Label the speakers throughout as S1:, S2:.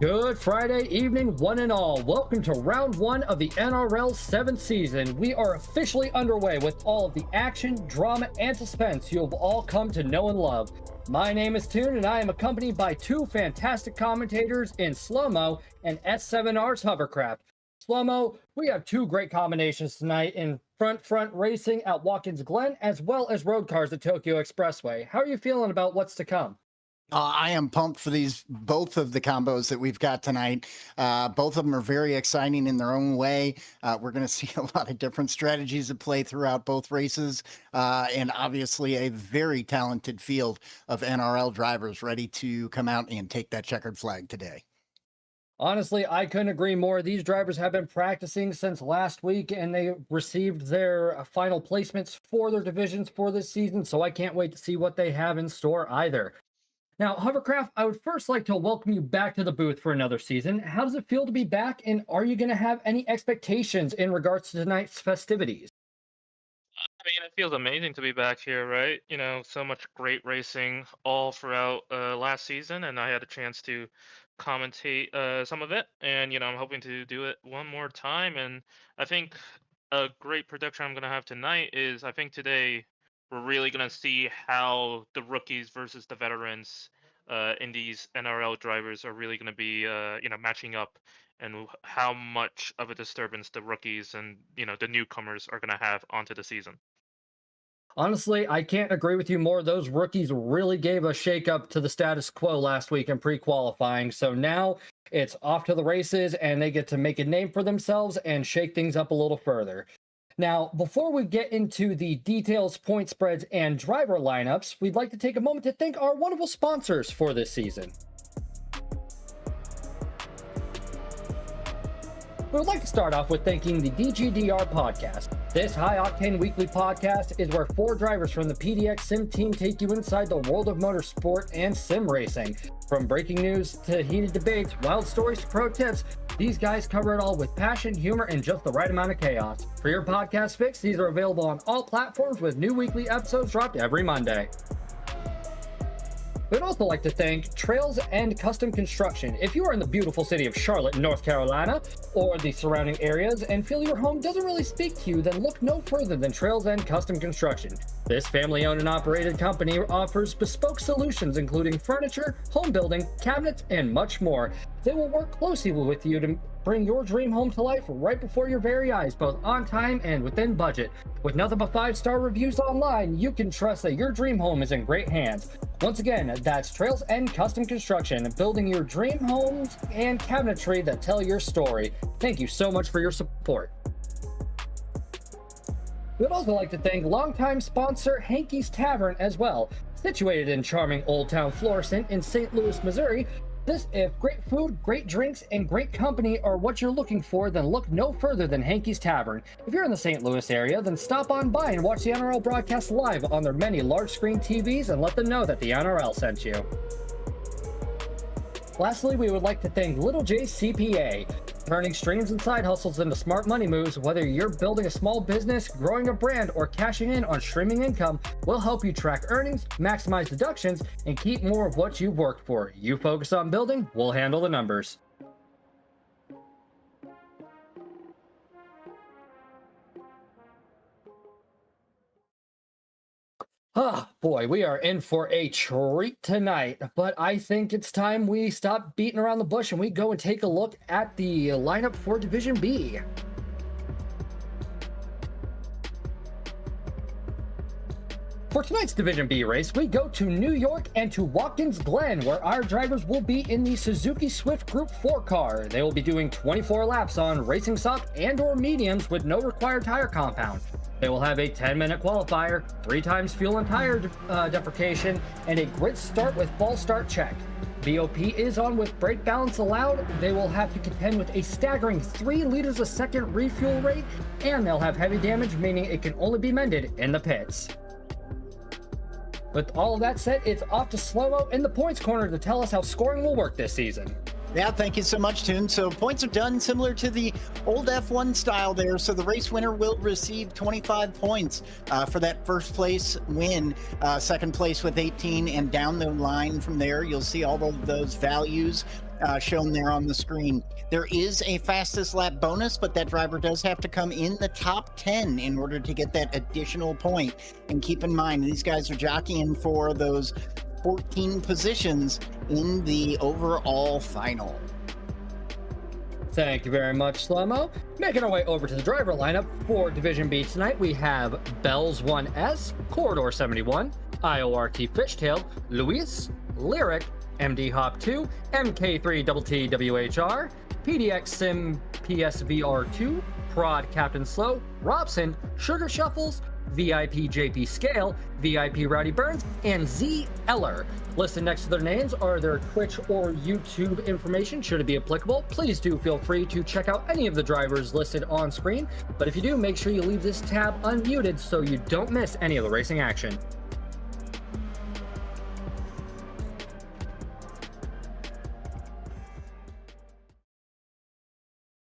S1: Good Friday evening, one and all. Welcome to round one of the NRL 7th season. We are officially underway with all of the action, drama, and suspense you have all come to know and love. My name is Toon, and I am accompanied by two fantastic commentators in Slow-Mo and S7R's Hovercraft. Slow-Mo, we have two great combinations tonight in front racing at Watkins Glen, as well as road cars at Tokyo Expressway. How are you feeling about what's to come?
S2: I am pumped for both of the combos that we've got tonight. Both of them are very exciting in their own way. We're going to see a lot of different strategies at play throughout both races, and obviously a very talented field of NRL drivers ready to come out and take that checkered flag today.
S1: Honestly, I couldn't agree more. These drivers have been practicing since last week, and they received their final placements for their divisions for this season, so I can't wait to see what they have in store either. Now, Hovercraft, I would first like to welcome you back to the booth for another season. How does it feel to be back, and are you going to have any expectations in regards to tonight's festivities?
S3: I mean, it feels amazing to be back here, right? So much great racing all throughout last season, and I had a chance to commentate some of it. And, I'm hoping to do it one more time. And I think a great prediction I'm going to have tonight is I think today we're really going to see how the rookies versus the veterans in these NRL drivers are really going to be, matching up, and how much of a disturbance the rookies and the newcomers are going to have onto the season.
S1: Honestly, I can't agree with you more. Those rookies really gave a shakeup to the status quo last week in pre-qualifying. So now it's off to the races, and they get to make a name for themselves and shake things up a little further. Now, before we get into the details, point spreads, and driver lineups, we'd like to take a moment to thank our wonderful sponsors for this season. We would like to start off with thanking the DGDR podcast. This high-octane weekly podcast is where four drivers from the PDX Sim team take you inside the world of motorsport and sim racing. From breaking news to heated debates, wild stories to pro tips, these guys cover it all with passion, humor, and just the right amount of chaos. For your podcast fix, these are available on all platforms with new weekly episodes dropped every Monday. We'd also like to thank Trails and Custom Construction. If you are in the beautiful city of Charlotte, North Carolina, or the surrounding areas and feel your home doesn't really speak to you, then look no further than Trails and Custom Construction. This family-owned and operated company offers bespoke solutions including furniture, home building, cabinets, and much more. They will work closely with you to bring your dream home to life right before your very eyes, both on time and within budget. With nothing but 5-star reviews online, you can trust that your dream home is in great hands. Once again, that's Trails and Custom Construction, building your dream homes and cabinetry that tell your story. Thank you so much for your support. We'd also like to thank longtime sponsor Hankey's Tavern as well. Situated in charming Old Town Florissant in St. Louis, Missouri, if great food, great drinks, and great company are what you're looking for, then look no further than Hankey's Tavern. If you're in the St. Louis area, then stop on by and watch the NRL broadcast live on their many large-screen TVs and let them know that the NRL sent you. Lastly, we would like to thank Little J's CPA. Turning streams and side hustles into smart money moves, whether you're building a small business, growing a brand, or cashing in on streaming income, will help you track earnings, maximize deductions, and keep more of what you've worked for. You focus on building, we'll handle the numbers. Ah, boy, we are in for a treat tonight, but I think it's time we stop beating around the bush and we go and take a look at the lineup for Division B. For tonight's Division B race, we go to New York and to Watkins Glen, where our drivers will be in the Suzuki Swift Group 4 car. They will be doing 24 laps on racing soft and or mediums with no required tire compound. They will have a 10-minute qualifier, 3 times fuel and tire deprecation, and a grid start with false start check. BOP is on with brake balance allowed. They will have to contend with a staggering 3 liters a second refuel rate, and they'll have heavy damage, meaning it can only be mended in the pits. With all of that said, it's off to Slow-Mo in the points corner to tell us how scoring will work this season.
S2: Yeah, thank you so much, Toon. So points are done similar to the old F1 style there. So the race winner will receive 25 points for that first place win, second place with 18, and down the line from there, you'll see all of those values shown there on the screen. There is a fastest lap bonus, but that driver does have to come in the top 10 in order to get that additional point. And keep in mind, these guys are jockeying for those 14 positions in the overall final.
S1: Thank you very much, Slow-Mo. Making our way over to the driver lineup for Division B tonight, we have Bells 1S, Corridor 71, IORT Fishtail, Luis, Lyric, MD Hop 2, MK3TTWHR, PDX Sim PSVR2, Prod Captain Slow, Robson, Sugar Shuffles, VIP JP Scale, VIP Rowdy Burns, and Z Eller. Listed next to their names are their Twitch or YouTube information, should it be applicable. Please do feel free to check out any of the drivers listed on screen, but if you do, make sure you leave this tab unmuted so you don't miss any of the racing action.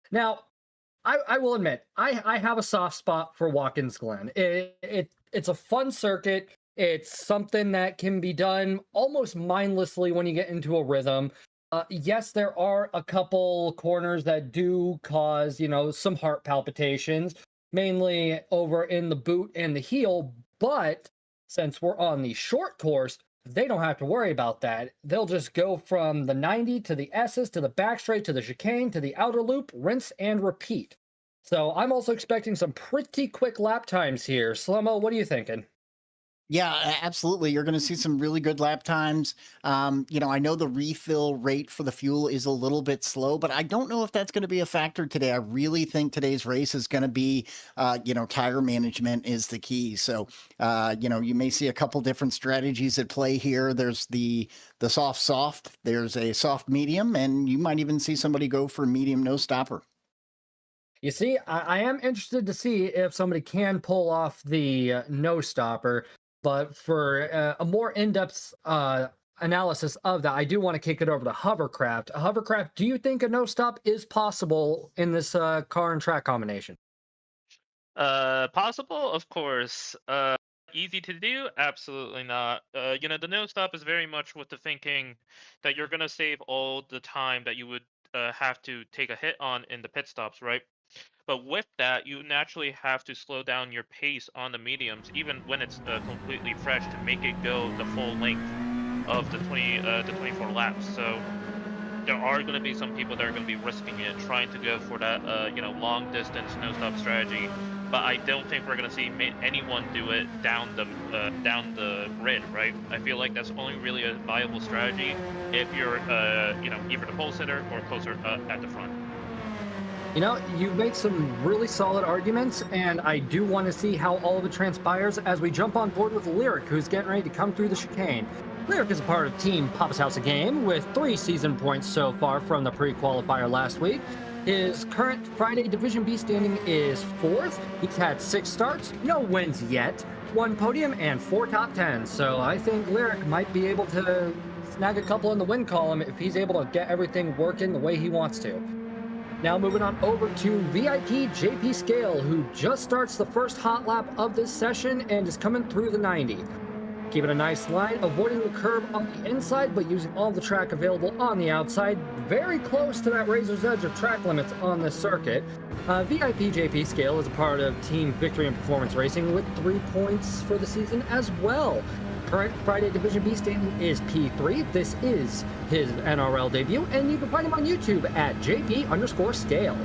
S1: Now, I will admit, I have a soft spot for Watkins Glen. It's a fun circuit. It's something that can be done almost mindlessly when you get into a rhythm. Yes, there are a couple corners that do cause, some heart palpitations, mainly over in the boot and the heel. But since we're on the short course, they don't have to worry about that. They'll just go from the 90 to the S's to the back straight to the chicane to the outer loop, rinse and repeat. So I'm also expecting some pretty quick lap times here. Slow-Mo, what are you thinking?
S2: Yeah, absolutely. You're going to see some really good lap times. I know the refill rate for the fuel is a little bit slow, but I don't know if that's going to be a factor today. I really think today's race is going to be, tire management is the key. So, you may see a couple different strategies at play here. There's the soft, there's a soft medium, and you might even see somebody go for medium no stopper.
S1: You see, I am interested to see if somebody can pull off the no stopper. But for a more in-depth analysis of that, I do want to kick it over to Hovercraft. Hovercraft, do you think a no-stop is possible in this car and track combination?
S3: Possible, of course. Easy to do? Absolutely not. The no stop is very much with the thinking that you're going to save all the time that you would have to take a hit on in the pit stops, right? But with that, you naturally have to slow down your pace on the mediums, even when it's completely fresh, to make it go the full length of the 24 laps. So there are going to be some people that are going to be risking it, trying to go for that, long distance no stop strategy. But I don't think we're going to see anyone do it down the grid, right? I feel like that's only really a viable strategy if you're, either the pole sitter or closer at the front.
S1: You make some really solid arguments, and I do want to see how all of it transpires as we jump on board with Lyric, who's getting ready to come through the chicane. Lyric is a part of Team Papa's House of Game with 3 season points so far from the pre-qualifier last week. His current Friday Division B standing is 4th. He's had 6 starts, no wins yet, 1 podium, and 4 top 10s. So I think Lyric might be able to snag a couple in the win column if he's able to get everything working the way he wants to. Now moving on over to VIP JP Scale, who just starts the first hot lap of this session and is coming through the 90. Keeping a nice line, avoiding the curb on the inside, but using all the track available on the outside. Very close to that razor's edge of track limits on this circuit. VIP JP Scale is a part of Team Victory and Performance Racing with 3 points for the season as well. Current Friday Division B standing is P3. This is his NRL debut, and you can find him on YouTube at JP_Scale.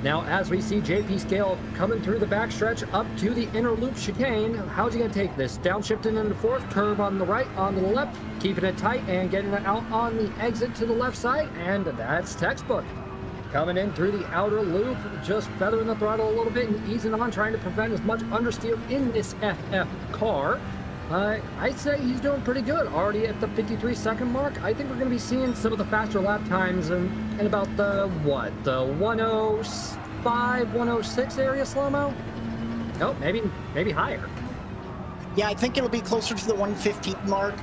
S1: Now, as we see JP Scale coming through the backstretch up to the inner loop chicane, how's he going to take this? Downshifting into 4th, curve on the right, on the left, keeping it tight and getting it out on the exit to the left side, and that's textbook. Coming in through the outer loop, just feathering the throttle a little bit and easing on, trying to prevent as much understeer in this FF car. I'd say he's doing pretty good. Already at the 53-second mark. I think we're going to be seeing some of the faster lap times in about the 105, 106 area, Slow-Mo? Nope, maybe higher.
S2: Yeah, I think it'll be closer to the 115 mark.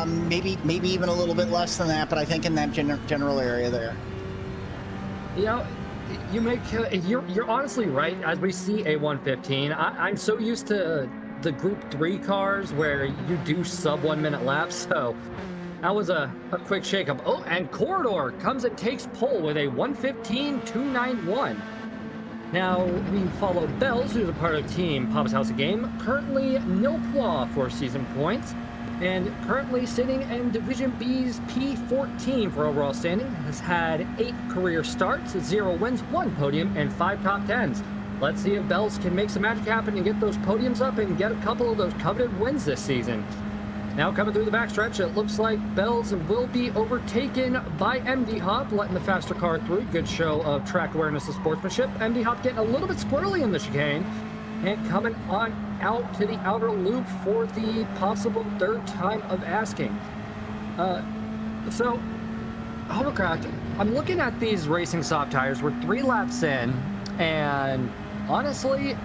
S2: Maybe even a little bit less than that, but I think in that general area there.
S1: You're honestly right. As we see a 115, I'm so used to the Group 3 cars where you do sub 1 minute laps, so That was a quick shakeup. Oh, and Corridor comes and takes pole with a 1:15.291. Now, we follow Bells, who's a part of Team Papa's House of Game, currently nil points for season points, and currently sitting in Division B's P14 for overall standing, has had 8 career starts, 0 wins, 1 podium, and 5 top 10s. Let's see if Bells can make some magic happen and get those podiums up and get a couple of those coveted wins this season. Now coming through the backstretch, it looks like Bells will be overtaken by MD Hop, letting the faster car through. Good show of track awareness and sportsmanship. MD Hop getting a little bit squirrely in the chicane and coming on out to the outer loop for the possible 3rd time of asking. So, Hovercraft, I'm looking at these racing soft tires. We're 3 laps in, and honestly,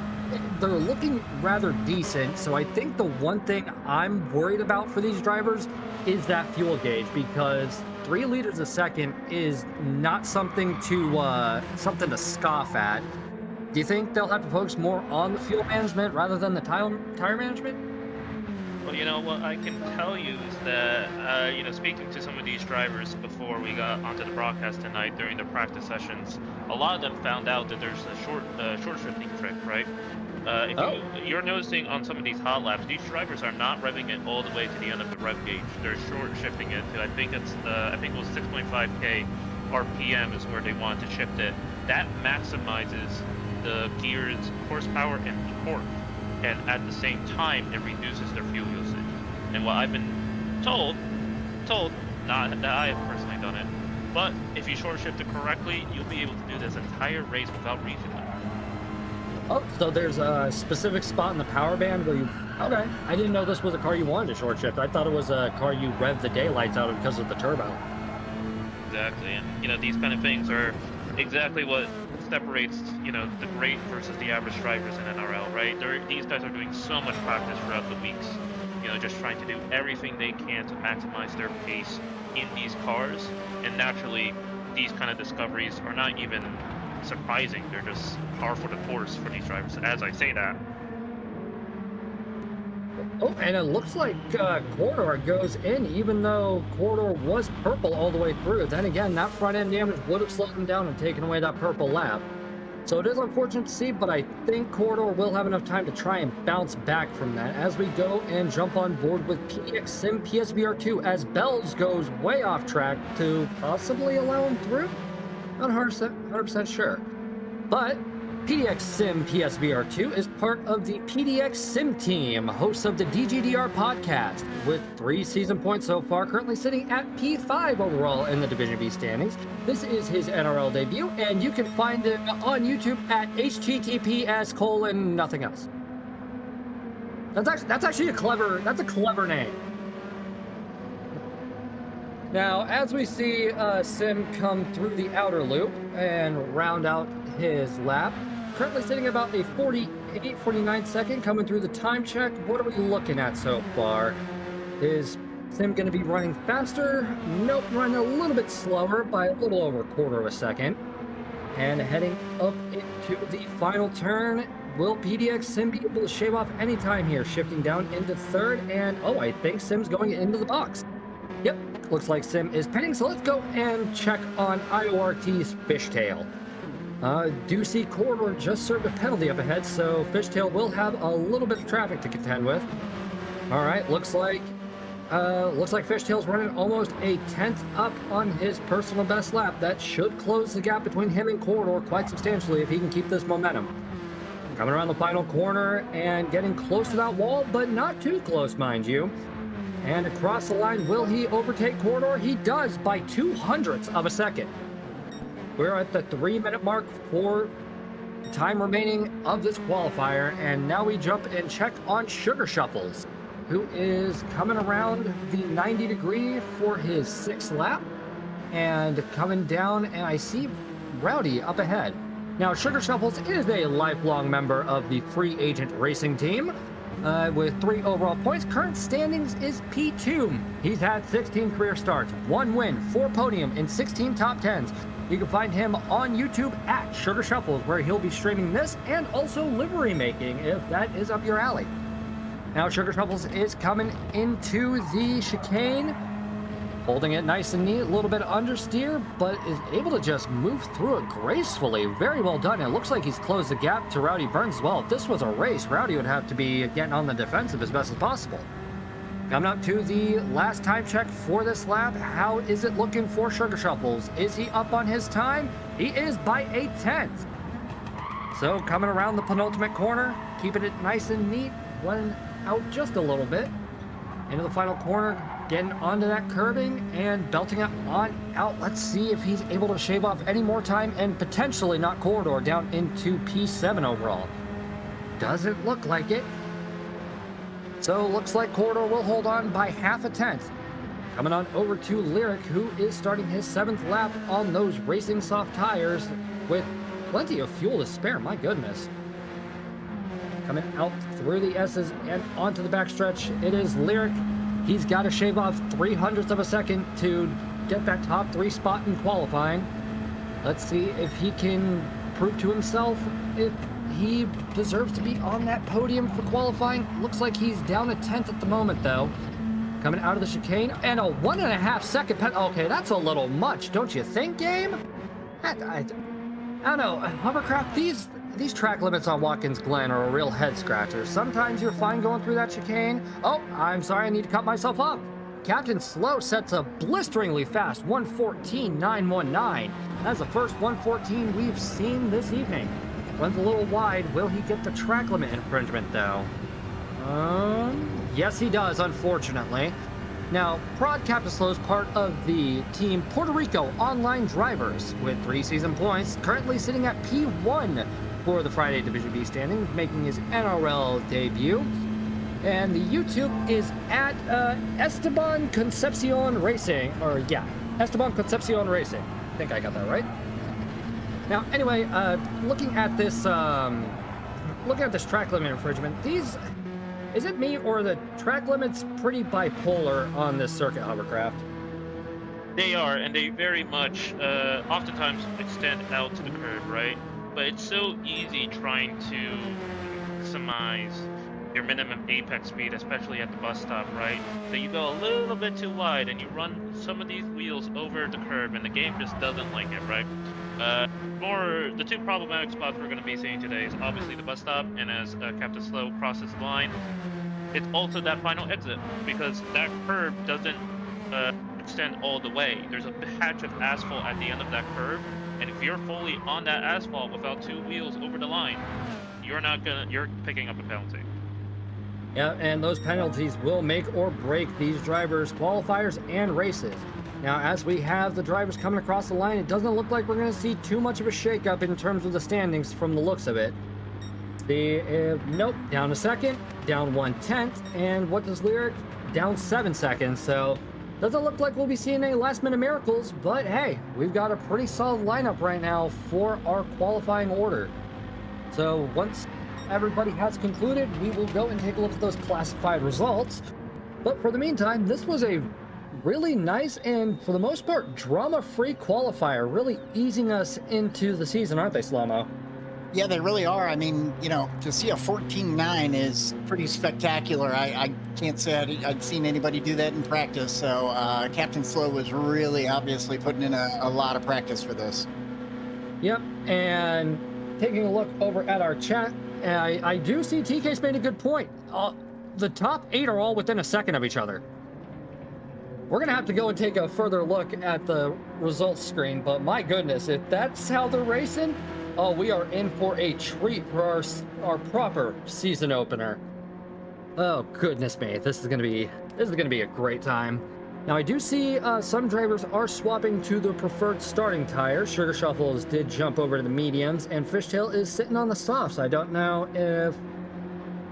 S1: they're looking rather decent. So I think the one thing I'm worried about for these drivers is that fuel gauge, because 3 liters a second is not something to scoff at. Do you think they'll have to focus more on the fuel management rather than the tire management?
S3: Well, you know, what I can tell you is that, speaking to some of these drivers before we got onto the broadcast tonight during the practice sessions, a lot of them found out that there's a short shifting trick, right? You're noticing on some of these hot laps, these drivers are not revving it all the way to the end of the rev gauge. They're short shifting it to, I think it was 6.5k RPM is where they want to shift it. That maximizes the gear's horsepower and torque, and at the same time it reduces their fuel usage. And what I've been told, not that I have personally done it, but if you short shift it correctly, you'll be able to do this entire race without refueling.
S1: Oh, so there's a specific spot in the power band where you... Okay, I didn't know this was a car you wanted to short shift. I thought it was a car you rev the daylights out of because of the turbo.
S3: Exactly, and these kind of things are exactly what separates, the great versus the average drivers in NRL, right? These guys are doing so much practice throughout the weeks, just trying to do everything they can to maximize their pace in these cars, and naturally, these kind of discoveries are not even surprising. They're just par for the course for these drivers, as I say that.
S1: Oh, and it looks like Corridor goes in, even though Corridor was purple all the way through. Then again, that front end damage would have slowed him down and taken away that purple lap. So it is unfortunate to see, but I think Corridor will have enough time to try and bounce back from that as we go and jump on board with PDX Sim PSVR2 as Bells goes way off track to possibly allow him through. Not 100% sure. But PDX Sim PSVR2 is part of the PDX Sim team, hosts of the DGDR podcast, with 3 season points so far, currently sitting at P5 overall in the Division B standings. This is his NRL debut, and you can find him on YouTube at https:/nothing else. That's actually a clever name. Now, as we see Sim come through the outer loop and round out his lap, currently sitting about a 48-49 second, coming through the time check. What are we looking at so far? Is Sim going to be running faster? Nope, running a little bit slower by a little over a quarter of a second. And heading up into the final turn, will PDX Sim be able to shave off any time here? Shifting down into 3rd, and I think Sim's going into the box. Yep, looks like Sim is pitting, so let's go and check on IORT's Fishtail. Do see Corridor just served a penalty up ahead, so Fishtail will have a little bit of traffic to contend with. All right, looks like Fishtail's running almost a 10th up on his personal best lap. That should close the gap between him and Corridor quite substantially if he can keep this momentum. Coming around the final corner and getting close to that wall, but not too close, mind you. And across the line, will he overtake Corridor? He does by 0.02 of a second. We're at the 3-minute mark for time remaining of this qualifier, and now we jump and check on Sugar Shuffles, who is coming around the 90 degree for his 6th lap, and coming down, and I see Rowdy up ahead. Now, Sugar Shuffles is a lifelong member of the Free Agent Racing team, with 3 overall points. Current standings is P2. He's had 16 career starts, 1 win, 4 podium, and 16 top 10s. You can find him on YouTube at Sugar Shuffles, where he'll be streaming this and also livery making, if that is up your alley. Now, Sugar Shuffles is coming into the chicane, Holding it nice and neat, a little bit understeer, but is able to just move through it gracefully. Very well done. It looks like he's closed the gap to Rowdy Burns as well. If this was a race, Rowdy would have to be getting on the defensive as best as possible. Coming up to the last time check for this lap, how is it looking for Sugar Shuffles? Is he up on his time? He is by a tenth. So coming around the penultimate corner, keeping it nice and neat, running out just a little bit. Into the final corner, getting onto that curbing and belting it on out. Let's see if he's able to shave off any more time and potentially knock Corridor down into P7 overall. Doesn't look like it. So looks like Corridor will hold on by half a tenth. Coming on over to Lyric, who is starting his 7th lap on those racing soft tires with plenty of fuel to spare, my goodness. Coming out through the S's and onto the backstretch, it is Lyric. He's got to shave off 0.03 of a second to get that top 3 spot in qualifying. Let's see if he can prove to himself if he deserves to be on that podium for qualifying. Looks like he's down a tenth at the moment, though. Coming out of the chicane, and a 1.5 second okay, that's a little much, don't you think, game? I don't know, Hovercraft, these track limits on Watkins Glen are a real head scratcher. Sometimes you're fine going through that chicane. Oh, I'm sorry, I need to cut myself off. Captain Slow sets a blisteringly fast 1:14.919. That's the first 1:14 we've seen this evening. Runs a little wide. Will he get the track limit infringement, though? Yes, he does, unfortunately. Now, Prod Captain Slow is part of the team Puerto Rico Online Drivers with 3 season points, currently sitting at P1 for the Friday Division B standings, making his NRL debut. And the YouTube is at Esteban Concepcion Racing, Esteban Concepcion Racing. I think I got that right. Now, anyway, looking at this track limit infringement, is it me or the track limit's pretty bipolar on this circuit, Hovercraft?
S3: They are, and they very much, oftentimes extend out to the curb, right? But it's so easy trying to maximize your minimum apex speed, especially at the bus stop, right? That you go a little bit too wide and you run some of these wheels over the curb, and the game just doesn't like it, right? The 2 problematic spots we're going to be seeing today is obviously the bus stop, and as Captain Slow crosses the line, it's also that final exit, because that curb doesn't extend all the way. There's a patch of asphalt at the end of that curb, and if you're fully on that asphalt without 2 wheels over the line, you're picking up a penalty.
S1: Yeah, and those penalties will make or break these drivers' qualifiers and races. Now, as we have the drivers coming across the line, it doesn't look like we're going to see too much of a shakeup in terms of the standings from the looks of it. Nope, down a second, down 1/10, and what does Lyric? Down 7 seconds, so doesn't look like we'll be seeing any last-minute miracles, but hey, we've got a pretty solid lineup right now for our qualifying order. So once everybody has concluded, we will go and take a look at those classified results. But for the meantime, this was a really nice and, for the most part, drama-free qualifier, really easing us into the season, aren't they, Slow-Mo?
S2: Yeah, they really are. I mean, to see a 14.9 is pretty spectacular. I can't say I'd seen anybody do that in practice. So Captain Slow was really obviously putting in a lot of practice for this.
S1: Yep, and taking a look over at our chat, I do see TK's made a good point. The top 8 are all within a second of each other. We're going to have to go and take a further look at the results screen, but my goodness, if that's how they're racing, oh, we are in for a treat for our proper season opener. Oh, goodness me, this is going to be a great time. Now, I do see some drivers are swapping to the preferred starting tire. Sugar Shuffles did jump over to the mediums, and Fishtail is sitting on the softs. I don't know if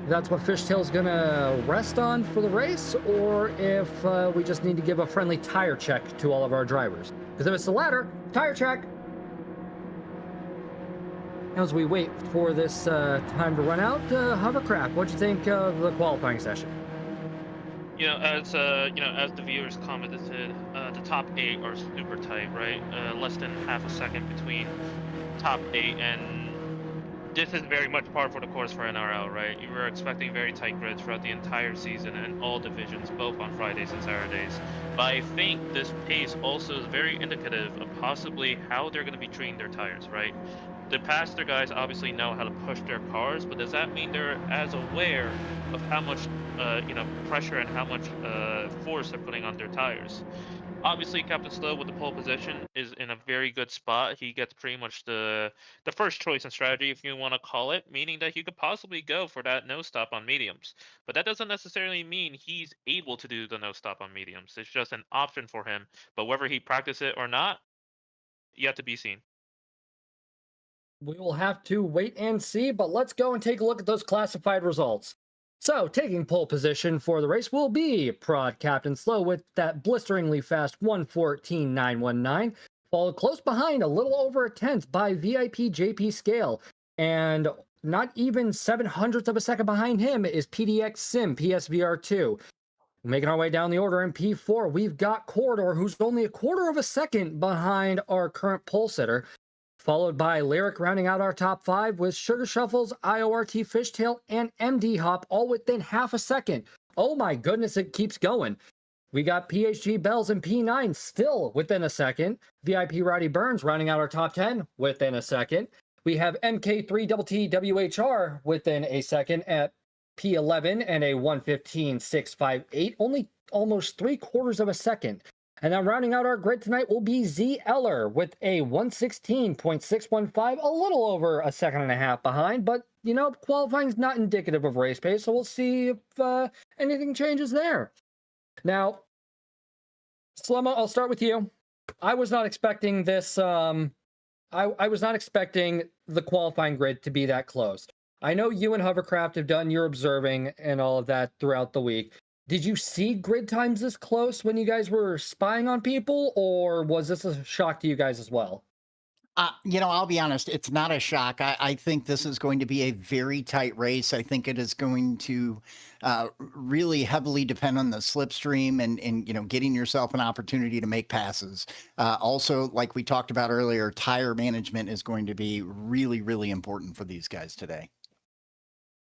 S1: that's what Fishtail's going to rest on for the race, or if we just need to give a friendly tire check to all of our drivers. Because if it's the latter, tire check. As we wait for this time to run out, Hovercraft, what'd you think of the qualifying session?
S3: As the viewers commented, the top 8 are super tight, right? Less than half a second between top 8 and this is very much par for the course for NRL, right? You were expecting very tight grids throughout the entire season and all divisions, both on Fridays and Saturdays. But I think this pace also is very indicative of possibly how they're going to be treating their tires, right? The passenger guys obviously know how to push their cars, but does that mean they're as aware of how much, pressure and how much force they're putting on their tires? Obviously, Captain Slow with the pole position is in a very good spot. He gets pretty much the first choice in strategy, if you want to call it, meaning that he could possibly go for that no stop on mediums. But that doesn't necessarily mean he's able to do the no stop on mediums. It's just an option for him. But whether he practice it or not, yet to be seen.
S1: We will have to wait and see, but let's go and take a look at those classified results. So, taking pole position for the race will be Prod Captain Slow with that blisteringly fast 1:14.919, followed close behind, a little over a tenth, by VIP JP Scale. And not even 700ths of a second behind him is PDX Sim PSVR2. Making our way down the order in P4, we've got Corridor, who's only a quarter of a second behind our current pole sitter, followed by Lyric rounding out our top five with Sugar Shuffles, IORT Fishtail, and MD Hop all within half a second. Oh my goodness, it keeps going. We got PHG Bells and P9 still within a second. VIP Rowdy Burns rounding out our top 10 within a second. We have MK3TTWHR within a second at P11 and a 1:15.658, only almost 3/4 of a second. And then rounding out our grid tonight will be Z Eller with a 1:16.615, a little over a second and a half behind, but qualifying's not indicative of race pace, so we'll see if anything changes there. Now, Slemma, I'll start with you. I was not expecting this. I was not expecting the qualifying grid to be that close. I know you and Hovercraft have done your observing and all of that throughout the week. Did you see grid times this close when you guys were spying on people, or was this a shock to you guys as well?
S2: I'll be honest, it's not a shock. I think this is going to be a very tight race. I think it is going to really heavily depend on the slipstream and getting yourself an opportunity to make passes. Also, like we talked about earlier, tire management is going to be really, really important for these guys today.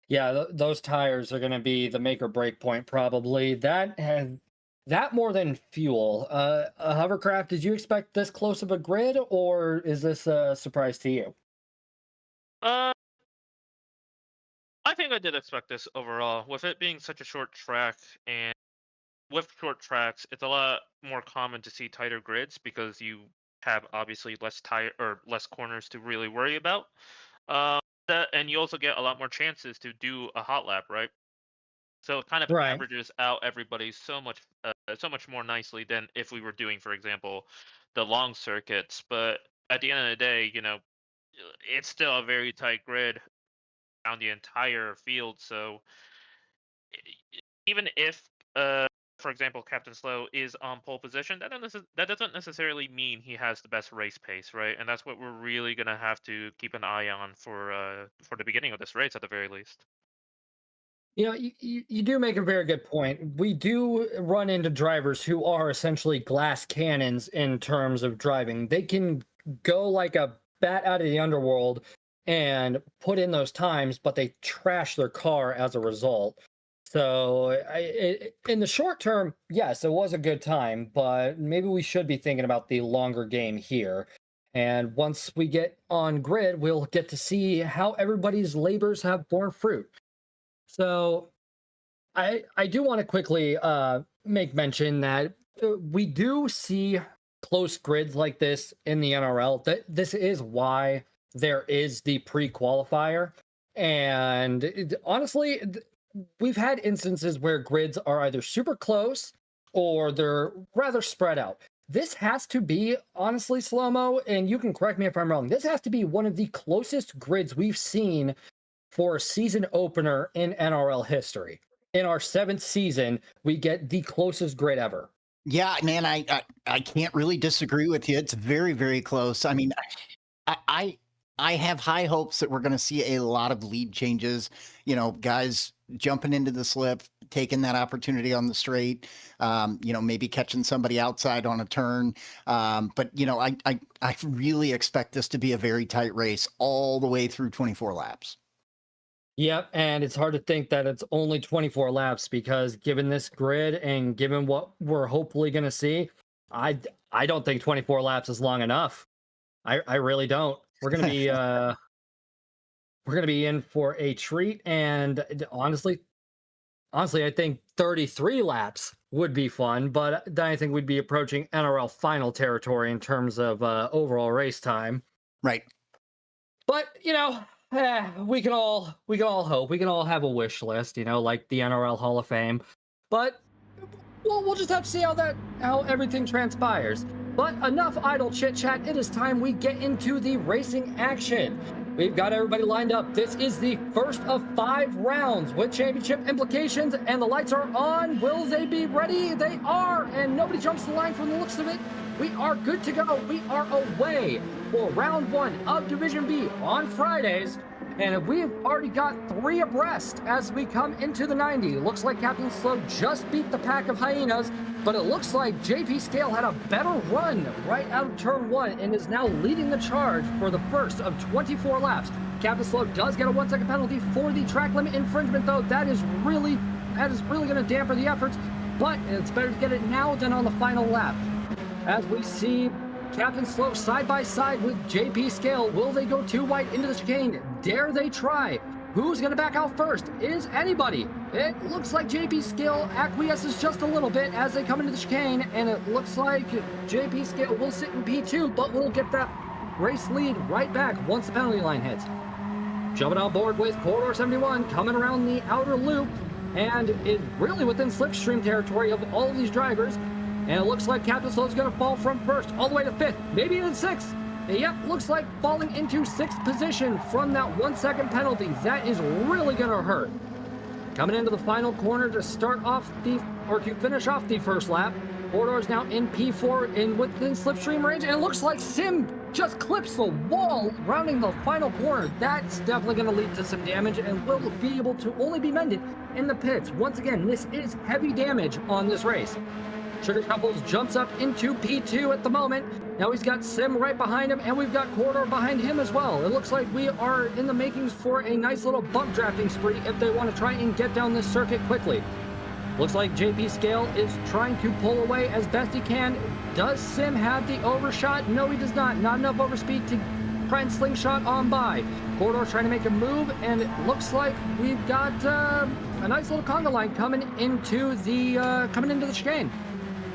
S1: Yeah, those tires are going to be the make or break point, probably. That more than fuel. Hovercraft, did you expect this close of a grid, or is this a surprise to you?
S3: Uh, I think I did expect this overall. With it being such a short track, and with short tracks, it's a lot more common to see tighter grids because you have obviously less tire or less corners to really worry about. And you also get a lot more chances to do a hot lap, right? So it kind of
S1: Right.
S3: averages out everybody so much more nicely than if we were doing, for example, the long circuits. But at the end of the day, it's still a very tight grid around the entire field. So even if, for example, Captain Slow is on pole position, that doesn't necessarily mean he has the best race pace, right? And that's what we're really gonna have to keep an eye on for the beginning of this race at the very least.
S1: You do make a very good point. We do run into drivers who are essentially glass cannons in terms of driving. They can go like a bat out of the underworld and put in those times, but they trash their car as a result. So, in the short term, yes, it was a good time, but maybe we should be thinking about the longer game here. And once we get on grid, we'll get to see how everybody's labors have borne fruit. So I do want to quickly make mention that we do see close grids like this in the NRL. That this is why there is the pre-qualifier, and honestly, we've had instances where grids are either super close or they're rather spread out. This has to be, honestly, Slow-Mo, and you can correct me if I'm wrong, this has to be one of the closest grids we've seen for a season opener in NRL history. In our 7th season, we get the closest grid ever.
S2: Yeah, man, I can't really disagree with you. It's very, very close. I mean, I have high hopes that we're going to see a lot of lead changes. Guys jumping into the slip, taking that opportunity on the straight, maybe catching somebody outside on a turn. But I really expect this to be a very tight race all the way through 24 laps.
S1: Yep, and it's hard to think that it's only 24 laps because given this grid and given what we're hopefully going to see, I don't think 24 laps is long enough. I really don't. We're going to be we're going to be in for a treat, and honestly, I think 33 laps would be fun, but then I think we'd be approaching NRL final territory in terms of overall race time.
S2: Right.
S1: But we can all hope. We can all have a wish list, like the NRL Hall of Fame. But we'll just have to see how everything transpires. But enough idle chit chat. It is time we get into the racing action. We've got everybody lined up. This is the first of 5 rounds with championship implications, and the lights are on. Will they be ready? They are, and nobody jumps the line from the looks of it. We are good to go. We are away for round 1 of Division B on Fridays, and we've already got 3 abreast as we come into the 90. Looks like Captain Slow just beat the pack of hyenas, but it looks like JP Scale had a better run right out of turn 1 and is now leading the charge for the first of 24 laps. Captain Slow does get a 1-second penalty for the track limit infringement, though. That is really going to dampen the efforts, but it's better to get it now than on the final lap. As we see Captain Slow side by side with JP Scale. Will they go too wide into the chicane? Dare they try? Who's going to back out first? Is anybody? It looks like JP Scale acquiesces just a little bit as they come into the chicane, and it looks like JP Scale will sit in P2, but will get that race lead right back once the penalty line hits. Jumping on board with Corridor 71, coming around the outer loop, and is really within slipstream territory of all of these drivers. And it looks like Captain Slow's going to fall from first all the way to 5th, maybe even 6th. Yep, looks like falling into 6th position from that 1-second penalty. That is really going to hurt. Coming into the final corner to finish off the first lap. Corridor is now in P4 and within slipstream range, and it looks like Sim just clips the wall rounding the final corner. That's definitely going to lead to some damage and will be able to only be mended in the pits. Once again, this is heavy damage on this race. Sugar Couples jumps up into P2 at the moment. Now he's got Sim right behind him, and we've got Corridor behind him as well. It looks like we are in the makings for a nice little bump drafting spree if they want to try and get down this circuit quickly. Looks like JP Scale is trying to pull away as best he can. Does Sim have the overshot? No, he does not. Not enough overspeed to try and slingshot on by. Corridor trying to make a move, and it looks like we've got a nice little conga line coming into the chicane.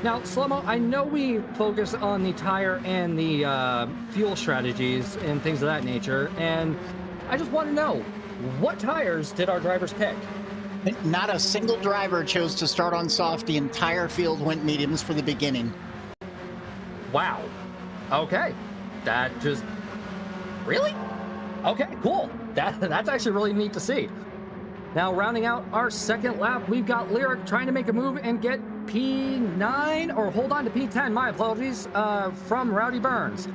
S1: Now, Slow-Mo, I know we focus on the tire and the fuel strategies and things of that nature, and I just want to know, what tires did our drivers pick?
S2: Not a single driver chose to start on soft. The entire field went mediums for the beginning.
S1: Wow. Okay. That just... Really? Okay, cool. That's actually really neat to see. Now, rounding out our second lap, we've got Lyric trying to make a move and get P9, or hold on to P10, my apologies, from Rowdy Burns.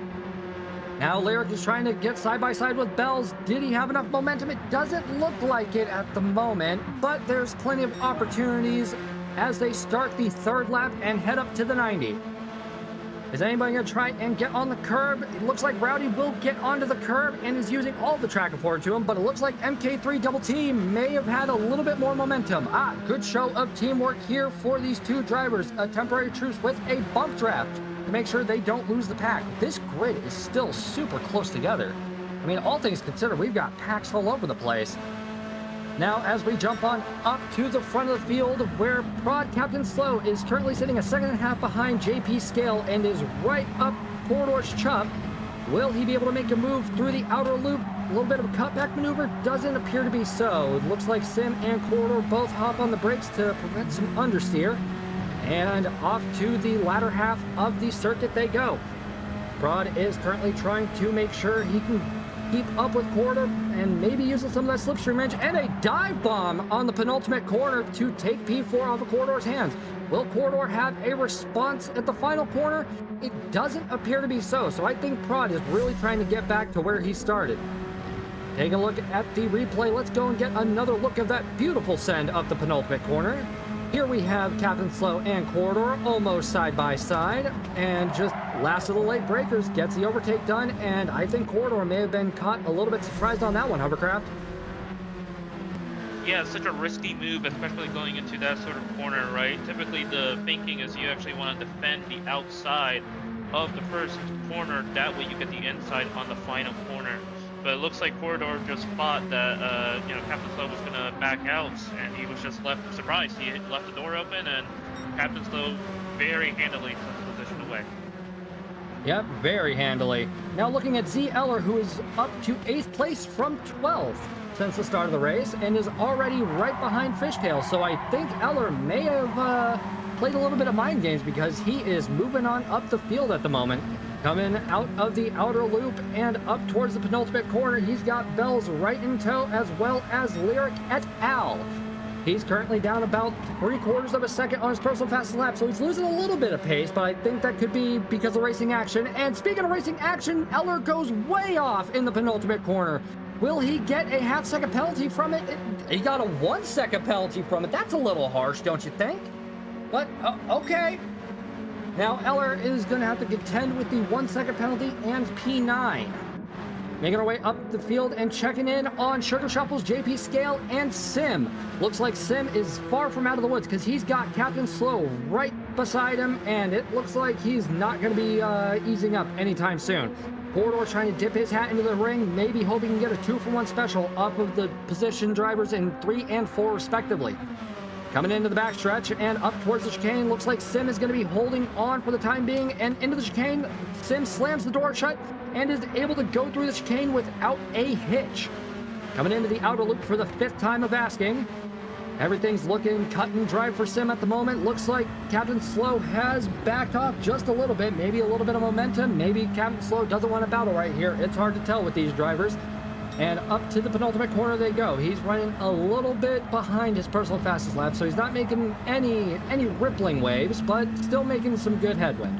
S1: Now Lyric is trying to get side by side with Bells. Did he have enough momentum? It doesn't look like it at the moment, but there's plenty of opportunities as they start the third lap and head up to the 90. Is anybody going to try and get on the curb? It looks like Rowdy will get onto the curb and is using all the track afforded to him, but it looks like MK3 Double T may have had a little bit more momentum. Good show of teamwork here for these two drivers. A temporary truce with a bump draft to make sure they don't lose the pack. This grid is still super close together. I mean, all things considered, we've got packs all over the place. Now, as we jump on up to the front of the field, where Prod Captain Slow is currently sitting a second and a half behind JP Scale and is right up Corridor's chuff. Will he be able to make a move through the outer loop? A little bit of a cutback maneuver? Doesn't appear to be so. It looks like Sim and Corridor both hop on the brakes to prevent some understeer. And off to the latter half of the circuit they go. Prod is currently trying to make sure he can keep up with Corridor and maybe using some of that slipstream range, and a dive bomb on the penultimate corner to take P4 off of Corridor's hands. Will Corridor have a response at the final corner? It doesn't appear to be so. So I think Prod is really trying to get back to where he started. Take a look at the replay. Let's go and get another look of that beautiful send up the penultimate corner. Here we have Captain Slow and Corridor almost side by side, and just last of the late breakers gets the overtake done, and I think Corridor may have been caught a little bit surprised on that one, Hovercraft.
S3: Yeah, it's such a risky move, especially going into that sort of corner, right? Typically the thinking is you actually want to defend the outside of the first corner, that way you get the inside on the final corner. But it looks like Corridor just thought that Captain Slow was gonna back out, and he was just left surprised. He left the door open, and Captain Slow very handily took the position away.
S1: Yep, very handily. Now looking at Z Eller, who is up to 8th place from 12th since the start of the race, and is already right behind Fishtail. So I think Eller may have played a little bit of mind games, because he is moving on up the field at the moment. Coming out of the outer loop and up towards the penultimate corner, he's got Bells right in tow, as well as Lyric et al. He's currently down about 3/4 of a second on his personal fastest lap, so he's losing a little bit of pace, but I think that could be because of racing action. And speaking of racing action, Eller goes way off in the penultimate corner. Will he get a half-second penalty from it? He got a 1-second penalty from it. That's a little harsh, don't you think? But, okay. Now, Eller is going to have to contend with the 1-second penalty and P9. Making our way up the field and checking in on Sugar Shuffles, JP Scale, and Sim. Looks like Sim is far from out of the woods, because he's got Captain Slow right beside him, and it looks like he's not going to be easing up anytime soon. Corridor trying to dip his hat into the ring, maybe hoping he can get a 2-for-1 special off of the position drivers in 3 and 4 respectively. Coming into the backstretch and up towards the chicane, looks like Sim is going to be holding on for the time being, and into the chicane, Sim slams the door shut and is able to go through the chicane without a hitch. Coming into the outer loop for the 5th time of asking. Everything's looking cut and dry for Sim at the moment. Looks like Captain Slow has backed off just a little bit, maybe a little bit of momentum. Maybe Captain Slow doesn't want to battle right here. It's hard to tell with these drivers. And up to the penultimate corner they go. He's running a little bit behind his personal fastest lap, so he's not making any rippling waves, but still making some good headwind.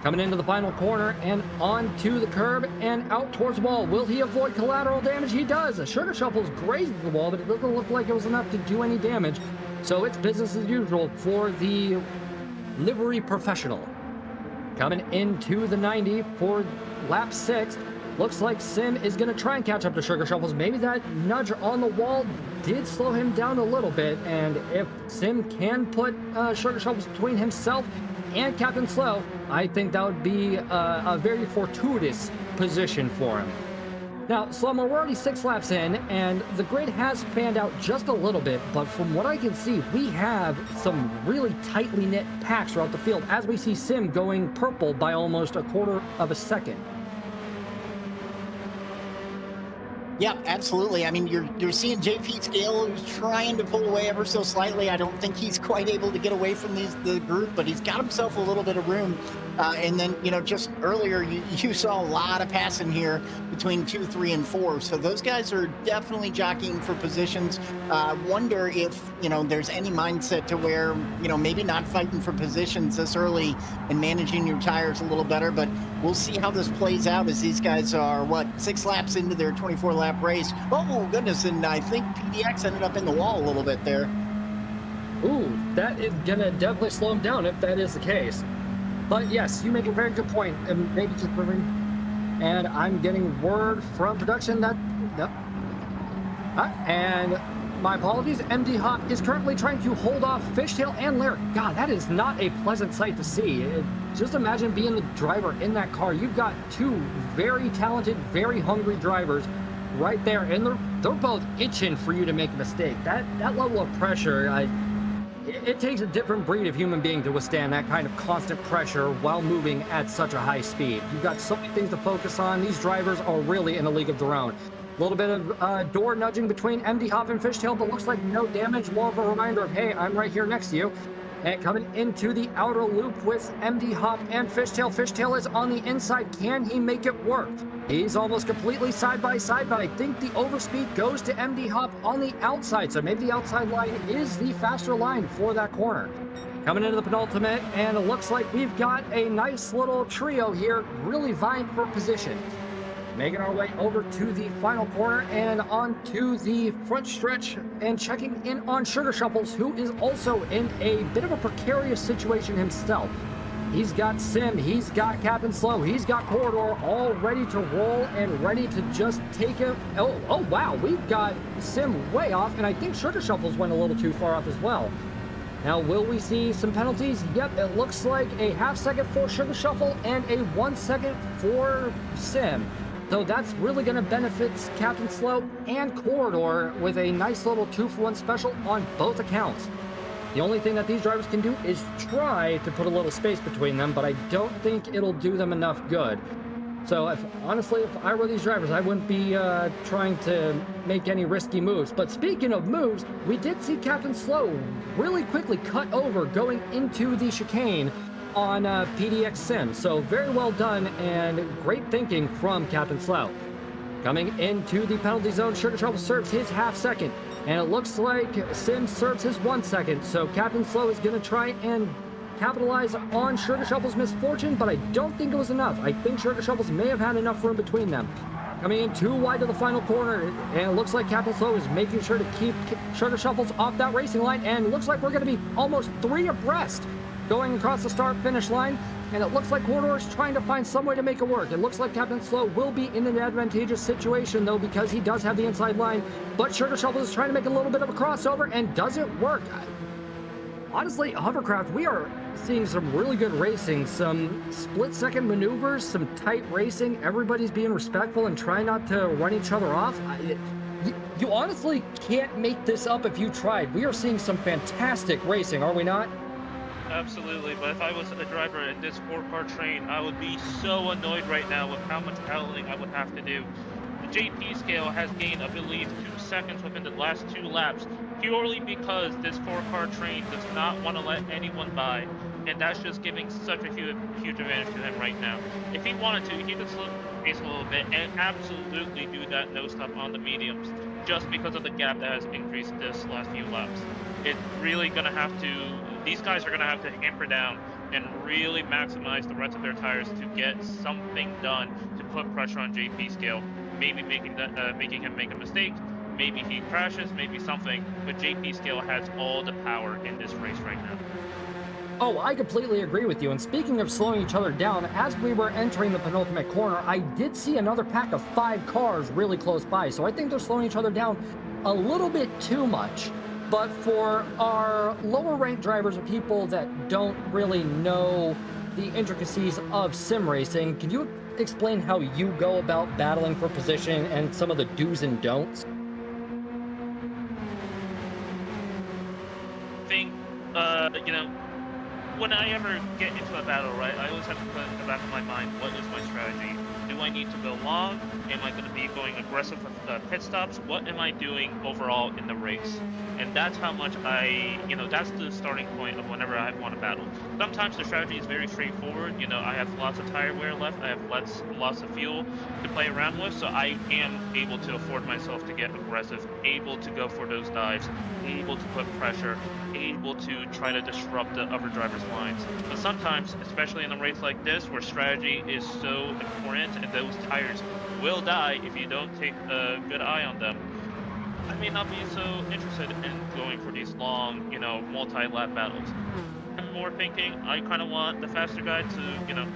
S1: Coming into the final corner and onto the curb and out towards the wall. Will he avoid collateral damage? He does. The Sugar Shuffles grazed the wall, but it doesn't look like it was enough to do any damage. So it's business as usual for the Livery Professional. Coming into the 90 for lap 6. Looks like Sim is going to try and catch up to Sugar Shuffles. Maybe that nudge on the wall did slow him down a little bit. And if Sim can put Sugar Shuffles between himself and Captain Slow, I think that would be a very fortuitous position for him. Now, Slomo, we're already 6 laps in, and the grid has fanned out just a little bit, but from what I can see, we have some really tightly knit packs throughout the field, as we see Sim going purple by almost 1/4 of a second.
S2: Yeah, absolutely. I mean, you're seeing JP Scale who's trying to pull away ever so slightly. I don't think he's quite able to get away from the group, but he's got himself a little bit of room. And then, just earlier, you saw a lot of passing here between 2, 3, and 4. So those guys are definitely jockeying for positions. Wonder if, there's any mindset to where, maybe not fighting for positions this early and managing your tires a little better. But we'll see how this plays out as these guys are, 6 laps into their 24-lap race. Oh, goodness. And I think PDX ended up in the wall a little bit there.
S1: Ooh, that is going to definitely slow him down if that is the case. But yes, you make a very good point, and maybe just moving. And I'm getting word from production that, yep. And my apologies, MD Hop is currently trying to hold off Fishtail and Lyric. God, that is not a pleasant sight to see. Just imagine being the driver in that car. You've got 2 very talented, very hungry drivers right there, and they're both itching for you to make a mistake. That level of pressure, it takes a different breed of human being to withstand that kind of constant pressure while moving at such a high speed. You've got so many things to focus on. These drivers are really in a league of their own. A little bit of door nudging between MD Hop and Fishtail, but looks like no damage. More of a reminder of, hey, I'm right here next to you. And coming into the outer loop with MD Hop and Fishtail. Fishtail is on the inside. Can he make it work? He's almost completely side by side, but I think the overspeed goes to MD Hop on the outside. So maybe the outside line is the faster line for that corner. Coming into the penultimate, and it looks like we've got a nice little trio here, really vying for position. making our way over to the final corner and onto the front stretch and checking in on Sugar Shuffles, who is also in a bit of a precarious situation himself. He's got Sim, he's got Captain Slow, he's got Corridor, all ready to roll and ready to just take him. Oh wow, we've got Sim way off, and I think Sugar Shuffles went a little too far off as well. Now, will we see some penalties? Yep, it looks like a half second for Sugar Shuffle and a 1 second for Sim. So that's really going to benefit Captain Slow and Corridor with a nice little 2-for-1 special on both accounts. The only thing that these drivers can do is try to put a little space between them, but I don't think it'll do them enough good. So honestly, if I were these drivers, I wouldn't be trying to make any risky moves. But speaking of moves, we did see Captain Slow really quickly cut over going into the chicane on PDX Sim. So very well done and great thinking from Captain Slow. Coming into the penalty zone, Sugar Shuffle serves his half second. And it looks like Sim serves his 1 second. So Captain Slow is going to try and capitalize on Sugar Shuffle's misfortune, but I don't think it was enough. I think Sugar Shuffles may have had enough room between them. Coming in too wide to the final corner, and it looks like Captain Slow is making sure to keep Sugar Shuffles off that racing line, and it looks like we're going to be almost 3 abreast going across the start-finish line, and it looks like Corridor is trying to find some way to make it work. It looks like Captain Slow will be in an advantageous situation, though, because he does have the inside line, but Sugar Shuffles is trying to make a little bit of a crossover, and doesn't work. Honestly, Hovercraft, we are seeing some really good racing, some split-second maneuvers, some tight racing. Everybody's being respectful and trying not to run each other off. You honestly can't make this up if you tried. We are seeing some fantastic racing, are we not?
S3: Absolutely, but if I was a driver in this 4-car train, I would be so annoyed right now with how much battling I would have to do. The JP scale has gained, I believe, 2 seconds within the last 2 laps, purely because this 4-car train does not want to let anyone by, and that's just giving such a huge advantage to him right now. If he wanted to, he could slow the pace a little bit and absolutely do that no stop on the mediums, just because of the gap that has increased this last few laps. It's really going to have to, these guys are going to have to hamper down and really maximize the rest of their tires to get something done to put pressure on JP scale. Maybe making him make a mistake, maybe he crashes, maybe something, but JP scale has all the power in this race right now.
S1: Oh, I completely agree with you. And speaking of slowing each other down, as we were entering the penultimate corner, I did see another pack of 5 cars really close by. So I think they're slowing each other down a little bit too much. But for our lower ranked drivers or people that don't really know the intricacies of sim racing, can you explain how you go about battling for position and some of the do's and don'ts?
S3: I think, when I ever get into a battle, right, I always have to put in the back of my mind, what is my strategy? Do I need to go long? Am I going to be going aggressive with pit stops? What am I doing overall in the race? And that's how much that's the starting point of whenever I want to battle. Sometimes the strategy is very straightforward. I have lots of tire wear left. I have lots of fuel to play around with, so I am able to afford myself to get aggressive, able to go for those dives, able to put pressure, able to try to disrupt the other drivers' lines. But sometimes, especially in a race like this, where strategy is so important and those tires will die if you don't take a good eye on them, I may not be so interested in going for these long, multi-lap battles. I'm more thinking I kind of want the faster guy to,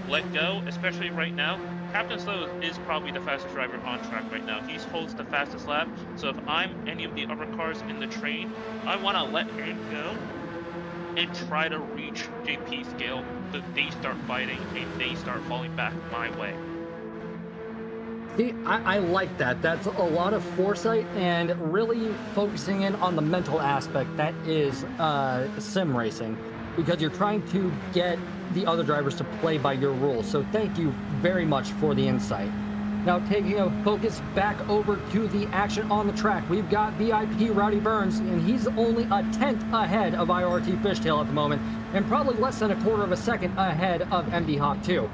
S3: let go, especially right now. Captain Slow is probably the fastest driver on track right now. He holds the fastest lap, so if I'm any of the other cars in the train, I want to let him go and try to reach JP scale so they start fighting and they start falling back my way.
S1: See, I like that. That's a lot of foresight and really focusing in on the mental aspect that is sim racing, because you're trying to get the other drivers to play by your rules. So thank you very much for the insight. Now taking a focus back over to the action on the track, we've got VIP Rowdy Burns, and he's only a 10th ahead of IRT Fishtail at the moment, and probably less than a quarter of a second ahead of MD Hawk 2.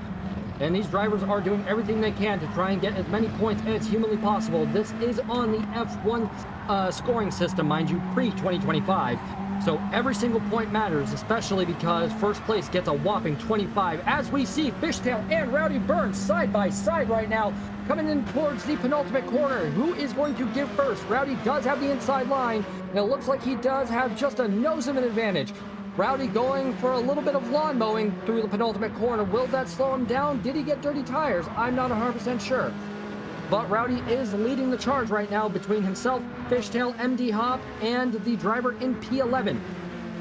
S1: And these drivers are doing everything they can to try and get as many points as humanly possible. This is on the F1 scoring system, mind you, pre-2025. So every single point matters, especially because first place gets a whopping 25, as we see Fishtail and Rowdy Burns side by side right now, coming in towards the penultimate corner. Who is going to give first? Rowdy does have the inside line, and it looks like he does have just a nose of an advantage. Rowdy going for a little bit of lawn mowing through the penultimate corner. Will that slow him down? Did he get dirty tires? I'm not 100% sure. But Rowdy is leading the charge right now between himself, Fishtail, MD Hop, and the driver in P11.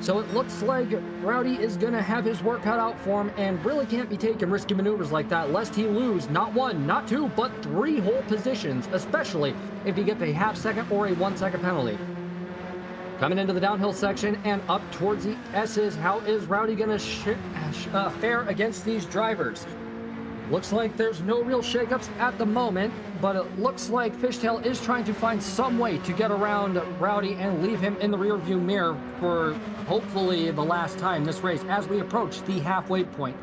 S1: So it looks like Rowdy is going to have his work cut out for him and really can't be taking risky maneuvers like that lest he lose not 1, not 2, but 3 whole positions, especially if he gets a half-second or a 1-second penalty. Coming into the downhill section and up towards the S's, how is Rowdy going to fare against these drivers? Looks like there's no real shakeups at the moment, but it looks like Fishtail is trying to find some way to get around Rowdy and leave him in the rearview mirror for hopefully the last time this race as we approach the halfway point.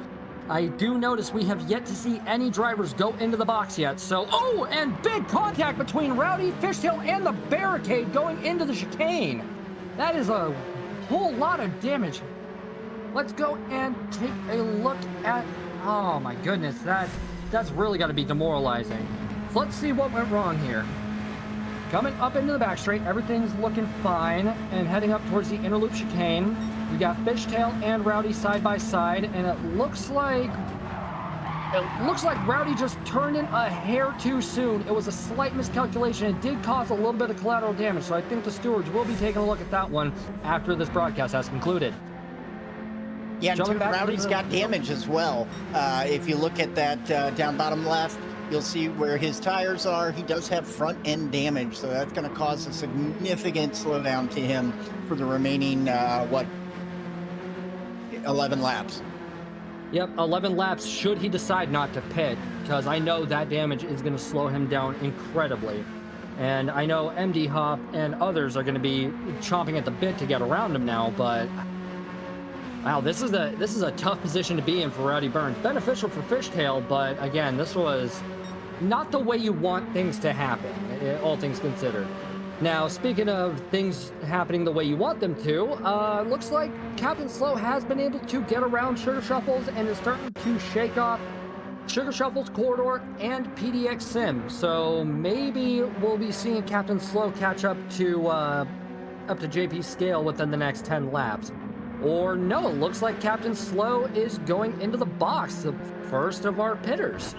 S1: I do notice we have yet to see any drivers go into the box yet, so... Oh, and big contact between Rowdy, Fishtail, and the barricade going into the chicane. That is a whole lot of damage. Let's go and take a look at... Oh my goodness, that's really got to be demoralizing. So let's see what went wrong here. Coming up into the back straight, everything's looking fine, and heading up towards the inner loop chicane, we got Fishtail and Rowdy side by side, and it looks like Rowdy just turned in a hair too soon. It was a slight miscalculation. It did cause a little bit of collateral damage, so I think the stewards will be taking a look at that one after this broadcast has concluded.
S2: Yeah, and Rowdy's got damage as well. If you look at that down bottom left, you'll see where his tires are. He does have front end damage, so that's going to cause a significant slowdown to him for the remaining, 11 laps.
S1: Yep, 11 laps should he decide not to pit, because I know that damage is going to slow him down incredibly. And I know MD Hop and others are going to be chomping at the bit to get around him now, but... Wow, this is a tough position to be in for Rowdy Burns. Beneficial for Fishtail, but again, this was not the way you want things to happen, all things considered. Now, speaking of things happening the way you want them to, looks like Captain Slow has been able to get around Sugar Shuffles and is starting to shake off Sugar Shuffles, Corridor, and PDX Sim. So maybe we'll be seeing Captain Slow catch up to JP's scale within the next 10 laps. Or no, it looks like Captain Slow is going into the box, the first of our pitters.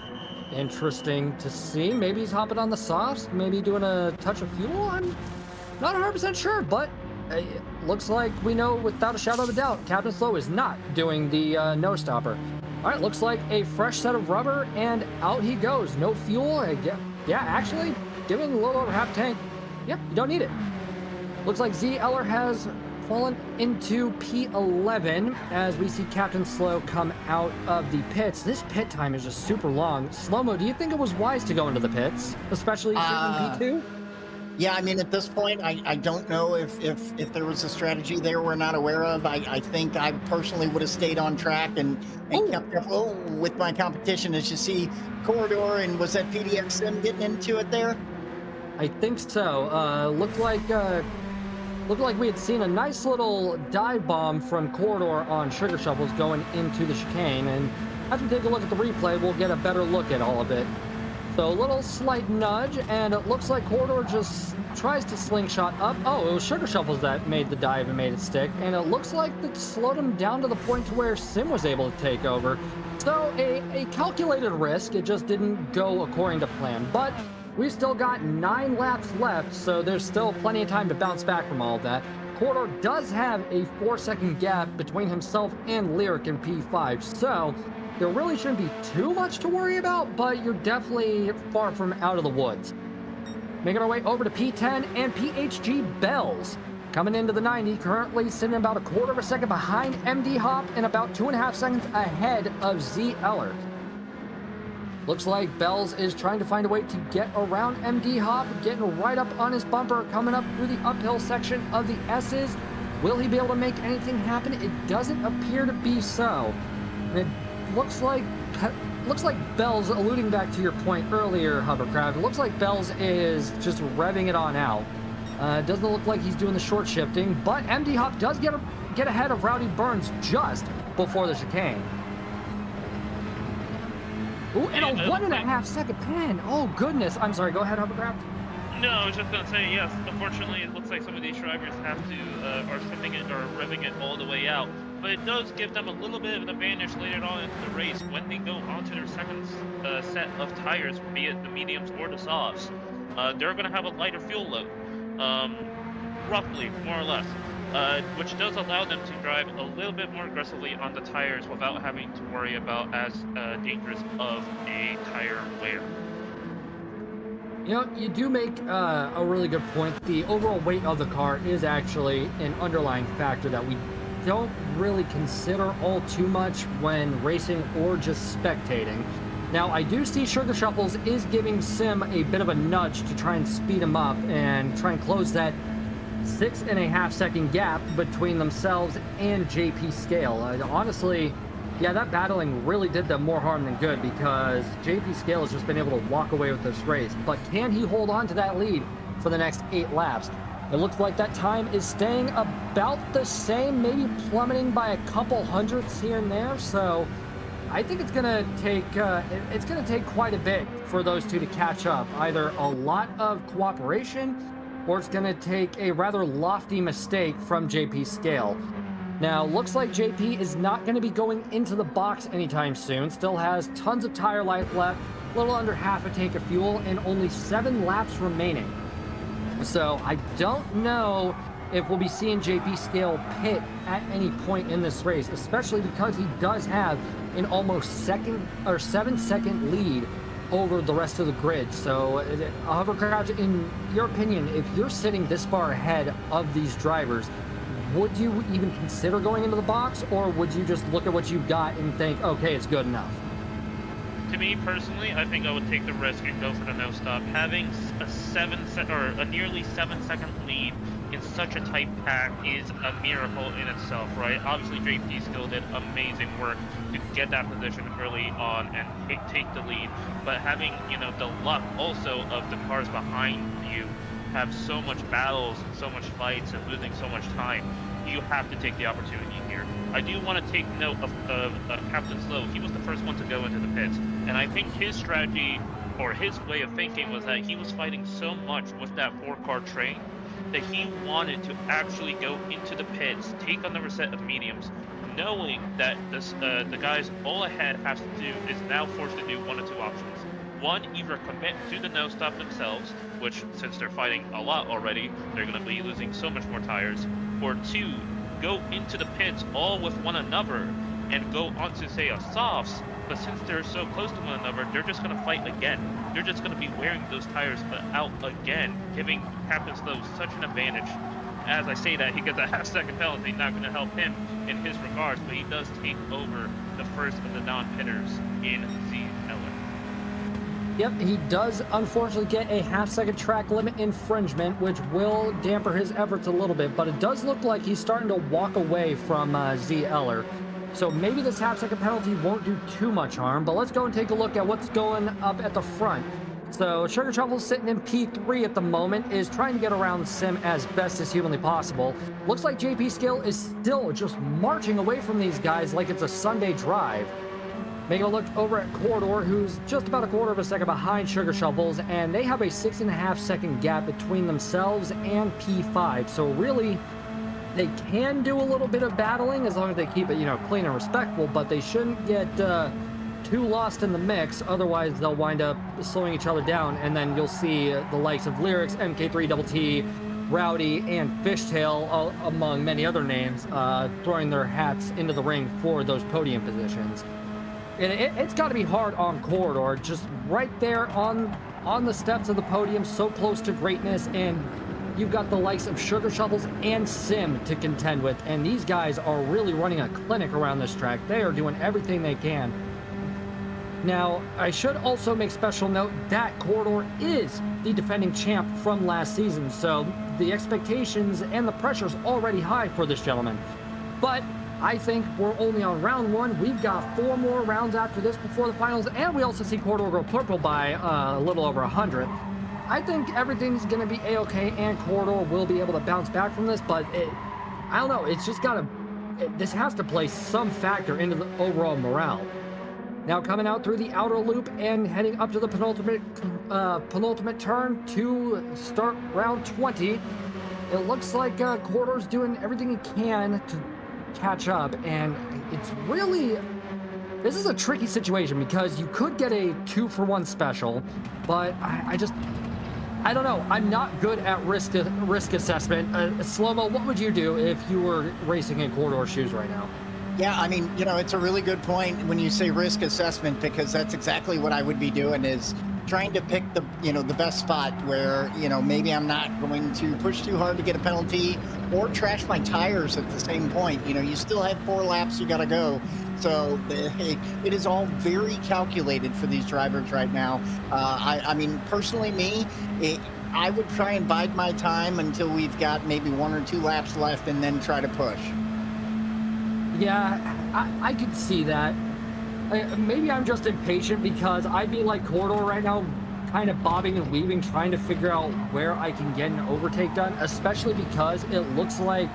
S1: Interesting to see. Maybe he's hopping on the softs, maybe doing a touch of fuel. I'm not 100% sure, but it looks like we know without a shadow of a doubt, Captain Slow is not doing the no stopper. All right, looks like a fresh set of rubber, and out he goes. No fuel. Yeah, actually, giving a little over half tank. Yeah, you don't need it. Looks like Z Eller has fallen into P11 as we see Captain Slow come out of the pits. This pit time is just super long. Slow-mo, do you think it was wise to go into the pits, especially in P2?
S2: Yeah, I mean, at this point, I don't know if there was a strategy there we're not aware of. I think I personally would have stayed on track and kept up with my competition. As you see, Corridor, and was that PDX Sim getting into it there?
S1: I think so. Looked like we had seen a nice little dive bomb from Corridor on Sugar Shuffles going into the chicane, and as we take a look at the replay, we'll get a better look at all of it. So a little slight nudge, and it looks like Corridor just tries to slingshot up. Oh, it was Sugar Shuffles that made the dive and made it stick, and it looks like that slowed him down to the point to where Sim was able to take over. So a calculated risk, it just didn't go according to plan, but we've still got 9 laps left, so there's still plenty of time to bounce back from all of that. Corridor does have a 4-second gap between himself and Lyric in P5, so there really shouldn't be too much to worry about, but you're definitely far from out of the woods. Making our way over to P10 and PHG Bells. Coming into the 90, currently sitting about a quarter of a second behind MD Hop and about 2.5 seconds ahead of Z Eller. Looks like Bells is trying to find a way to get around MD Hop, getting right up on his bumper, coming up through the uphill section of the S's. Will he be able to make anything happen? It doesn't appear to be so. It looks like Bells, alluding back to your point earlier, Hovercraft, it looks like Bells is just revving it on out. Doesn't look like he's doing the short shifting, but MD Hop does get ahead of Rowdy Burns just before the chicane. Ooh, and a 1.5 second pen. Oh, goodness. I'm sorry. Go ahead, Hovercraft.
S3: No, I was just going to say, yes, unfortunately, it looks like some of these drivers have to, are sending it or revving it all the way out. But it does give them a little bit of an advantage later on in the race when they go onto their second set of tires, be it the mediums or the softs. They're going to have a lighter fuel load, roughly, more or less, which does allow them to drive a little bit more aggressively on the tires without having to worry about as dangerous of a tire wear.
S1: You know, you do make a really good point. The overall weight of the car is actually an underlying factor that we don't really consider all too much when racing or just spectating. Now, I do see Sugar Shuffles is giving Sim a bit of a nudge to try and speed him up and try and close that 6.5 second gap between themselves and JP Scale. Honestly, yeah, that battling really did them more harm than good because JP Scale has just been able to walk away with this race. But can he hold on to that lead for the next 8 laps? It looks like that time is staying about the same, maybe plummeting by a couple hundredths here and there. So I think it's gonna take quite a bit for those two to catch up. Either a lot of cooperation, or it's gonna take a rather lofty mistake from JP Scale. Now, looks like JP is not going to be going into the box anytime soon. Still has tons of tire life left, a little under half a tank of fuel, and only 7 laps remaining. So I don't know if we'll be seeing JP Scale pit at any point in this race, especially because he does have an almost 7-second lead over the rest of the grid. So, Hovercraft, in your opinion, if you're sitting this far ahead of these drivers, would you even consider going into the box, or would you just look at what you've got and think, okay, it's good enough?
S3: To me personally, I think I would take the risk and go for the no stop. Having a nearly 7-second lead in such a tight pack is a miracle in itself, right? Obviously, JP still did amazing work to get that position early on and take the lead, but having, you know, the luck also of the cars behind you have so much battles and so much fights and losing so much time, you have to take the opportunity here. I do want to take note of Captain Slow. He was the first one to go into the pits, and I think his strategy or his way of thinking was that he was fighting so much with that 4-car train that he wanted to actually go into the pits, take another set of mediums, knowing that the guys all ahead has to do is now forced to do one of 2 options. One, either commit to the no stop themselves, which since they're fighting a lot already, they're going to be losing so much more tires, or 2, go into the pits all with one another and go onto, say, a softs, but since they're so close to one another, they're just going to fight again. They're just going to be wearing those tires out again, giving Captain Slow such an advantage. As I say that, he gets a half-second penalty, not going to help him in his regards, but he does take over the first of the non-pitters in Z. Eller.
S1: Yep, he does unfortunately get a half-second track limit infringement, which will damper his efforts a little bit, but it does look like he's starting to walk away from Z. Eller. So maybe this half-second penalty won't do too much harm, but let's go and take a look at what's going up at the front. So Sugar Shuffle sitting in P3 at the moment, is trying to get around Sim as best as humanly possible. Looks like JP Scale is still just marching away from these guys like it's a Sunday drive. Making a look over at Corridor, who's just about a quarter of a second behind Sugar Shuffles, and they have a 6.5 second gap between themselves and P5. So really, they can do a little bit of battling as long as they keep it, you know, clean and respectful, but they shouldn't get too lost in the mix. Otherwise, they'll wind up slowing each other down, and then you'll see the likes of Lyrics, MK3 Double T, Rowdy, and Fishtail, among many other names, throwing their hats into the ring for those podium positions. And it's got to be hard on Corridor, just right there on the steps of the podium, so close to greatness, and you've got the likes of Sugar Shuffles and Sim to contend with, and these guys are really running a clinic around this track. They are doing everything they can. Now, I should also make special note that Corridor is the defending champ from last season, so the expectations and the pressure's already high for this gentleman. But I think we're only on round 1. We've got 4 more rounds after this before the finals, and we also see Corridor go purple by a little over 100. I think everything's going to be A-okay, and Corridor will be able to bounce back from this, but I don't know. It's just got to... This has to play some factor into the overall morale. Now coming out through the outer loop and heading up to the penultimate turn to start round 20. It looks like Corridor's doing everything he can to catch up, and it's really... This is a tricky situation because you could get a 2-for-1 special, but I don't know. I'm not good at risk assessment. Slow-mo, what would you do if you were racing in Corridor shoes right now?
S2: Yeah, I mean, it's a really good point when you say risk assessment, because that's exactly what I would be doing, is trying to pick the best spot where, maybe I'm not going to push too hard to get a penalty or trash my tires at the same point. You still have 4 laps you got to go. So it is all very calculated for these drivers right now. I mean, personally, I would try and bide my time until we've got maybe 1 or 2 laps left and then try to push.
S1: Yeah, I could see that. Maybe I'm just impatient because I'd be like Corridor right now, kind of bobbing and weaving, trying to figure out where I can get an overtake done, especially because it looks like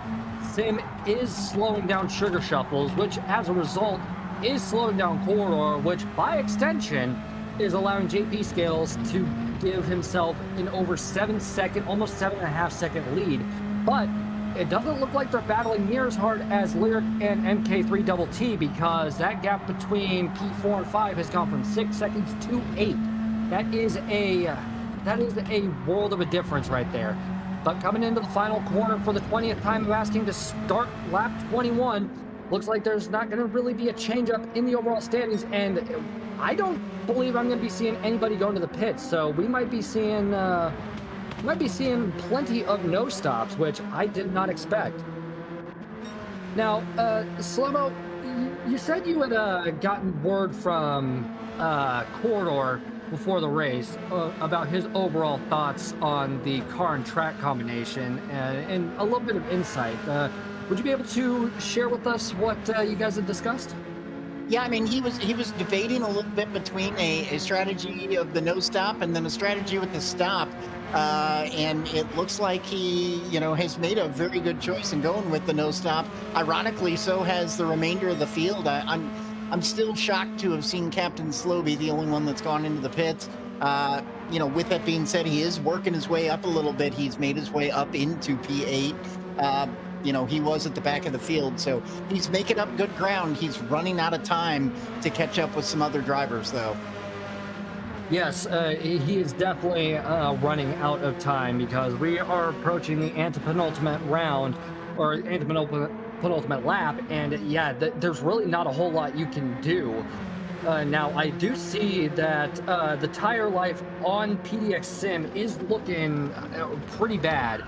S1: Sim is slowing down Sugar Shuffles, which as a result is slowing down Corridor, which by extension is allowing JP Scales to give himself an over 7-second, almost 7.5-second lead. But it doesn't look like they're battling near as hard as Lyric and MK3 Double T, because that gap between P4 and 5 has gone from 6 seconds to 8. That is a world of a difference right there. But coming into the final corner for the 20th time of asking to start lap 21, looks like there's not going to really be a change up in the overall standings, and I don't believe I'm going to be seeing anybody going to the pits. So we might be seeing plenty of no stops, which I did not expect. Now, Slow-mo, you said you had gotten word from Corridor before the race about his overall thoughts on the car and track combination and a little bit of insight. Would you be able to share with us what you guys have discussed?
S2: Yeah, I mean, he was debating a little bit between a strategy of the no stop and then a strategy with the stop. And it looks like he, has made a very good choice in going with the no stop. Ironically, so has the remainder of the field. I'm still shocked to have seen Captain Slow be the only one that's gone into the pits. With that being said, he is working his way up a little bit. He's made his way up into P8. He was at the back of the field, so he's making up good ground. He's running out of time to catch up with some other drivers, though.
S1: Yes, he is definitely running out of time because we are approaching the antepenultimate round, or penultimate lap, and yeah, there's really not a whole lot you can do. Now, I do see that the tire life on PDX Sim is looking pretty bad,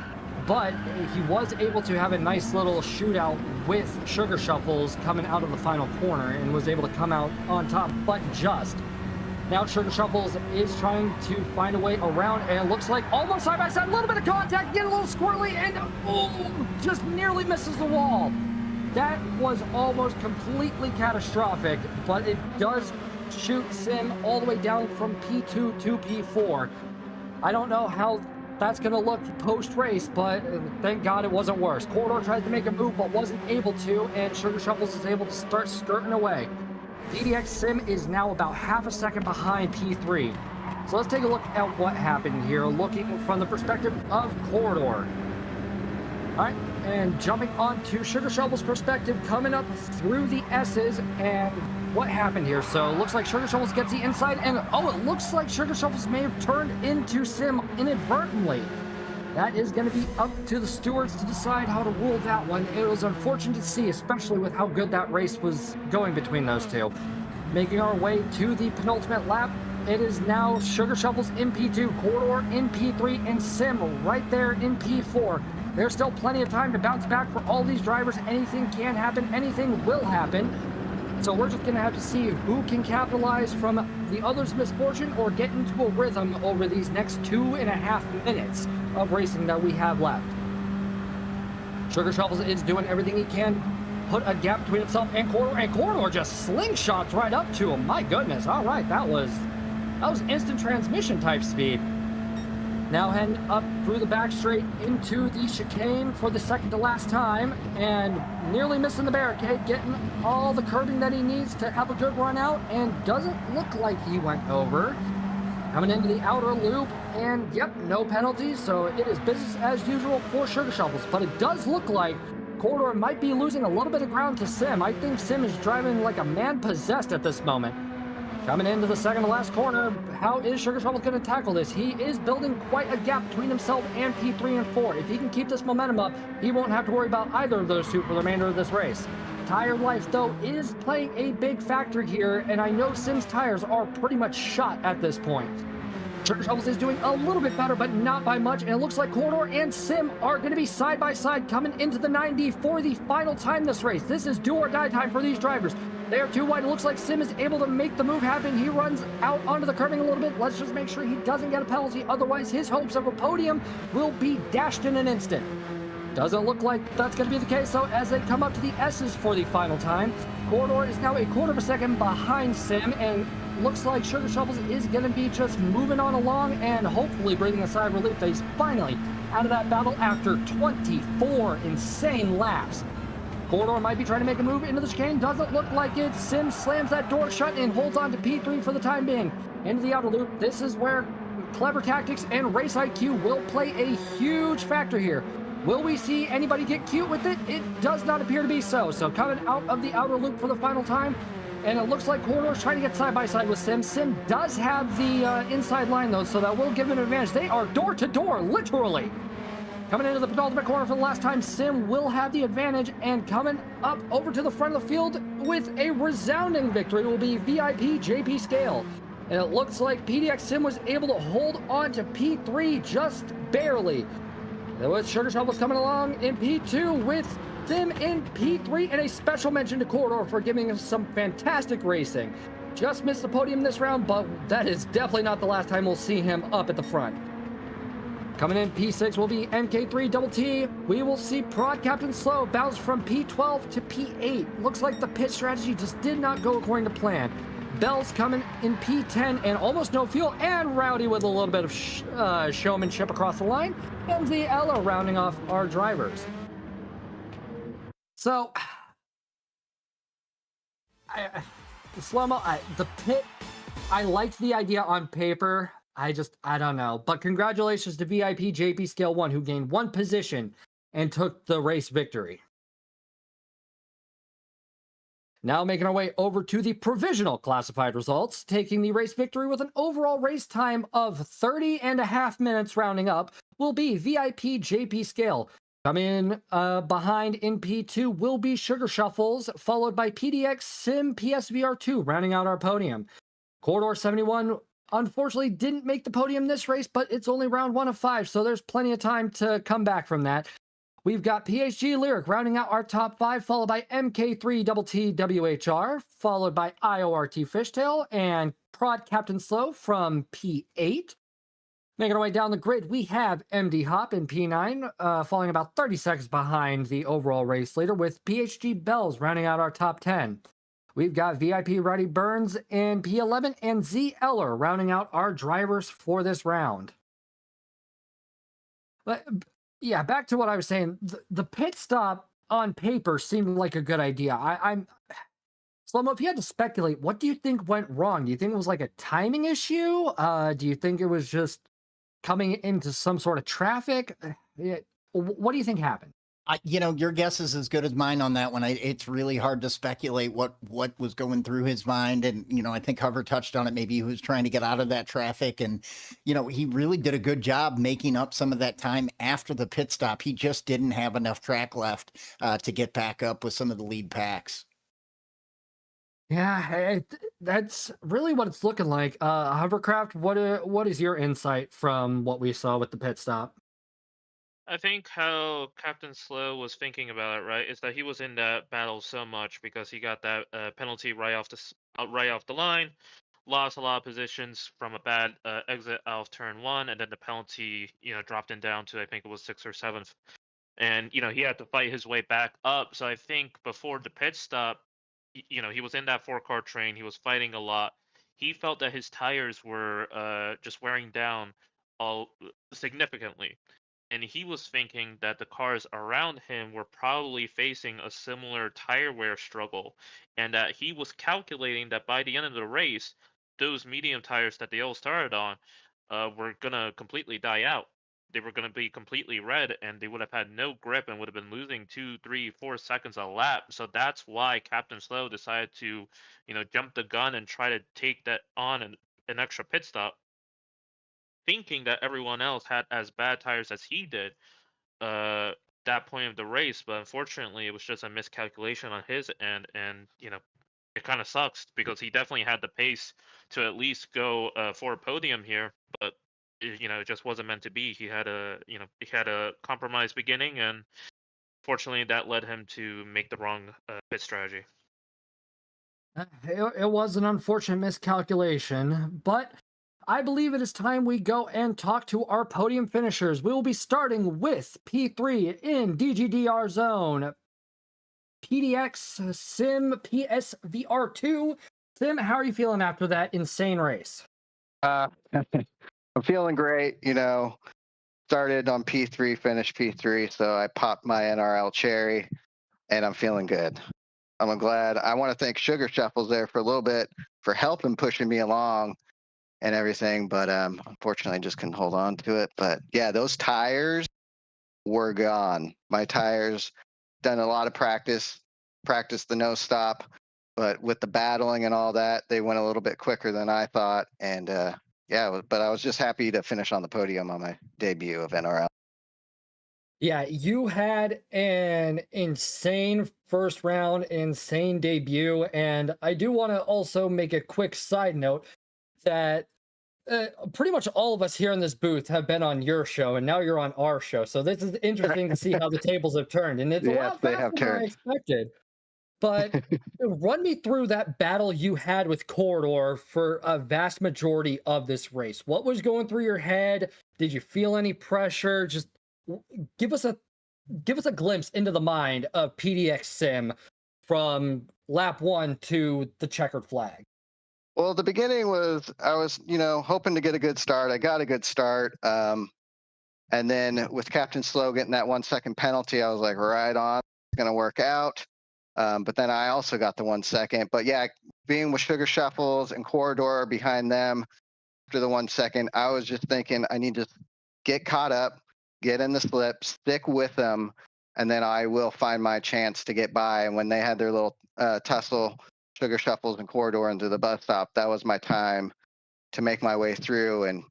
S1: but he was able to have a nice little shootout with Sugar Shuffles coming out of the final corner and was able to come out on top, but just. Now Sugar Shuffles is trying to find a way around, and it looks like almost side by side, a little bit of contact, get a little squirrely, and just nearly misses the wall. That was almost completely catastrophic, but it does shoot Sim all the way down from P2 to P4. I don't know how that's going to look post-race, but thank God it wasn't worse. Corridor tries to make a move, but wasn't able to, and Sugar Shuffles is able to start skirting away. DDX Sim is now about half a second behind P3. So let's take a look at what happened here, looking from the perspective of Corridor. All right, and jumping on to Sugar Shovel's perspective, coming up through the S's, and what happened here? So it looks like Sugar Shovels gets the inside, and it looks like Sugar Shovels may have turned into Sim inadvertently. That is going to be up to the stewards to decide how to rule that one. It was unfortunate to see, especially with how good that race was going between those two. Making our way to the penultimate lap, it is now Sugar Shovels in P2, Corridor in P3, and Sim right there in P4. There's still plenty of time to bounce back for all these drivers. Anything can happen, anything will happen. So we're just going to have to see who can capitalize from the other's misfortune or get into a rhythm over these next 2.5 minutes of racing that we have left. Sugar Shovels is doing everything he can, put a gap between himself and Corridor just slingshots right up to him. My goodness. All right, that was instant transmission type speed. Now heading up through the back straight into the chicane for the second to last time, and nearly missing the barricade, getting all the curbing that he needs to have a good run out, and doesn't look like he went over. Coming into the outer loop, and yep, no penalties, so it is business as usual for Sugar Shovels. But it does look like Corridor might be losing a little bit of ground to Sim. I think Sim is driving like a man possessed at this moment. Coming into the second to last corner, how is Sugar Shovels going to tackle this? He is building quite a gap between himself and P3 and 4. If he can keep this momentum up, he won't have to worry about either of those two for the remainder of this race. Tire life, though, is playing a big factor here, and I know Sim's tires are pretty much shot at this point. Sugar Shovels is doing a little bit better, but not by much, and it looks like Corridor and Sim are going to be side by side coming into the 90 for the final time this race. This is do or die time for these drivers. They are too wide. It looks like Sim is able to make the move happen. He runs out onto the curbing a little bit. Let's just make sure he doesn't get a penalty. Otherwise, his hopes of a podium will be dashed in an instant. Doesn't look like that's going to be the case, though, as they come up to the S's for the final time. Corridor is now a quarter of a second behind Sim, and looks like Sugar Shovels is going to be just moving on along and hopefully breathing a sigh of relief that he's finally out of that battle after 24 insane laps. Corridor might be trying to make a move into the chicane. Doesn't look like it. Sim slams that door shut and holds on to P3 for the time being. Into the outer loop. This is where clever tactics and race IQ will play a huge factor here. Will we see anybody get cute with it? It does not appear to be so. So coming out of the outer loop for the final time, and it looks like Corridor's trying to get side by side with Sim. Sim does have the inside line, though, so that will give him an advantage. They are door to door, literally. Coming into the penultimate corner for the last time, Sim will have the advantage, and coming up over to the front of the field with a resounding victory will be VIP JP Scale. And it looks like PDX Sim was able to hold on to P3 just barely. There was Sugar Shovels coming along in P2 with Sim in P3, and a special mention to Corridor for giving us some fantastic racing. Just missed the podium this round, but that is definitely not the last time we'll see him up at the front. Coming in P6 will be MK3 Double T. We will see Prod Captain Slow bounce from P12 to P8. Looks like the pit strategy just did not go according to plan. Bell's coming in P10 and almost no fuel, and Rowdy with a little bit of showmanship across the line, and the Ella rounding off our drivers. So, Slow-mo, the pit, I liked the idea on paper. I don't know. But congratulations to VIP JP Scale 1, who gained one position and took the race victory. Now making our way over to the provisional classified results, taking the race victory with an overall race time of 30.5 minutes rounding up, will be VIP JP Scale. Coming in behind in P2 will be Sugar Shuffles, followed by PDX Sim PSVR2, rounding out our podium. Corridor 71 unfortunately didn't make the podium this race, but it's only round 1 of 5, so there's plenty of time to come back from that. We've got PHG Lyric rounding out our top 5, followed by MK3 Double T WHR, followed by IORT Fishtail, and Prod Captain Slow from P8. Making our way down the grid, we have MD Hop in P9, falling about 30 seconds behind the overall race leader, with PHG Bells rounding out our top 10. We've got VIP Ruddy Burns in P11 and Z Eller rounding out our drivers for this round. But yeah, back to what I was saying. The pit stop on paper seemed like a good idea. I'm Slow-mo, if you had to speculate, what do you think went wrong? Do you think it was like a timing issue? Do you think it was just coming into some sort of traffic? What do you think happened?
S2: Your guess is as good as mine on that one. It's really hard to speculate what was going through his mind. And, I think Hover touched on it. Maybe he was trying to get out of that traffic. And, he really did a good job making up some of that time after the pit stop. He just didn't have enough track left to get back up with some of the lead packs.
S1: Yeah, that's really what it's looking like. Hovercraft, what is your insight from what we saw with the pit stop?
S3: I think how Captain Slow was thinking about it, right, is that he was in that battle so much because he got that penalty right off the line, lost a lot of positions from a bad exit out of turn one, and then the penalty, dropped him down to I think it was sixth or seventh, and he had to fight his way back up. So I think before the pit stop, he was in that four-car train, he was fighting a lot. He felt that his tires were just wearing down all significantly. And he was thinking that the cars around him were probably facing a similar tire wear struggle, and that he was calculating that by the end of the race, those medium tires that they all started on were gonna completely die out. They were gonna be completely red, and they would have had no grip and would have been losing 2, 3, 4 seconds a lap. So that's why Captain Slow decided to, jump the gun and try to take that on an extra pit stop, thinking that everyone else had as bad tires as he did uh that point of the race. But unfortunately it was just a miscalculation on his end, and it kind of sucks because he definitely had the pace to at least go for a podium here. But it just wasn't meant to be. He had a compromised beginning, and fortunately that led him to make the wrong pit strategy.
S1: It was an unfortunate miscalculation, but I believe it is time we go and talk to our podium finishers. We will be starting with P3 in DGDR zone. PDX Sim PSVR2. Sim, how are you feeling after that insane race?
S4: I'm feeling great. Started on P3, finished P3, so I popped my NRL cherry, and I'm feeling good. I'm glad. I want to thank Sugar Shuffles there for a little bit for helping pushing me along and everything, but unfortunately, I just couldn't hold on to it. But yeah, those tires were gone. My tires done a lot of practice the no stop, but with the battling and all that, they went a little bit quicker than I thought, and yeah, but I was just happy to finish on the podium on my debut of NRL.
S1: Yeah, you had an insane first round, insane debut, and I do want to also make a quick side note that pretty much all of us here in this booth have been on your show, and now you're on our show. So this is interesting to see how the tables have turned, and it's a
S4: Yes,
S1: lot
S4: they
S1: faster
S4: have
S1: than I
S4: turned.
S1: expected. But run me through that battle you had with Corridor for a vast majority of this race. What was going through your head? Did you feel any pressure? Just give us a glimpse into the mind of PDX Sim from lap 1 to the checkered flag.
S4: Well, the beginning was I was, hoping to get a good start. I got a good start. And then with Captain Slow getting that 1 second penalty, I was like, right on, it's going to work out. But then I also got the 1 second. But yeah, being with Sugar Shuffles and Corridor behind them after the 1 second, I was just thinking I need to get caught up, get in the slip, stick with them, and then I will find my chance to get by. And when they had their little tussle, Sugar Shuffles and Corridor into the bus stop, that was my time to make my way through and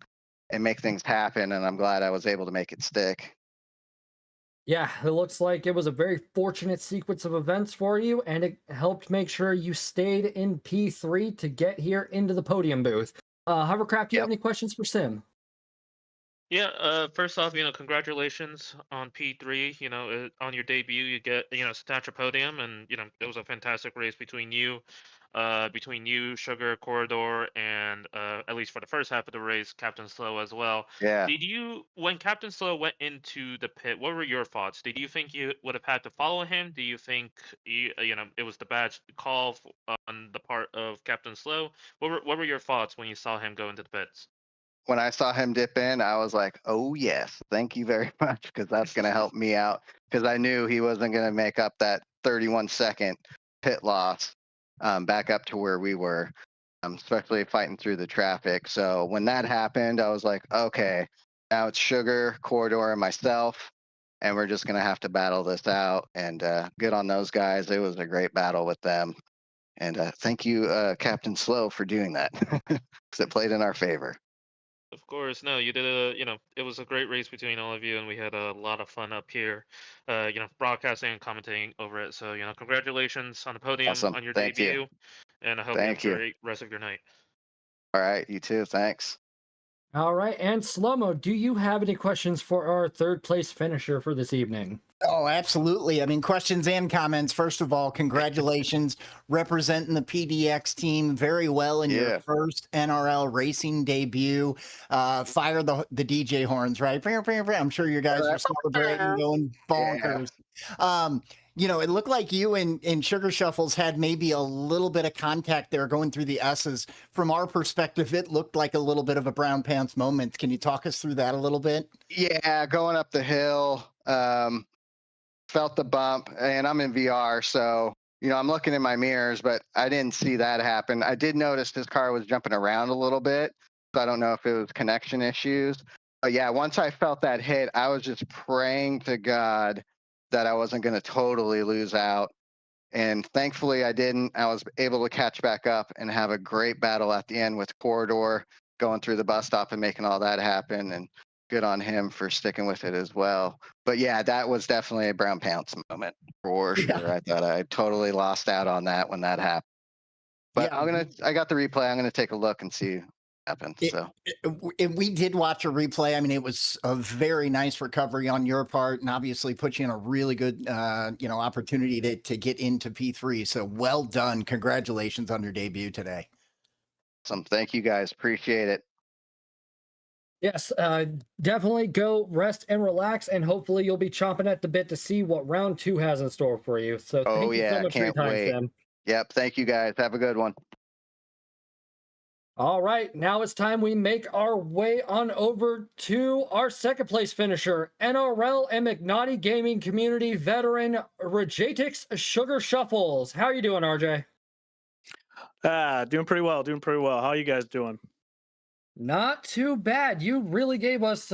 S4: make things happen. And I'm glad I was able to make it stick.
S1: Yeah, it looks like it was a very fortunate sequence of events for you, and it helped make sure you stayed in P3 to get here into the podium booth. Hovercraft, do you have
S4: Yep.
S1: any questions for Sim?
S3: Yeah, first off, congratulations on P3. On your debut, you get, snatch a podium, and it was a fantastic race between you, Sugar, Corridor, and at least for the first half of the race, Captain Slow as well.
S4: Yeah.
S3: When Captain Slow went into the pit, what were your thoughts? Did you think you would have had to follow him? Do you think it was the bad call on the part of Captain Slow? What were your thoughts when you saw him go into the pits?
S4: When I saw him dip in, I was like, oh, yes, thank you very much, because that's going to help me out. Because I knew he wasn't going to make up that 31-second pit loss back up to where we were, especially fighting through the traffic. So when that happened, I was like, okay, now it's Sugar, Corridor, and myself, and we're just going to have to battle this out. And good on those guys. It was a great battle with them. And thank you, Captain Slow, for doing that, because it played in our favor.
S3: Of course, no, you did it was a great race between all of you, and we had a lot of fun up here, broadcasting and commentating over it. So, congratulations on the podium
S4: Awesome.
S3: on your
S4: Thank you.
S3: debut, and I hope you have a
S4: Thank you.
S3: great rest of your night.
S4: All right. You too. Thanks.
S1: All right, and Slomo, do you have any questions for our third place finisher for this evening?
S2: Oh, absolutely. I mean, questions and comments. First of all, congratulations representing the PDX team very well in your
S4: Yeah.
S2: first NRL racing debut. Fire the DJ horns, right? I'm sure you guys are celebrating, going bonkers. You know, it looked like you and Sugar Shuffles had maybe a little bit of contact there going through the S's. From our perspective, it looked like a little bit of a brown pants moment. Can you talk us through that a little bit?
S4: Yeah, going up the hill, felt the bump, and I'm in VR, so I'm looking in my mirrors, but I didn't see that happen. I did notice his car was jumping around a little bit, so I don't know if it was connection issues. But yeah, once I felt that hit, I was just praying to God that I wasn't going to totally lose out. And thankfully, I didn't. I was able to catch back up and have a great battle at the end with Corridor going through the bus stop and making all that happen. And good on him for sticking with it as well. But yeah, that was definitely a brown pants moment for
S2: Yeah.
S4: sure. I thought I totally lost out on that when that happened. But
S2: Yeah.
S4: I got the replay. I'm gonna take a look and see what happened. So
S2: We did watch a replay. I mean, it was a very nice recovery on your part, and obviously put you in a really good, opportunity to get into P3. So well done. Congratulations on your debut today.
S4: thank you guys. Appreciate it.
S1: Yes, definitely go rest and relax, and hopefully you'll be chomping at the bit to see what round 2 has in store for you. So
S4: Oh
S1: thank you so
S4: yeah,
S1: much for your
S4: can't
S1: time,
S4: wait.
S1: Sam.
S4: Yep. Thank you guys. Have a good one.
S1: All right, now it's time we make our way on over to our second place finisher, NRL and McNaughty Gaming Community veteran Rejatix Sugar Shuffles. How are you doing, RJ?
S5: Doing pretty well. How are you guys doing?
S1: Not too bad. You really gave us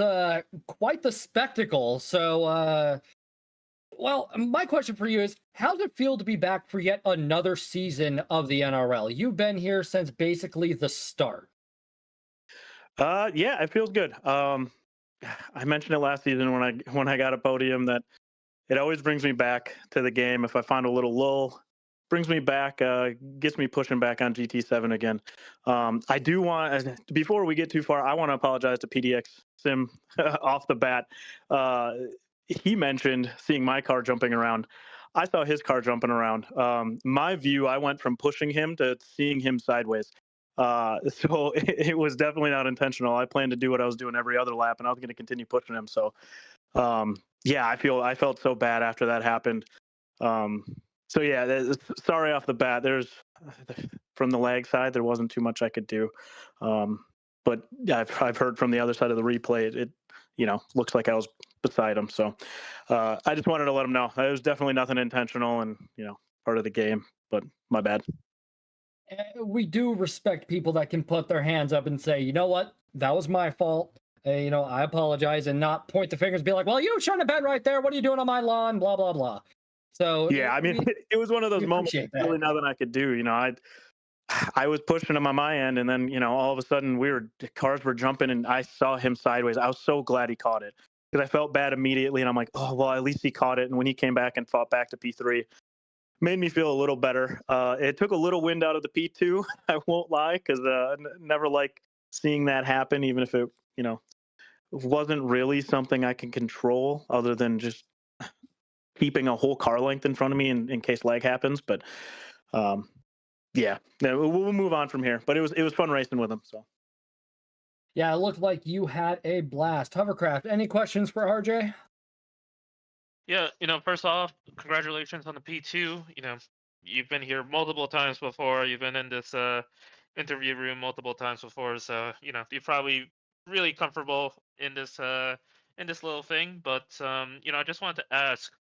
S1: quite the spectacle. So, well, my question for you is, how does it feel to be back for yet another season of the NRL? You've been here since basically the start.
S5: Yeah, it feels good. I mentioned it last season when I got a podium that it always brings me back to the game. If I find a little lull, brings me back, gets me pushing back on GT7 again. I do want, before we get too far, I want to apologize to PDX Sim off the bat. He mentioned seeing my car jumping around. I saw his car jumping around. My view, I went from pushing him to seeing him sideways. So it was definitely not intentional. I planned to do what I was doing every other lap, and I was going to continue pushing him. So, yeah, I felt so bad after that happened. Um, so yeah, sorry off the bat. There's from the lag side, there wasn't too much I could do. But I've heard from the other side of the replay, it looks like I was beside him. So I just wanted to let him know it was definitely nothing intentional, and part of the game. But my bad.
S1: We do respect people that can put their hands up and say, you know what, that was my fault. I apologize, and not point the fingers, be like, well, you shouldn't have been right there. What are you doing on my lawn? Blah blah blah. So
S5: Yeah, I mean, it was one of those moments. Really, nothing I could do. I was pushing him on my end, and then all of a sudden cars were jumping, and I saw him sideways. I was so glad he caught it because I felt bad immediately, and I'm like, oh well, at least he caught it. And when he came back and fought back to P3, made me feel a little better. It took a little wind out of the P2. I won't lie, because never like seeing that happen, even if it wasn't really something I can control, other than just keeping a whole car length in front of me in case lag happens. But yeah, we'll move on from here. But it was fun racing with him. So
S1: yeah, it looked like you had a blast. Hovercraft, any questions for RJ?
S3: Yeah, first off, congratulations on the P2. You've been here multiple times before. You've been in this interview room multiple times before, so you're probably really comfortable in this little thing. But I just wanted to ask,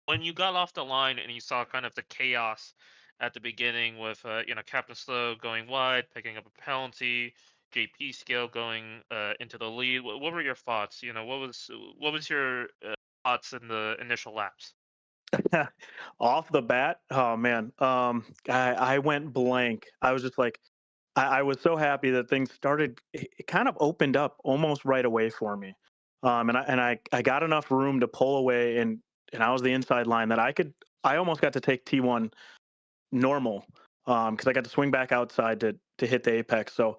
S3: when you got off the line and you saw kind of the chaos at the beginning with Captain Slow going wide, picking up a penalty, JP Scale going into the lead, what were your thoughts? What was your thoughts in the initial laps?
S5: off the bat, oh man, I went blank. I was just like, I was so happy that things started. It kind of opened up almost right away for me, and I got enough room to pull away, and I was the inside line that I almost got to take T1 normal, because I got to swing back outside to hit the apex. So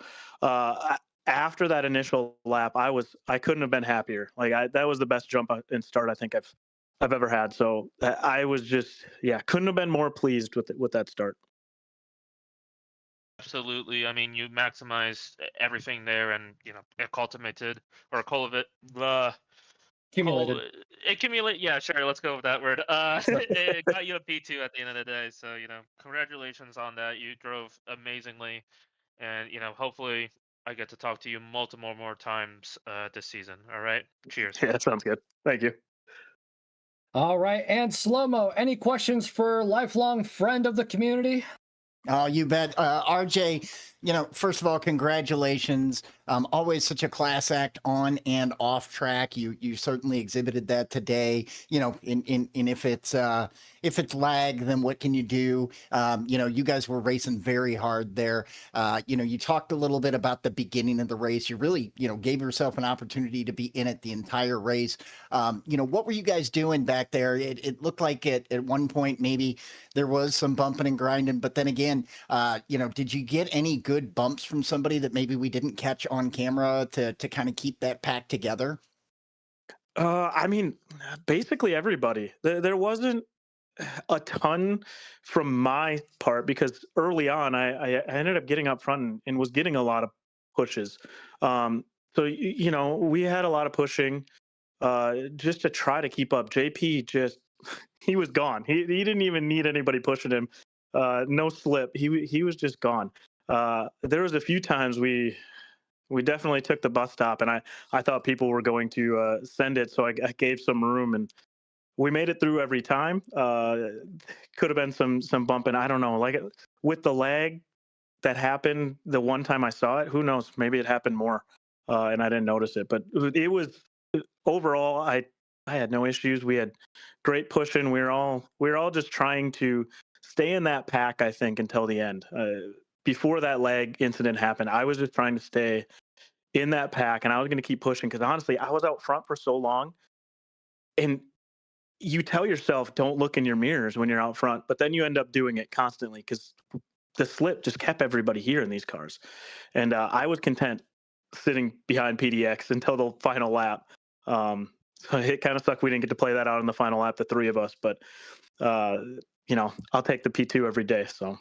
S5: after that initial lap, I couldn't have been happier. That was the best jump and start I think I've ever had. So I was just, yeah, couldn't have been more pleased with that start.
S3: Absolutely. I mean, you maximized everything there, and cultivated or cultivate the
S1: Accumulated.
S3: Accumulate. Yeah, sure. Let's go with that word. It got you a P2 at the end of the day. So congratulations on that. You drove amazingly, and hopefully I get to talk to you multiple more times this season. All right. Cheers.
S5: Yeah, that sounds good. Thank you.
S1: All right, and Slow-Mo, any questions for lifelong friend of the community?
S2: Oh, you bet. RJ, first of all, congratulations. Always such a class act on and off track. You certainly exhibited that today. In if it's lag, then what can you do? You guys were racing very hard there. You talked a little bit about the beginning of the race. You really, gave yourself an opportunity to be in it the entire race. What were you guys doing back there? It looked like at one point maybe there was some bumping and grinding, but then again, did you get any good bumps from somebody that maybe we didn't catch on camera to kind of keep that pack together?
S5: I mean, basically everybody. There wasn't a ton from my part because early on I ended up getting up front and was getting a lot of pushes. So we had a lot of pushing just to try to keep up. JP just he was gone. He didn't even need anybody pushing him. No slip. He was just gone. There was a few times we definitely took the bus stop, and I thought people were going to send it, so I gave some room, and we made it through every time. Could have been some bumping. I don't know. Like with the lag that happened the one time I saw it, who knows? Maybe it happened more, and I didn't notice it. But it was overall, I had no issues. We had great pushing. We were all just trying to stay in that pack, I think, until the end. Before that lag incident happened, I was just trying to stay in that pack, and I was going to keep pushing because honestly, I was out front for so long, and you tell yourself don't look in your mirrors when you're out front, but then you end up doing it constantly because the slip just kept everybody here in these cars, and I was content sitting behind PDX until the final lap. So it kind of sucked we didn't get to play that out in the final lap, the three of us, but I'll take the P2 every day. So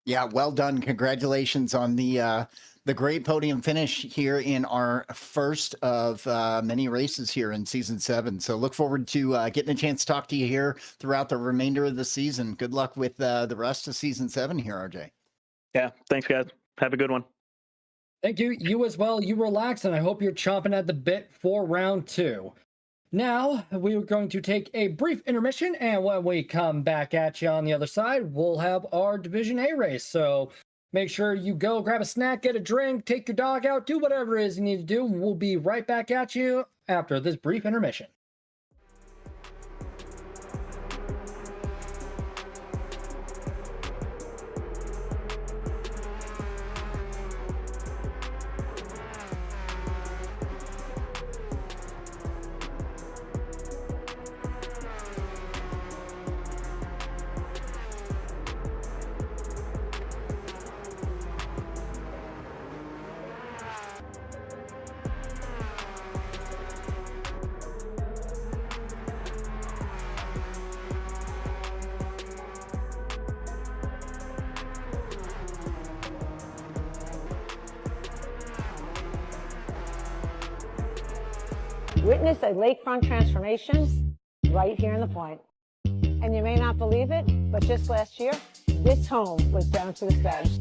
S2: yeah, well done. Congratulations on the great podium finish here in our first of many races here in season 7. So look forward to getting a chance to talk to you here throughout the remainder of the season. Good luck with the rest of season 7 here, RJ.
S5: Yeah, thanks guys. Have a good one.
S1: Thank you. You as well. You relax, and I hope you're chomping at the bit for round 2. Now, we are going to take a brief intermission, and when we come back at you on the other side, we'll have our Division A race. So make sure you go grab a snack, get a drink, take your dog out, do whatever it is you need to do. We'll be right back at you after this brief intermission.
S6: Witness a lakefront transformation right here in the Point. And you may not believe it, but just last year, this home was down to the studs.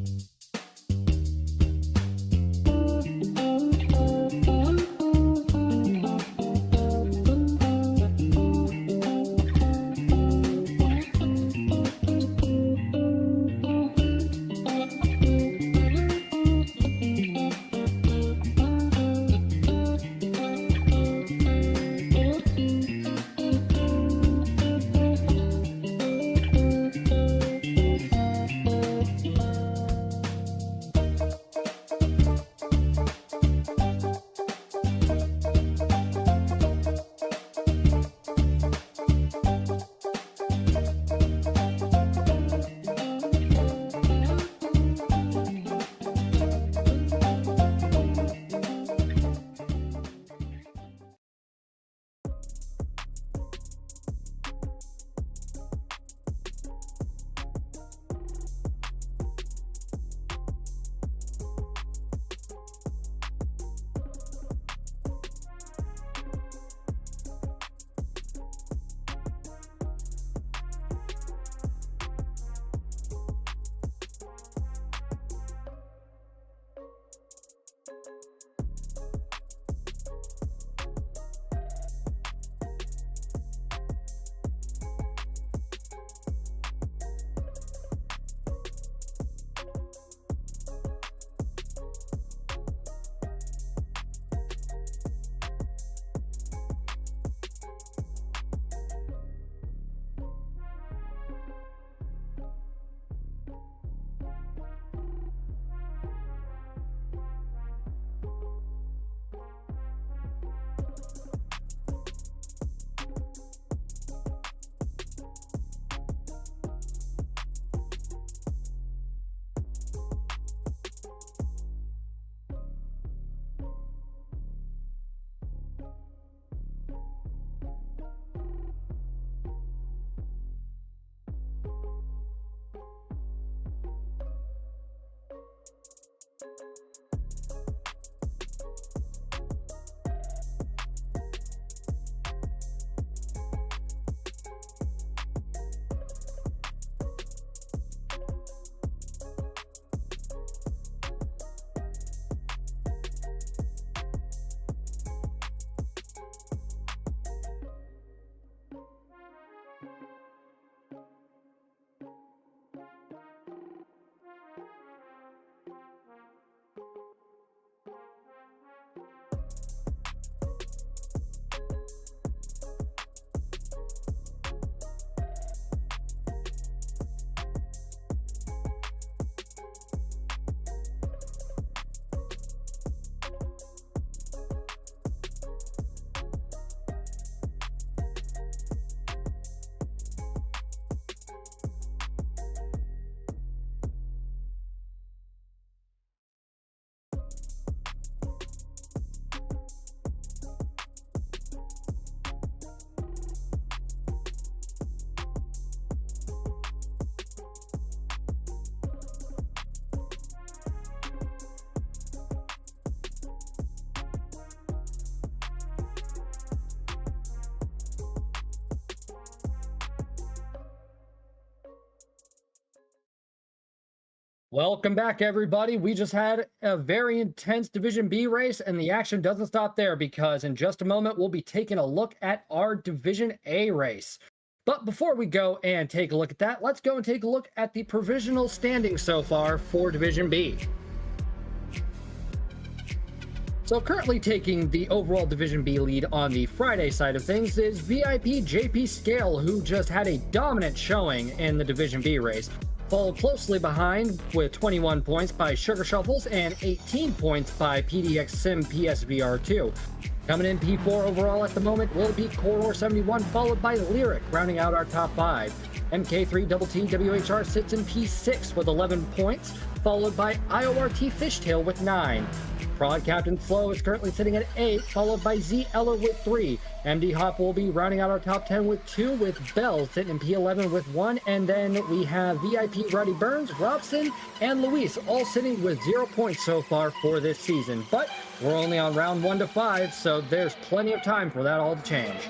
S1: Welcome back, everybody. We just had a very intense Division B race, and the action doesn't stop there because in just a moment, we'll be taking a look at our Division A race. But before we go and take a look at that, let's go and take a look at the provisional standings so far for Division B. So currently taking the overall Division B lead on the Friday side of things is VIP JP Scale, who just had a dominant showing in the Division B race. Followed closely behind with 21 points by Sugar Shuffles and 18 points by PDX Sim PSVR2. Coming in P4 overall at the moment will be Corridor 71, followed by Lyric, rounding out our top 5. MK3 Double T WHR sits in P6 with 11 points, followed by IORT Fishtail with 9. Prod Captain Flow is currently sitting at 8, followed by Z Eller with 3. MD Hop will be rounding out our top 10 with 2, with Bell sitting in P11 with 1, and then we have VIP Roddy Burns, Robson, and Luis all sitting with 0 points so far for this season. But we're only on round 1 to 5, so there's plenty of time for that all to change.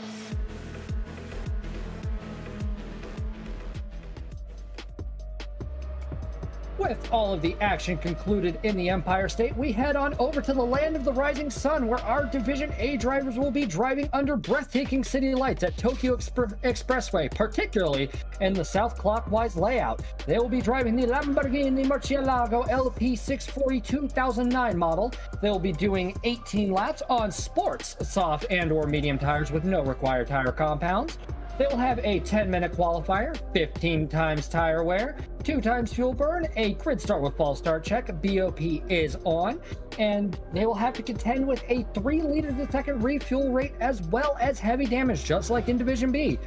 S1: With all of the action concluded in the Empire State, we head on over to the land of the rising sun, where our Division A drivers will be driving under breathtaking city lights at Tokyo Expressway, particularly in the south clockwise layout. They will be driving the Lamborghini Murcielago LP640 2009 model. They will be doing 18 laps on sports, soft and or medium tires with no required tire compounds. They'll have a 10-minute qualifier, 15 times tire wear, 2 times fuel burn, a grid start with false start check, BOP is on, and they will have to contend with a 3 liters a second refuel rate as well as heavy damage, just like in Division B.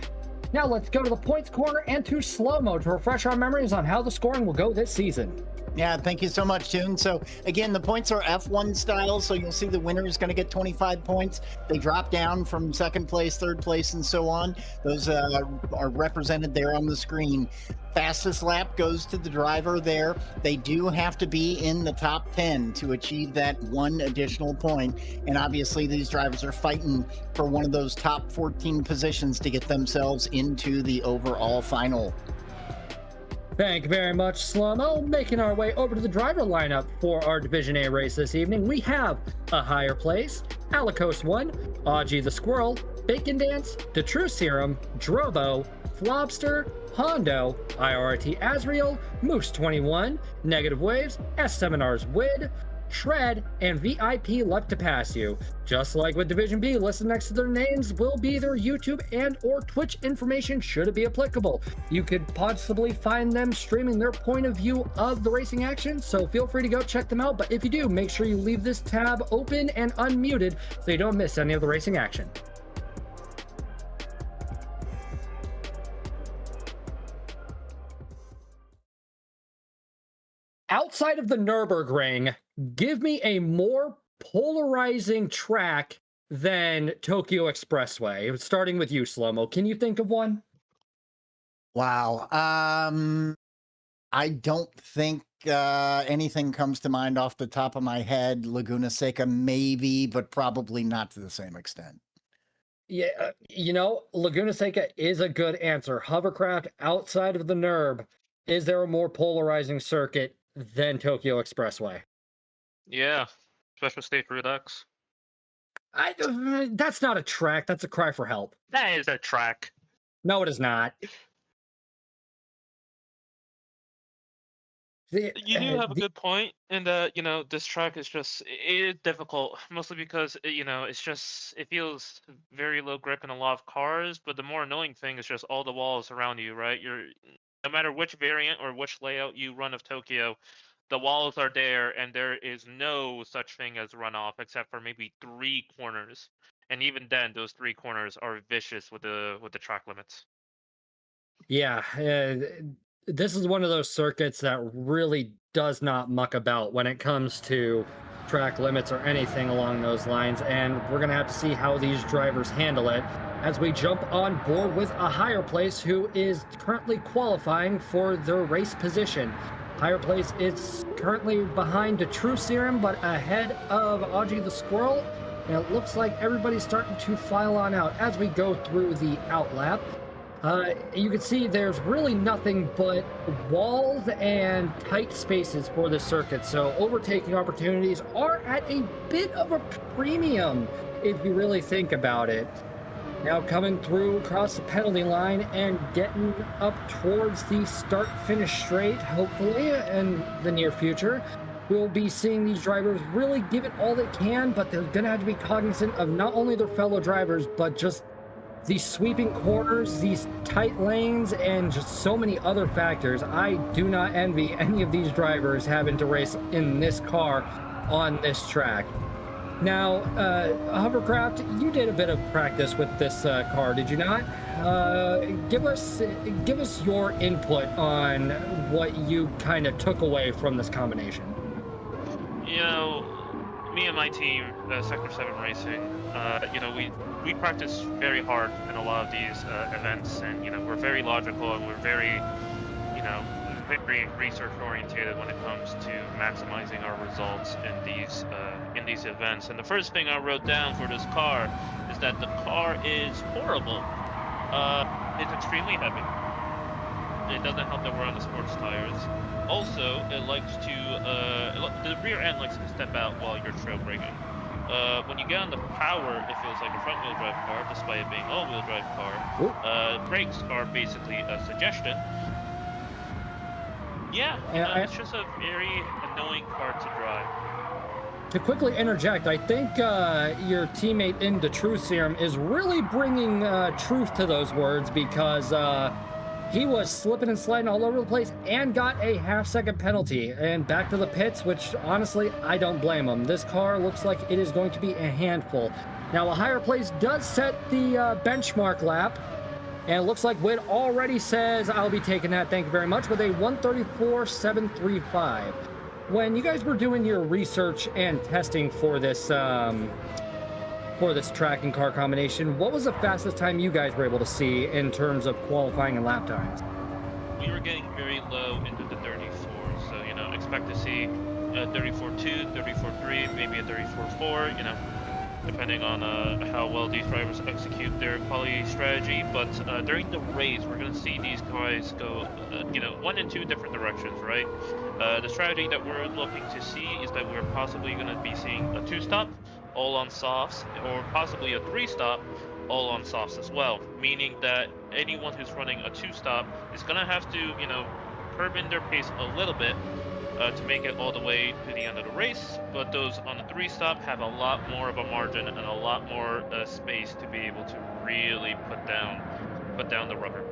S1: Now let's go to the points corner and to slow-mo to refresh our memories on how the scoring will go this season.
S2: Yeah, thank you so much, Toon. So again, the points are F1 style, so you'll see the winner is going to get 25 points. They drop down from second place, third place, and so on. Those are represented there on the screen. Fastest lap goes to the driver there. They do have to be in the top 10 to achieve that 1 additional point. And obviously, these drivers are fighting for one of those top 14 positions to get themselves into the overall final.
S1: Thank you very much, Slow-Mo. Making our way over to the driver lineup for our Division A race this evening, we have a higher place, Alicos 1, Audgie the Squirrel, Bacon Dance, The True Serum, Drobo, Flobster, Hondo, IRT Azriel, Moose 21, Negative Waves, S7R's Wid, Shred, and VIP Left to Pass You. Just like with Division B, listed next to their names will be their YouTube and or Twitch information should it be applicable. You could possibly find them streaming their point of view of the racing action, so feel free to go check them out. But if you do, make sure you leave this tab open and unmuted so you don't miss any of the racing action. Outside of the Nürburgring, give me a more polarizing track than Tokyo Expressway. Starting with you, Slow-Mo. Can you think of one?
S2: Wow. I don't think anything comes to mind off the top of my head. Laguna Seca, maybe, but probably not to the same extent.
S1: Yeah, Laguna Seca is a good answer. Hovercraft outside of the NURB. Is there a more polarizing circuit than Tokyo Expressway?
S3: Yeah, Special State Redux.
S1: That's not a track. That's a cry for help.
S3: That is a track.
S1: No, it is not.
S3: You do have a good point in that, this track is it is difficult, mostly because, it feels very low grip in a lot of cars, but the more annoying thing is just all the walls around you, right? No matter which variant or which layout you run of Tokyo, the walls are there, and there is no such thing as runoff except for maybe 3 corners. And even then, those 3 corners are vicious with the track limits.
S1: Yeah, this is one of those circuits that really does not muck about when it comes to track limits or anything along those lines, and we're going to have to see how these drivers handle it as we jump on board with a higher place who is currently qualifying for their race position. Higher place is currently behind the True Serum, but ahead of Audgie the Squirrel, and it looks like everybody's starting to file on out as we go through the outlap. You can see there's really nothing but walls and tight spaces for this circuit, so overtaking opportunities are at a bit of a premium if you really think about it. Now coming through across the penalty line and getting up towards the start-finish straight, hopefully, in the near future. We'll be seeing these drivers really give it all they can, but they're going to have to be cognizant of not only their fellow drivers, but just these sweeping corners, these tight lanes, and just so many other factors. I do not envy any of these drivers having to race in this car on this track. Now, Hovercraft, you did a bit of practice with this car, did you not? Give us your input on what you kind of took away from this combination.
S3: You know, me and my team, Sector 7 Racing, you know, we practice very hard in a lot of these events, and, you know, we're very logical and we're very, you know, very research oriented when it comes to maximizing our results in these events. And the first thing I wrote down for this car is that the car is horrible. It's extremely heavy. It doesn't help that we're on the sports tires. Also, it likes to the rear end likes to step out while you're trail braking. When you get on the power, it feels like a front-wheel drive car, despite it being all-wheel drive car. Brakes are basically a suggestion. Yeah, it's just a very annoying car to drive.
S1: To quickly interject, I think your teammate in the Truth Serum is really bringing truth to those words, because he was slipping and sliding all over the place and got a half-second penalty and back to the pits, which honestly, I don't blame him. This car looks like it is going to be a handful. Now, a higher place does set the benchmark lap. And it looks like Witt already says, I'll be taking that, thank you very much, with a 134.735. When you guys were doing your research and testing for this track and car combination, what was the fastest time you guys were able to see in terms of qualifying and lap times?
S3: We were getting very low into the 34s, so, you know, expect to see a 34.2, 34.3, maybe a 34.4, you know, depending on how well these drivers execute their quality strategy. But during the race, we're going to see these guys go, you know, one in two different directions, right? The strategy that we're looking to see is that we're possibly going to be seeing a two-stop, all on softs, or possibly a three-stop, all on softs as well. Meaning that anyone who's running a two-stop is going to have to, you know, curb in their pace a little bit to make it all the way to the end of the race, but those on the three-stop have a lot more of a margin and a lot more space to be able to really put down the rubber.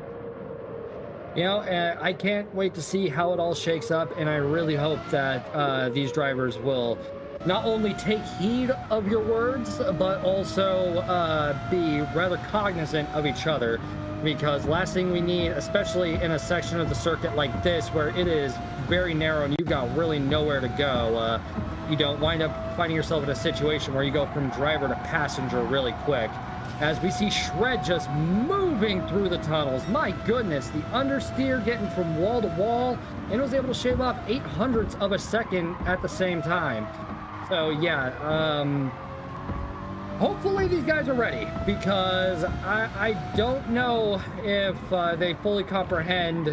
S1: You know, I can't wait to see how it all shakes up, and I really hope that these drivers will not only take heed of your words, but also be rather cognizant of each other, because last thing we need, especially in a section of the circuit like this where it is very narrow and you've got really nowhere to go, you don't wind up finding yourself in a situation where you go from driver to passenger really quick. As we see Shred just moving through the tunnels. My goodness, the understeer getting from wall to wall, and was able to shave off 0.08 of a second at the same time. So yeah, hopefully these guys are ready, because I don't know if they fully comprehend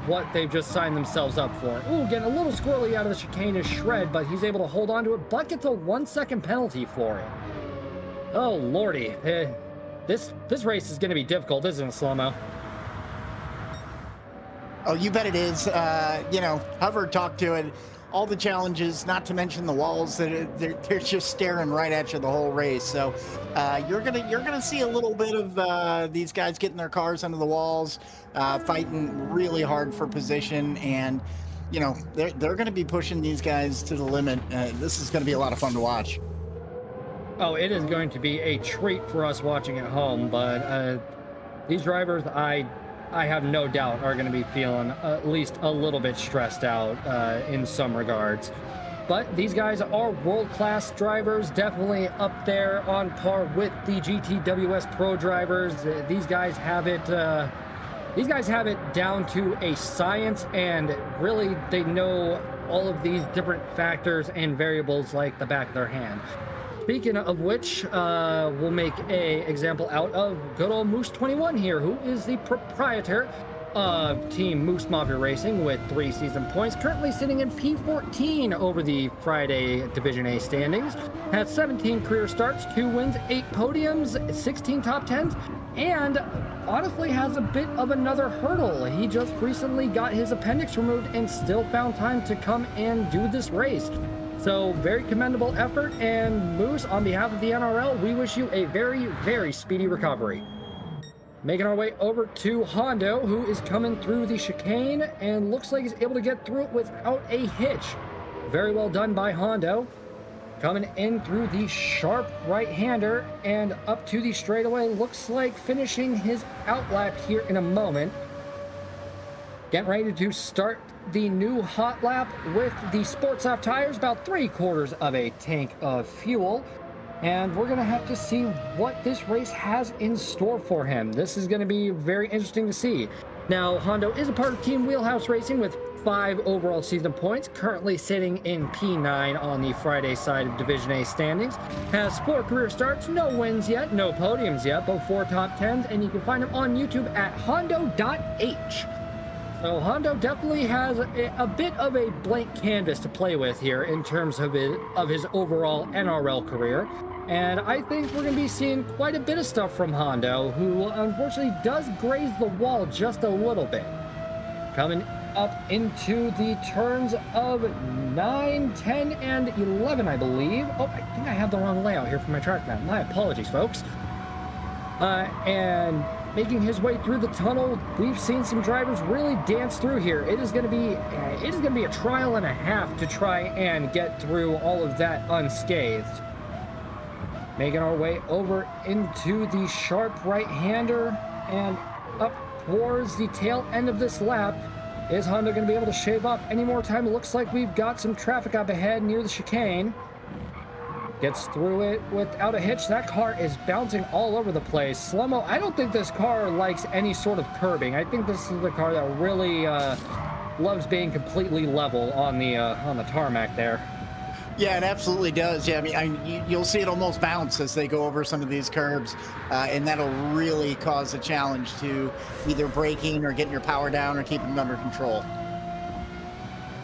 S1: what they've just signed themselves up for. Ooh, getting a little squirrely out of the chicane is Shred, but he's able to hold on to it, but gets a 1 second penalty for it. Oh lordy, this race is going to be difficult, isn't it, Slow-Mo?
S2: Oh, you bet it is. You know, Hover talked to it. All the challenges, not to mention the walls, that they're just staring right at you the whole race. So you're gonna see a little bit of these guys getting their cars under the walls, fighting really hard for position, and you know they're gonna be pushing these guys to the limit. This is gonna be a lot of fun to watch.
S1: Oh, it is going to be a treat for us watching at home, but these drivers, I have no doubt, are going to be feeling at least a little bit stressed out in some regards. But these guys are world-class drivers, definitely up there on par with the GTWS Pro drivers. These guys have it down to a science, and really they know all of these different factors and variables like the back of their hand. Speaking of which, we'll make a example out of good old Moose 21 here, who is the proprietor of Team Moose Mafia Racing with 3 season points, currently sitting in P14 over the Friday Division A standings, has 17 career starts, 2 wins, 8 podiums, 16 top 10s, and honestly has a bit of another hurdle. He just recently got his appendix removed and still found time to come and do this race. So very commendable effort, and Moose, on behalf of the NRL, we wish you a very, very speedy recovery. Making our way over to Hondo, who is coming through the chicane and looks like he's able to get through it without a hitch. Very well done by Hondo. Coming in through the sharp right-hander and up to the straightaway. Looks like finishing his outlap here in a moment. Getting ready to start the new hot lap with the Sports Off tires, about 3/4 of a tank of fuel. And we're going to have to see what this race has in store for him. This is going to be very interesting to see. Now, Hondo is a part of Team Wheelhouse Racing with 5 overall season points, currently sitting in P9 on the Friday side of Division A standings. Has 4 career starts, no wins yet, no podiums yet, but 4 top 10s, and you can find him on YouTube at hondo.h. So Hondo definitely has a bit of a blank canvas to play with here in terms of his overall NRL career. And I think we're going to be seeing quite a bit of stuff from Hondo, who unfortunately does graze the wall just a little bit. Coming up into the turns of 9, 10, and 11, I believe. Oh, I think I have the wrong layout here for my track map. My apologies, folks. And making his way through the tunnel, we've seen some drivers really dance through here. It is going to be a trial and a half to try and get through all of that unscathed. Making our way over into the sharp right-hander and up towards the tail end of this lap. Is Honda going to be able to shave off any more time? It looks like we've got some traffic up ahead near the chicane. Gets through it without a hitch. That car is bouncing all over the place. Slow-mo, I don't think this car likes any sort of curbing. I think this is the car that really loves being completely level on the tarmac there.
S2: Yeah, it absolutely does. Yeah, I mean, you'll see it almost bounce as they go over some of these curbs, and that'll really cause a challenge to either braking or getting your power down or keeping them under control.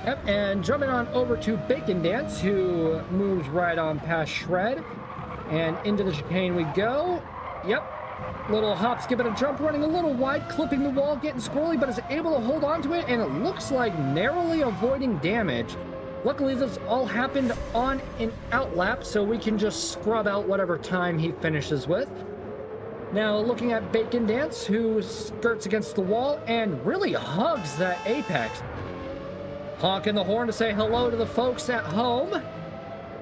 S1: Yep, and jumping on over to Bacon Dance, who moves right on past Shred, and into the chicane we go. Yep, little hop, skip, and a jump, running a little wide, clipping the wall, getting squirrely, but is able to hold on to it, and it looks like narrowly avoiding damage. Luckily, this all happened on an outlap, so we can just scrub out whatever time he finishes with. Now, looking at Bacon Dance, who skirts against the wall and really hugs that apex. Honking the horn to say hello to the folks at home.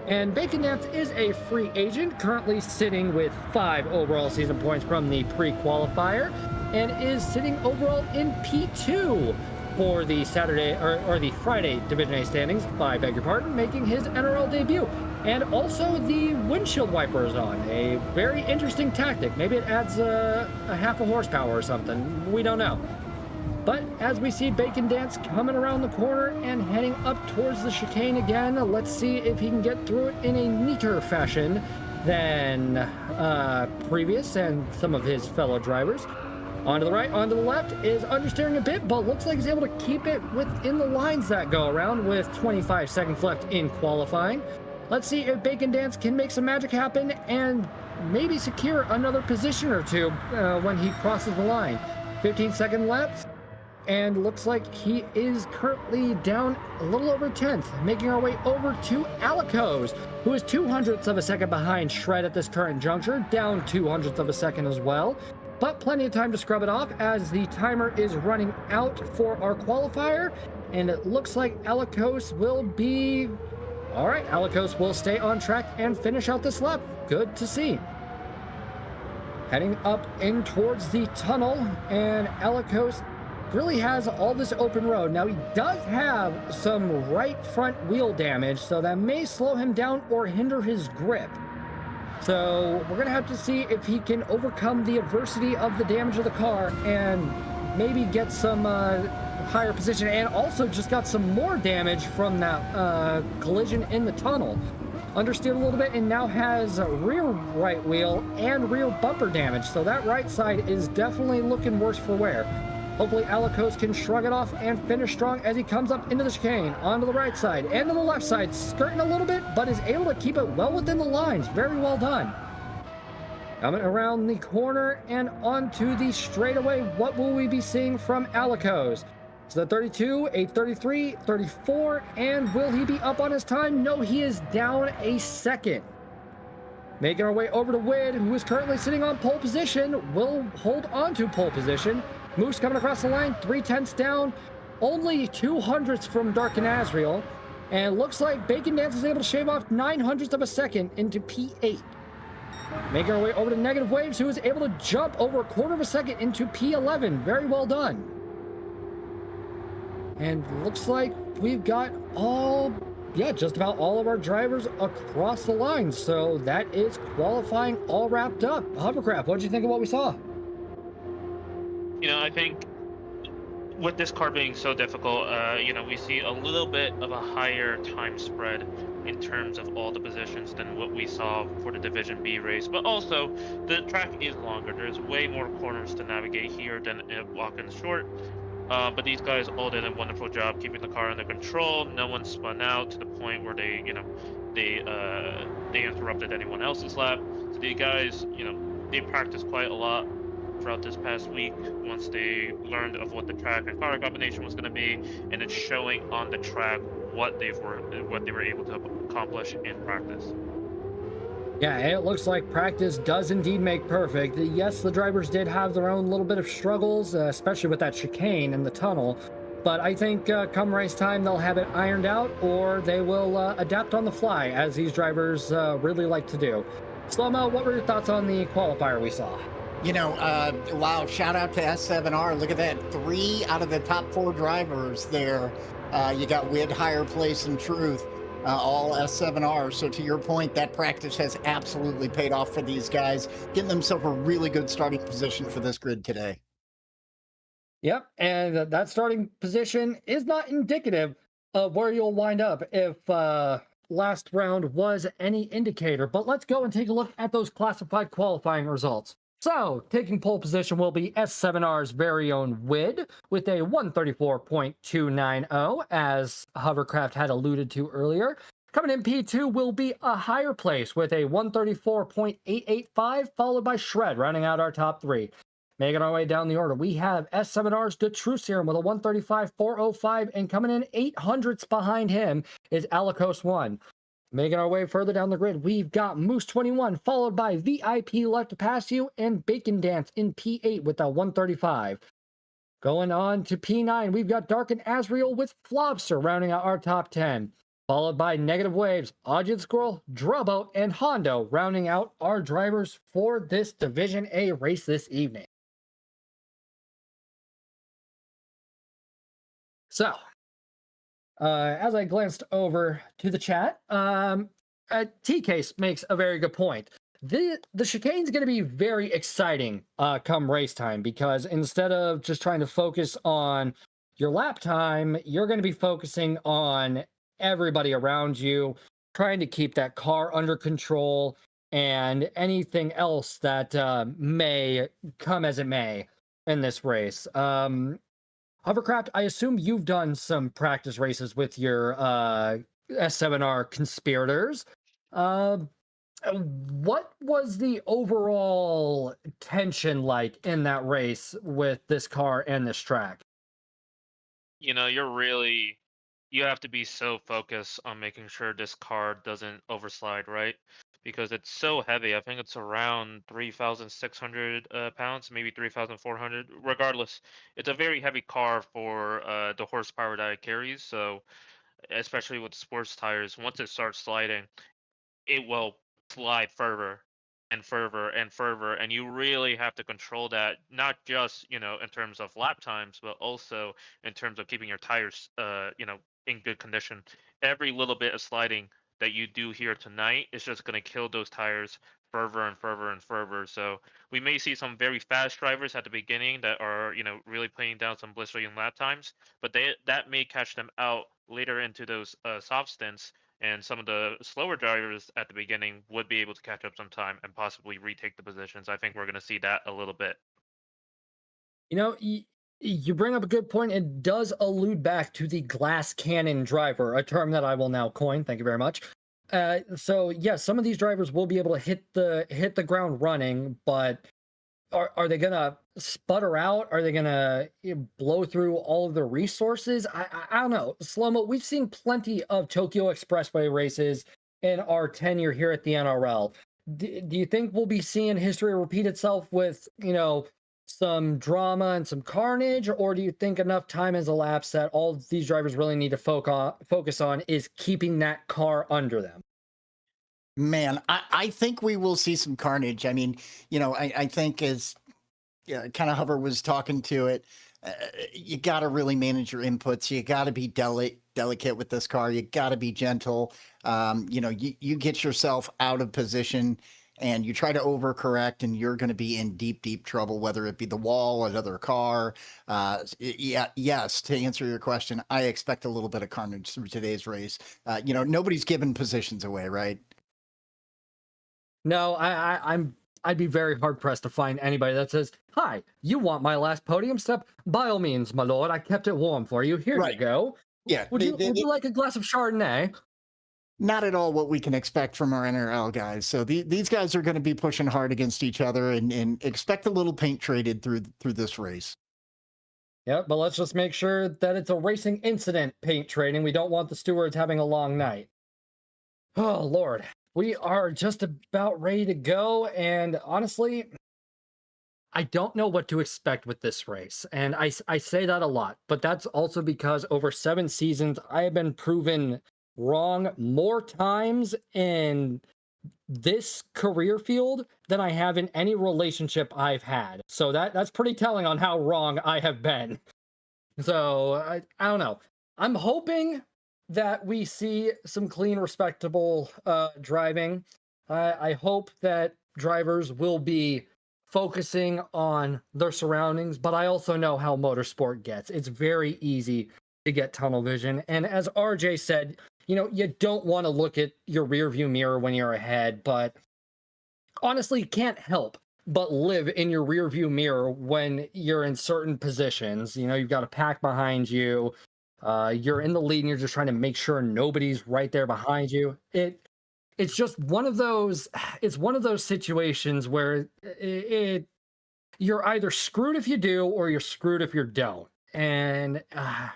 S1: And Bacon Dance is a free agent, currently sitting with 5 overall season points from the pre-qualifier, and is sitting overall in P2 for the Saturday or the Friday Division A standings, I beg your pardon, making his NRL debut. And also the windshield wiper is on. A very interesting tactic. Maybe it adds a half a horsepower or something. We don't know. But as we see Bacon Dance coming around the corner and heading up towards the chicane again, let's see if he can get through it in a neater fashion than previous and some of his fellow drivers. On to the right, on to the left is understeering a bit, but looks like he's able to keep it within the lines that go around with 25 seconds left in qualifying. Let's see if Bacon Dance can make some magic happen and maybe secure another position or two when he crosses the line. 15-second left, and looks like he is currently down a little over 10th, making our way over to Alicos, who is 2/100ths of a second behind Shred at this current juncture, down 2/100ths of a second as well. But plenty of time to scrub it off as the timer is running out for our qualifier, and it looks like Alicos will be... All right, Alicos will stay on track and finish out this lap. Good to see. Heading up in towards the tunnel, and Alicos really has all this open road. Now, he does have some right front wheel damage, so that may slow him down or hinder his grip. So we're going to have to see if he can overcome the adversity of the damage of the car and maybe get some higher position, and also just got some more damage from that collision in the tunnel. understeered a little bit and now has rear right wheel and rear bumper damage. So that right side is definitely looking worse for wear. Hopefully Alikos can shrug it off and finish strong as he comes up into the chicane, onto the right side and to the left side, skirting a little bit, but is able to keep it well within the lines. Very well done. Coming around the corner and onto the straightaway, what will we be seeing from Alikos? So the 32, a 33, 34, and will he be up on his time? No, he is down a second. Making our way over to Wid, who is currently sitting on pole position, will hold on to pole position. Moose coming across the line, 3/10 down, only 200ths from Dark and Azrael, and looks like Bacon Dance is able to shave off 900ths of a second into P8. Making our way over to Negative Waves, who is able to jump over a quarter of a second into P11. Very well done. And looks like we've got just about all of our drivers across the line. So that is qualifying all wrapped up. Hovercraft, what did you think of what we saw?
S3: I think with this car being so difficult, we see a little bit of a higher time spread in terms of all the positions than what we saw for the Division B race. But also, the track is longer. There's way more corners to navigate here than at Watkins Short. But these guys all did a wonderful job keeping the car under control. No one spun out to the point where they interrupted anyone else's lap. So these guys, they practiced quite a lot throughout this past week once they learned of what the track and car combination was going to be, and it's showing on the track what they were able to accomplish in practice.
S1: Yeah, and it looks like practice does indeed make perfect. Yes, the drivers did have their own little bit of struggles, especially with that chicane in the tunnel. But I think come race time, they'll have it ironed out, or they will adapt on the fly, as these drivers really like to do. Slow-mo, what were your thoughts on the qualifier we saw?
S2: Wow, shout out to S7R. Look at that. 3 out of the top 4 drivers there. You got Wid, Higher Place, and Truth. All S7R. So to your point, that practice has absolutely paid off for these guys, getting themselves a really good starting position for this grid today.
S1: Yep, and that starting position is not indicative of where you'll wind up if last round was any indicator. But let's go and take a look at those classified qualifying results. So, taking pole position will be S7R's very own Wid with a 134.290, as Hovercraft had alluded to earlier. Coming in P2 will be a Higher Place with a 134.885, followed by Shred, rounding out our top 3. Making our way down the order, we have S7R's Detruserum with a 135.405, and coming in 800ths behind him is Alikos 1. Making our way further down the grid, we've got Moose 21, followed by VIP Left to Pass You, and Bacon Dance in P8 with a 135. Going on to P9, we've got Dark and Azrael with Flobster rounding out our top 10. Followed by Negative Waves, Audience Squirrel, Drubbo, and Hondo rounding out our drivers for this Division A race this evening. So, as I glanced over to the chat, T-Case makes a very good point. The chicane is going to be very exciting come race time, because instead of just trying to focus on your lap time, you're going to be focusing on everybody around you, trying to keep that car under control, and anything else that may come as it may in this race. Hovercraft, I assume you've done some practice races with your S7R conspirators. What was the overall tension like in that race with this car and this track?
S3: You have to be so focused on making sure this car doesn't overslide, right? Because it's so heavy. I think it's around 3,600 pounds, maybe 3,400. Regardless, it's a very heavy car for the horsepower that it carries. So, especially with sports tires, once it starts sliding, it will slide further and further and further, and you really have to control that, not just in terms of lap times, but also in terms of keeping your tires in good condition. Every little bit of sliding that you do here tonight is just going to kill those tires further and further and further. So we may see some very fast drivers at the beginning that are really putting down some blistering lap times, but that may catch them out later into those soft stints, and some of the slower drivers at the beginning would be able to catch up some time and possibly retake the positions. I think we're going to see that a little bit.
S1: You know, you bring up a good point. It does allude back to the glass cannon driver, a term that I will now coin. Thank you very much. So yes, some of these drivers will be able to hit the ground running, but are they gonna sputter out? Are they gonna blow through all of the resources? I don't know. Slow-mo, we've seen plenty of Tokyo Expressway races in our tenure here at the NRL. Do you think we'll be seeing history repeat itself with, some drama and some carnage, or do you think enough time has elapsed that all these drivers really need to focus on is keeping that car under them?
S2: Man, I think we will see some carnage. I mean, I think as kind of Hover was talking to it, you got to really manage your inputs. You got to be delicate with this car. You got to be gentle. You get yourself out of position and you try to overcorrect, and you're going to be in deep, deep trouble, whether it be the wall, another car. Yes, to answer your question, I expect a little bit of carnage through today's race. Nobody's giving positions away, right?
S1: No, I'd be very hard pressed to find anybody that says, "Hi, you want my last podium step? By all means, my lord, I kept it warm for you. Here you go.
S2: Yeah.
S1: Would you like a glass of Chardonnay?"
S2: Not at all what we can expect from our NRL guys. So these guys are going to be pushing hard against each other, and expect a little paint traded through this race.
S1: Yeah, but let's just make sure that it's a racing incident paint trading. We don't want the stewards having a long night. Oh, Lord. We are just about ready to go, and honestly, I don't know what to expect with this race. And I say that a lot, but that's also because over 7 seasons, I have been proven wrong more times in this career field than I have in any relationship I've had. So that's pretty telling on how wrong I have been. So I don't know. I'm hoping that we see some clean, respectable driving. I hope that drivers will be focusing on their surroundings, but I also know how motorsport gets. It's very easy to get tunnel vision. And as RJ said, you don't want to look at your rear view mirror when you're ahead, but honestly, you can't help but live in your rear view mirror when you're in certain positions. You've got a pack behind you. You're in the lead and you're just trying to make sure nobody's right there behind you. It's just one of those situations where you're either screwed if you do or you're screwed if you don't. And I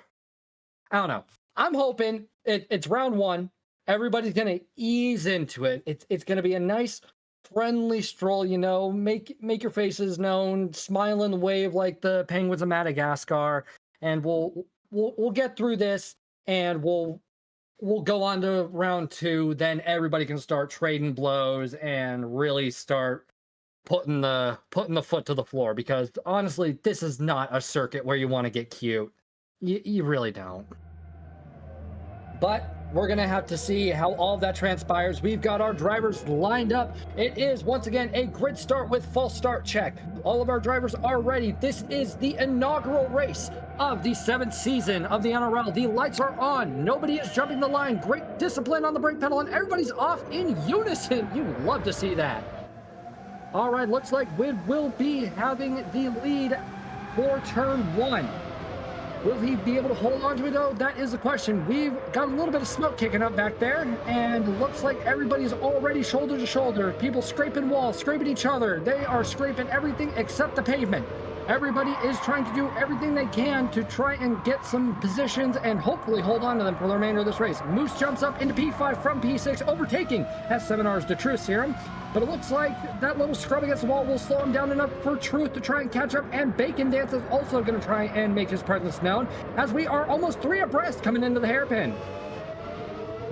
S1: don't know. I'm hoping it's round 1. Everybody's going to ease into it. It's going to be a nice friendly stroll, make your faces known, smile and wave like the penguins of Madagascar, and we'll get through this, and we'll go on to round 2. Then everybody can start trading blows and really start putting the foot to the floor, because honestly, this is not a circuit where you want to get cute. You really don't. But we're going to have to see how all of that transpires. We've got our drivers lined up. It is, once again, a grid start with false start check. All of our drivers are ready. This is the inaugural race of the 7th season of the NRL. The lights are on. Nobody is jumping the line. Great discipline on the brake pedal, and everybody's off in unison. You love to see that. All right, looks like we will be having the lead for turn 1. Will he be able to hold on to it, though? That is the question. We've got a little bit of smoke kicking up back there, and looks like everybody's already shoulder to shoulder. People scraping walls, scraping each other. They are scraping everything except the pavement. Everybody is trying to do everything they can to try and get some positions and hopefully hold on to them for the remainder of this race. Moose jumps up into P5 from P6, overtaking has 7 hours to Truth Serum, but it looks like that little scrub against the wall will slow him down enough for Truth to try and catch up, and Bacon Dance is also going to try and make his presence known, as we are almost 3 abreast coming into the hairpin.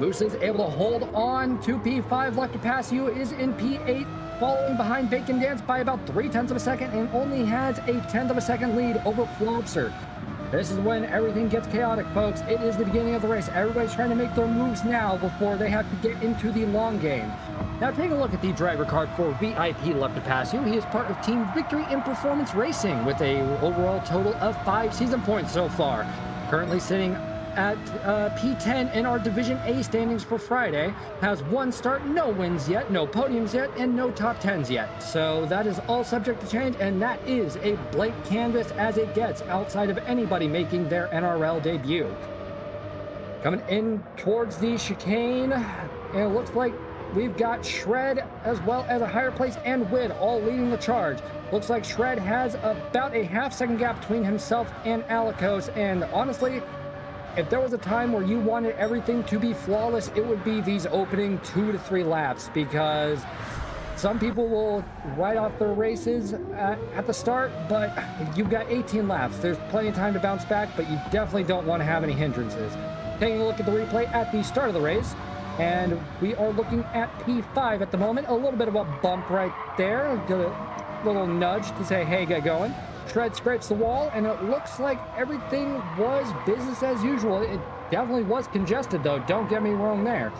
S1: Moose is able to hold on to P5, left to pass you is in P8, following behind Bacon Dance by about 0.3 of a second, and only has a 1/10 of a second lead over Flobster. This is when everything gets chaotic, folks. It is the beginning of the race. Everybody's trying to make their moves now before they have to get into the long game. Now take a look at the driver card for VIP left to pass you. He is part of Team Victory in Performance Racing with a overall total of 5 season points so far. Currently sitting at P10 in our Division A standings for Friday has 1 start, no wins yet, no podiums yet, and no top 10s yet. So that is all subject to change, and that is a blank canvas as it gets outside of anybody making their NRL debut. Coming in towards the chicane, and it looks like we've got Shred as well as a higher place and Wid all leading the charge. Looks like Shred has about a half-second gap between himself and Alikos, and honestly, if there was a time where you wanted everything to be flawless, it would be these opening 2 to 3 laps, because some people will write off their races at the start, but you've got 18 laps. There's plenty of time to bounce back, but you definitely don't want to have any hindrances. Taking a look at the replay at the start of the race, and we are looking at P5 at the moment. A little bit of a bump right there. A little nudge to say, hey, get going. Shred scrapes the wall, and it looks like everything was business as usual. It definitely was congested, though. Don't get me wrong there.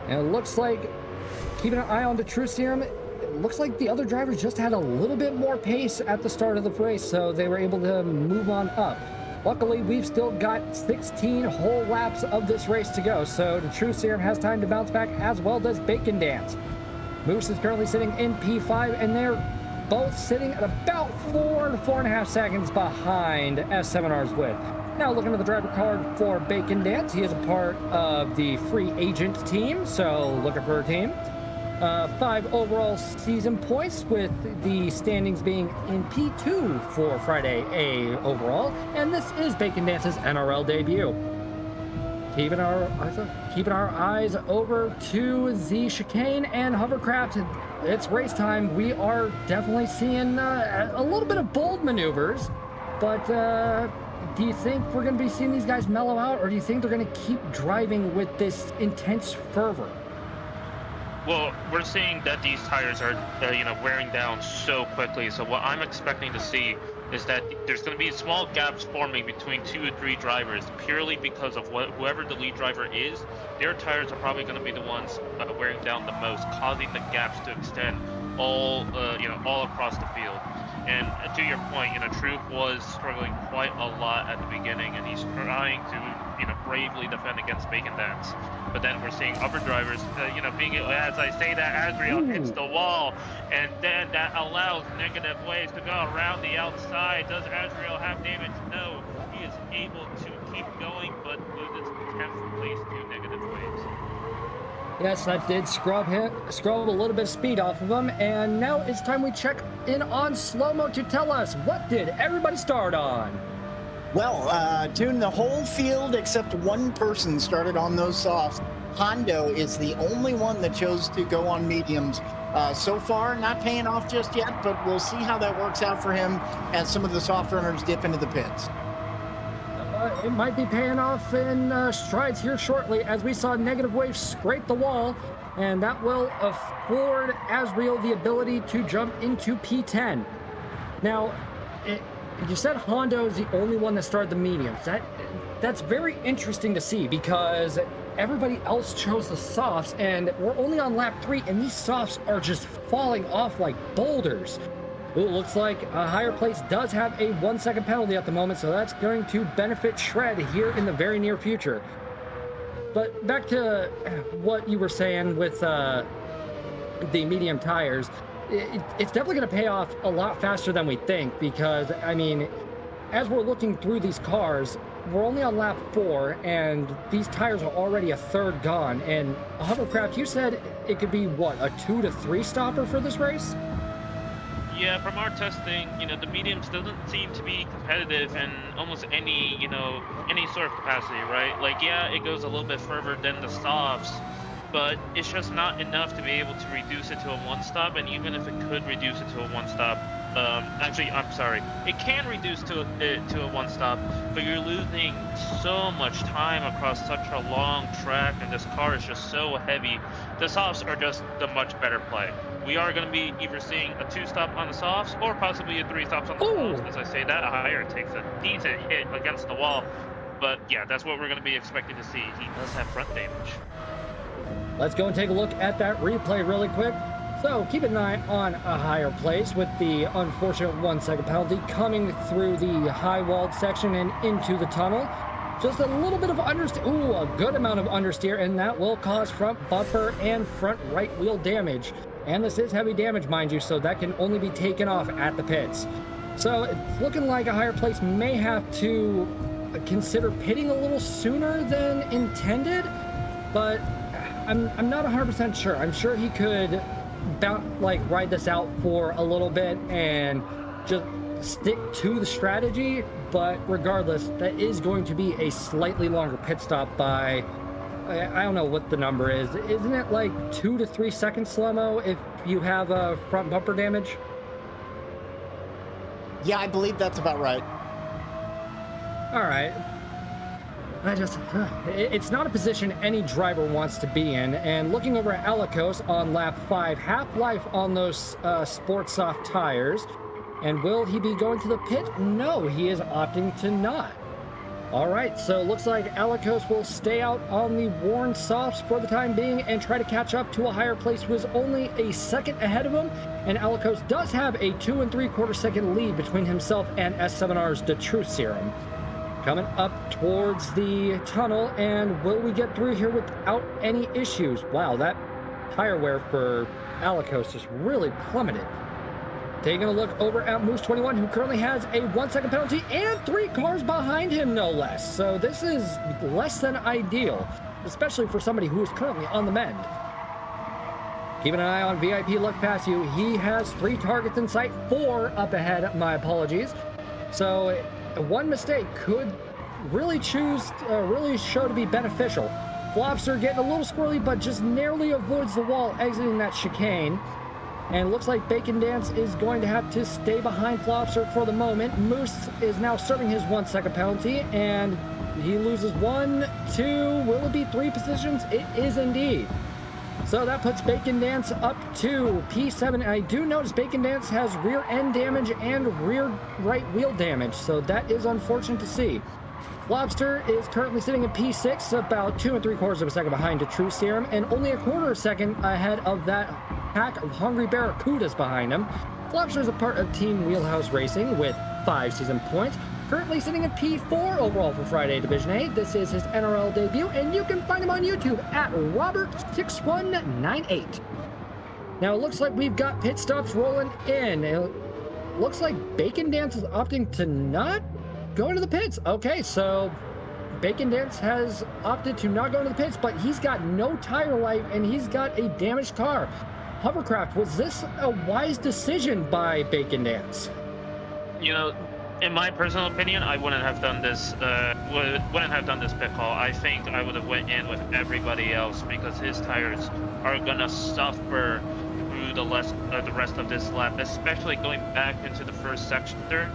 S1: And it looks like, keeping an eye on the True Serum, it looks like the other drivers just had a little bit more pace at the start of the race, so they were able to move on up. Luckily, we've still got 16 whole laps of this race to go, so the True Serum has time to bounce back, as well does Bacon Dance. Moose is currently sitting in P5, and they're both sitting at about 4 to 4.5 seconds behind S7R's Wid. Now looking at the driver card for Bacon Dance, he is a part of the free agent team, so looking for a team. 5 overall season points, with the standings being in P2 for Friday A overall, and this is Bacon Dance's NRL debut. Keeping our eyes over to the chicane and hovercraft. It's race time. We are definitely seeing a little bit of bold maneuvers, but do you think we're going to be seeing these guys mellow out, or do you think they're going to keep driving with this intense fervor?
S3: Well, we're seeing that these tires are, wearing down so quickly. So what I'm expecting to see is that there's going to be small gaps forming between 2 or 3 drivers, purely because of whoever the lead driver is. Their tires are probably going to be the ones wearing down the most, causing the gaps to extend all across the field. And to your point, Troop was struggling quite a lot at the beginning, and he's trying to, bravely defend against Bacon Dance. But then we're seeing other drivers, being, as I say that, Asriel hits the wall, and then that allows negative waves to go around the outside. Does Asriel have damage? No. He is able to keep going, but loses 10th place to negative waves.
S1: Yes, that did scrub a little bit of speed off of him, and now it's time we check in on Slow-Mo to tell us, what did everybody start on?
S2: Well, Tune, the whole field except one person started on those softs. Hondo is the only one that chose to go on mediums. So far, not paying off just yet, but we'll see how that works out for him as some of the soft runners dip into the pits.
S1: It might be paying off in strides here shortly, as we saw negative waves scrape the wall, and that will afford Asriel the ability to jump into P10. Now, you said Hondo is the only one that started the mediums. That's very interesting to see, because everybody else chose the softs, and we're only on lap 3, and these softs are just falling off like boulders. Ooh, looks like a higher place does have a 1-second penalty at the moment, so that's going to benefit Shred here in the very near future. But back to what you were saying with the medium tires, it's definitely going to pay off a lot faster than we think, because, I mean, as we're looking through these cars, we're only on lap 4, and these tires are already a third gone. And Hovercraft, you said it could be, what, a 2 to 3 stopper for this race?
S3: Yeah, from our testing, the mediums doesn't seem to be competitive in almost any, any sort of capacity, right? Like, yeah, it goes a little bit further than the softs, but it's just not enough to be able to reduce it to a 1-stop. And even if it could reduce it to a 1-stop, actually, I'm sorry, it can reduce to a 1-stop, but you're losing so much time across such a long track, and this car is just so heavy. The softs are just the much better play. We are going to be either seeing a 2-stop on the softs, or possibly a 3 stops on the softs. As I say that, a higher takes a decent hit against the wall. But yeah, that's what we're going to be expecting to see. He does have front damage.
S1: Let's go and take a look at that replay really quick. So keep an eye on a higher place, with the unfortunate 1-second penalty coming through the high walled section and into the tunnel. Just a little bit of understeer. Ooh, a good amount of understeer, and that will cause front bumper and front right wheel damage. And this is heavy damage, mind you, so that can only be taken off at the pits. So it's looking like a higher place may have to consider pitting a little sooner than intended, but I'm not 100% sure. I'm sure he could ride this out for a little bit and just stick to the strategy, but regardless, that is going to be a slightly longer pit stop by, I don't know what the number is. Isn't it like 2 to 3 seconds slow-mo if you have front bumper damage?
S2: Yeah, I believe that's about right.
S1: All right. It's not a position any driver wants to be in. And looking over at Alikos on lap 5, half-life on those Sport Soft tires. And will he be going to the pit? No, he is opting to not. All right, so looks like Alikos will stay out on the worn softs for the time being and try to catch up to a higher place who is only a second ahead of him. And Alikos does have a 2 3/4 second lead between himself and S7R's The Truth Serum. Coming up towards the tunnel, and will we get through here without any issues? Wow, that tire wear for Alikos just really plummeted. Taking a look over at Moose 21, who currently has a 1 second penalty and 3 cars behind him, no less. So this is less than ideal, especially for somebody who is currently on the mend. Keeping an eye on VIP Look Past You. He has 3 targets in sight, 4 up ahead, my apologies. So one mistake could really show to be beneficial. Flopster getting a little squirrely, but just narrowly avoids the wall exiting that chicane. And it looks like Bacon Dance is going to have to stay behind Flopster for the moment. Moose is now serving his 1 second penalty, and he loses 1, 2, will it be 3 positions? It is indeed. So that puts Bacon Dance up to P7. And I do notice Bacon Dance has rear end damage and rear right wheel damage, so that is unfortunate to see. Lobster is currently sitting at P6, about 2 3/4 second behind the True Serum, and only a 1/4 second ahead of that pack of Hungry Barracudas behind him. Lobster is a part of Team Wheelhouse Racing with 5 season points, currently sitting at P4 overall for Friday Division A. This is his NRL debut, and you can find him on YouTube at Robert6198. Now it looks like we've got pit stops rolling in. It looks like Bacon Dance is opting to not go into the pits. Okay, so Bacon Dance has opted to not go into the pits, but he's got no tire life and he's got a damaged car. Hovercraft, was this a wise decision by Bacon Dance?
S3: You know, in my personal opinion, I wouldn't have done this. Wouldn't have done this pit call. I think I would have went in with everybody else because his tires are gonna suffer through the rest of this lap, especially going back into the first sector.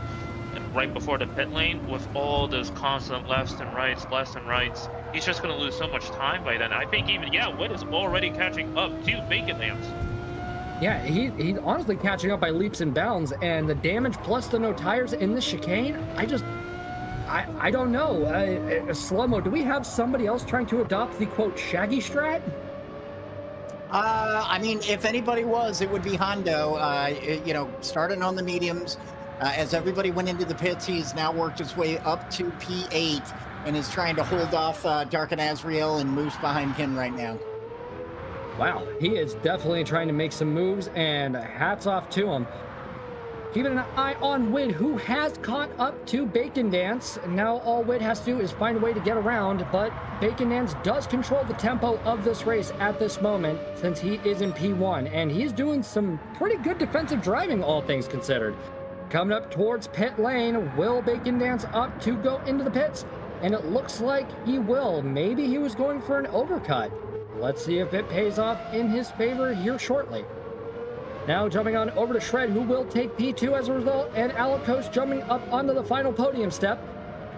S3: Right before the pit lane with all those constant lefts and rights, he's just going to lose so much time by then. I think even, Witt is already catching up to Bacon Dance.
S1: Yeah, he's honestly catching up by leaps and bounds, and the damage plus the no tires in the chicane, I don't know. Slow-mo, do we have somebody else trying to adopt the, quote, shaggy strat?
S2: I mean, if anybody was, it would be Hondo, starting on the mediums. As everybody went into the pits, he's now worked his way up to P8 and is trying to hold off Dark and Azrael and Moose behind him right now.
S1: Wow, he is definitely trying to make some moves, and hats off to him. Keeping an eye on Witt, who has caught up to Bacon Dance. Now all Witt has to do is find a way to get around, but Bacon Dance does control the tempo of this race at this moment since he is in P1, and he's doing some pretty good defensive driving, all things considered. Coming up towards pit lane, will Bacon Dance up to go into the pits? And it looks like he will. Maybe he was going for an overcut. Let's see if it pays off in his favor here shortly. Now jumping on over to Shred, who will take P2 as a result, and Alikos jumping up onto the final podium step.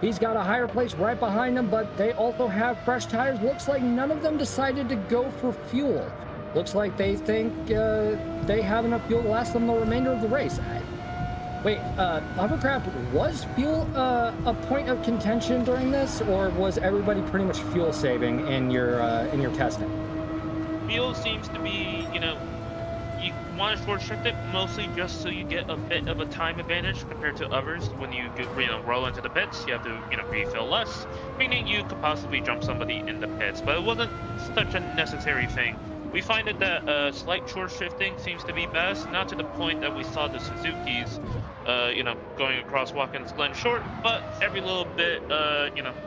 S1: He's got a higher place right behind him, but they also have fresh tires. Looks like none of them decided to go for fuel. Looks like they think they have enough fuel to last them the remainder of the race. Wait, Hovercraft, was fuel a point of contention during this, or was everybody pretty much fuel saving in your testing?
S3: Fuel seems to be, want to short shift it mostly just so you get a bit of a time advantage compared to others. When you roll into the pits, you have to refill less, meaning you could possibly jump somebody in the pits. But it wasn't such a necessary thing. We find that slight short shifting seems to be best, not to the point that we saw the Suzuki's, going across Watkins Glen short, but every little bit,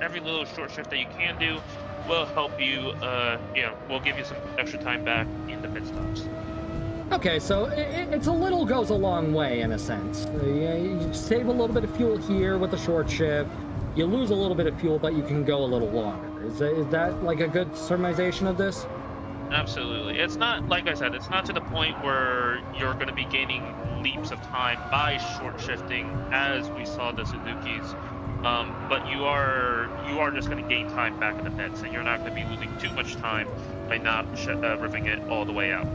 S3: every little short shift that you can do will help you, will give you some extra time back in the pit stops.
S1: Okay, so it's a little goes a long way in a sense. You save a little bit of fuel here with the short shift. You lose a little bit of fuel, but you can go a little longer. Is that like a good summarization of this?
S3: Absolutely. It's not, like I said, it's not to the point where you're going to be gaining leaps of time by short shifting as we saw the Suzuki's. But you are just going to gain time back in the pits, and you're not going to be losing too much time by not ripping it all the way out.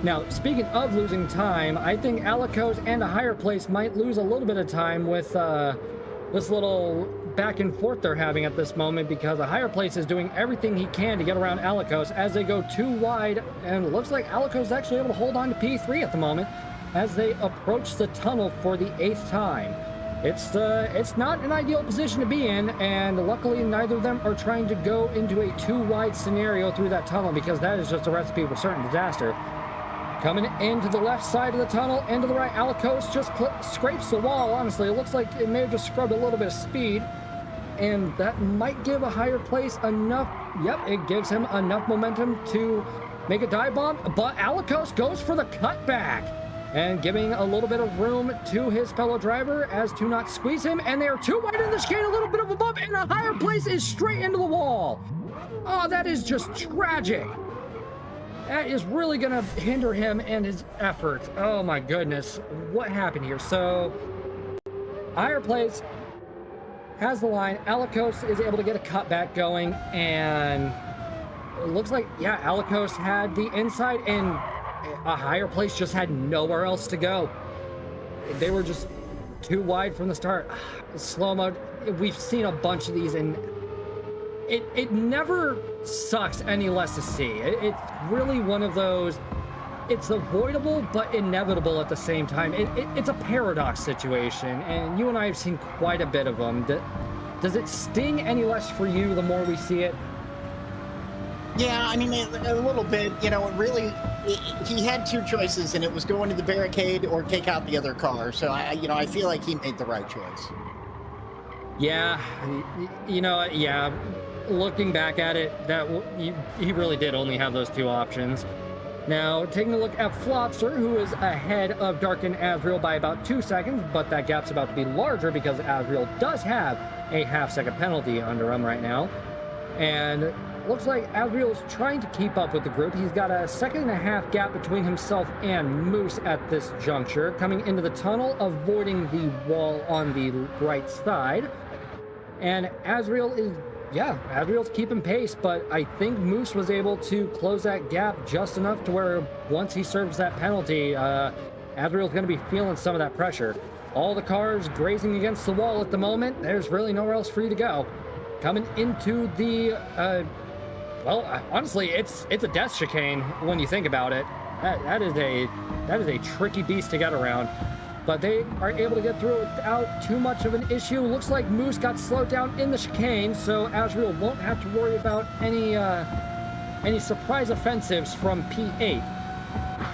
S1: Now, speaking of losing time, I think Alicos and a higher place might lose a little bit of time with this little back and forth they're having at this moment, because a higher place is doing everything he can to get around Alicos as they go too wide, and it looks like Alicos is actually able to hold on to P3 at the moment as they approach the tunnel for the 8th time. It's not an ideal position to be in, and luckily neither of them are trying to go into a too wide scenario through that tunnel, because that is just a recipe for certain disaster. Coming into the left side of the tunnel, into the right, Alicos just scrapes the wall. Honestly, it looks like it may have just scrubbed a little bit of speed, and that might give a higher place enough. Yep, it gives him enough momentum to make a dive bomb, but Alicos goes for the cutback and giving a little bit of room to his fellow driver as to not squeeze him, and they are too wide in the chicane, a little bit of a bump, and a higher place is straight into the wall. Oh, that is just tragic. That is really going to hinder him and his effort. Oh my goodness, what happened here? So, higher place has the line. Alicos is able to get a cutback going, and it looks like, yeah, Alicos had the inside, and a higher place just had nowhere else to go. They were just too wide from the start. Slow-mo, we've seen a bunch of these, and it never sucks any less to see. It's really one of those, it's avoidable but inevitable at the same time. It's a paradox situation, and you and I have seen quite a bit of them. Does it sting any less for you the more we see it?
S2: Yeah, I mean, a little bit. It really, he had two choices, and it was go into the barricade or take out the other car. So, I feel like he made the right choice.
S1: Yeah, yeah. Looking back at it, he really did only have those two options. Now, taking a look at Flopster, who is ahead of Dark and Azriel by about 2 seconds, but that gap's about to be larger because Azriel does have a half-second penalty under him right now. And looks like Azriel is trying to keep up with the group. He's got a 1.5-second gap between himself and Moose at this juncture, coming into the tunnel, avoiding the wall on the right side. And Azriel's keeping pace, but I think Moose was able to close that gap just enough to where once he serves that penalty, Azriel's going to be feeling some of that pressure. All the cars grazing against the wall at the moment. There's really nowhere else for you to go. Coming into the, honestly, it's a death chicane when you think about it. That is a tricky beast to get around. But they are able to get through it without too much of an issue. Looks like Moose got slowed down in the chicane, so Azriel won't have to worry about any surprise offensives from P8.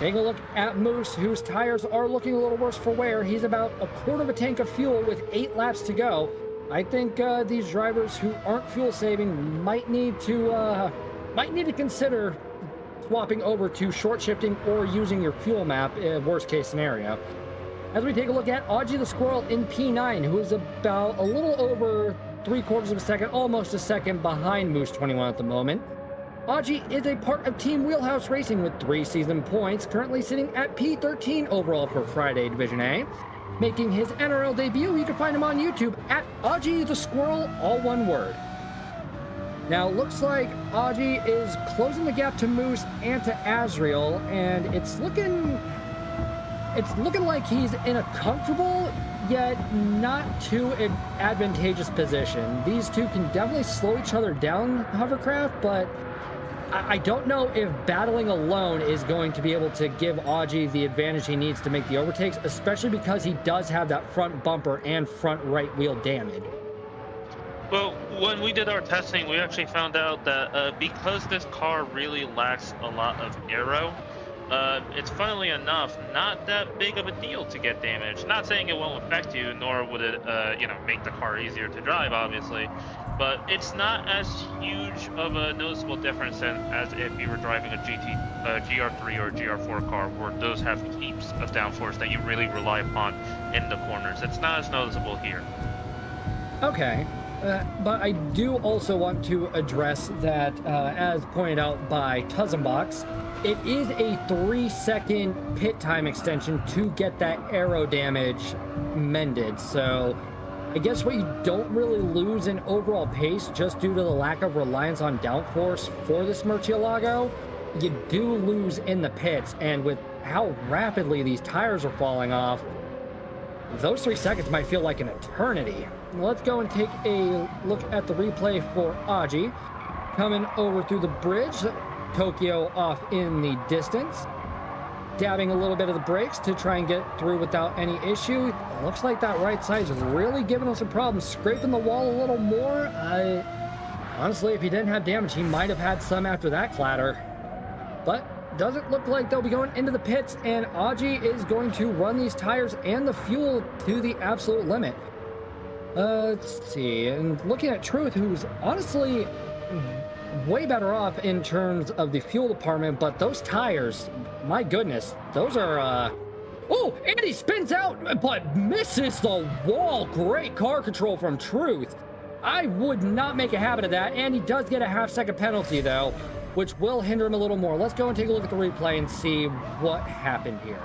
S1: Taking a look at Moose, whose tires are looking a little worse for wear. He's about a quarter of a tank of fuel with 8 laps to go. I think these drivers who aren't fuel saving might need to consider swapping over to short shifting or using your fuel map, worst case scenario. As we take a look at Audgie the Squirrel in P9, who is about a little over 3/4 of a second, almost a second behind Moose 21 at the moment. Audgie is a part of Team Wheelhouse Racing with 3 season points, currently sitting at P13 overall for Friday Division A. Making his NRL debut, you can find him on YouTube at Audgie the Squirrel, all one word. Now, looks like Audgie is closing the gap to Moose and to Azriel, and it's looking like he's in a comfortable yet not too advantageous position. These two can definitely slow each other down, hovercraft, but I don't know if battling alone is going to be able to give Audgie the advantage he needs to make the overtakes, especially because he does have that front bumper and front right wheel damage.
S3: Well, when we did our testing, we actually found out that because this car really lacks a lot of aero, it's funnily enough not that big of a deal to get damaged. Not saying it won't affect you, nor would it, make the car easier to drive, obviously. But it's not as huge of a noticeable difference as if you were driving a GR3 or a GR4 car, where those have heaps of downforce that you really rely upon in the corners. It's not as noticeable here.
S1: Okay. But I do also want to address that, as pointed out by Tuzzenbox, it is a 3-second pit time extension to get that aero damage mended. So I guess what you don't really lose in overall pace just due to the lack of reliance on downforce for this Murcielago, you do lose in the pits. And with how rapidly these tires are falling off, those 3 seconds might feel like an eternity. Let's go and take a look at the replay for Audgie. Coming over through the bridge, Tokyo off in the distance. Dabbing a little bit of the brakes to try and get through without any issue. Looks like that right side's really giving us a problem. Scraping the wall a little more. Honestly, if he didn't have damage, he might have had some after that clatter. But doesn't look like they'll be going into the pits, and Audgie is going to run these tires and the fuel to the absolute limit. Let's see, and looking at Truth, who's honestly way better off in terms of the fuel department, but those tires, my goodness, those are, oh, and he spins out, but misses the wall. Great car control from Truth. I would not make a habit of that, and he does get a half-second penalty, though, which will hinder him a little more. Let's go and take a look at the replay and see what happened here.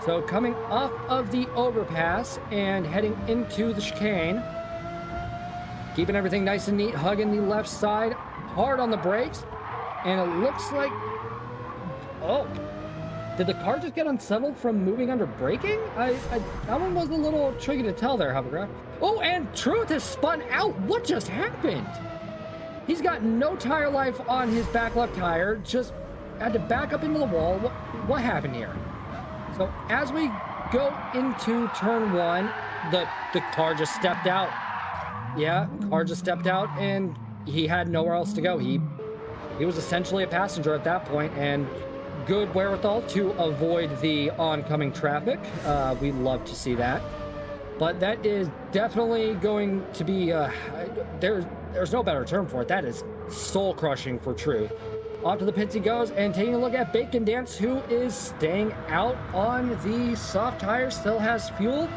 S1: So coming off of the overpass and heading into the chicane, keeping everything nice and neat, hugging the left side, hard on the brakes, and it looks like, oh, did the car just get unsettled from moving under braking? That one was a little tricky to tell there, Hovercraft. Oh, and Truth has spun out. What just happened? He's got no tire life on his back left tire, just had to back up into the wall. What happened here? So as we go into turn one, the car just stepped out. Yeah, car just stepped out, and he had nowhere else to go. He was essentially a passenger at that point, and good wherewithal to avoid the oncoming traffic. We love to see that. But that is definitely going to be, there's no better term for it. That is soul crushing for Truth. Off to the pits he goes, and taking a look at Bacon Dance, who is staying out on the soft tires, still has fuel.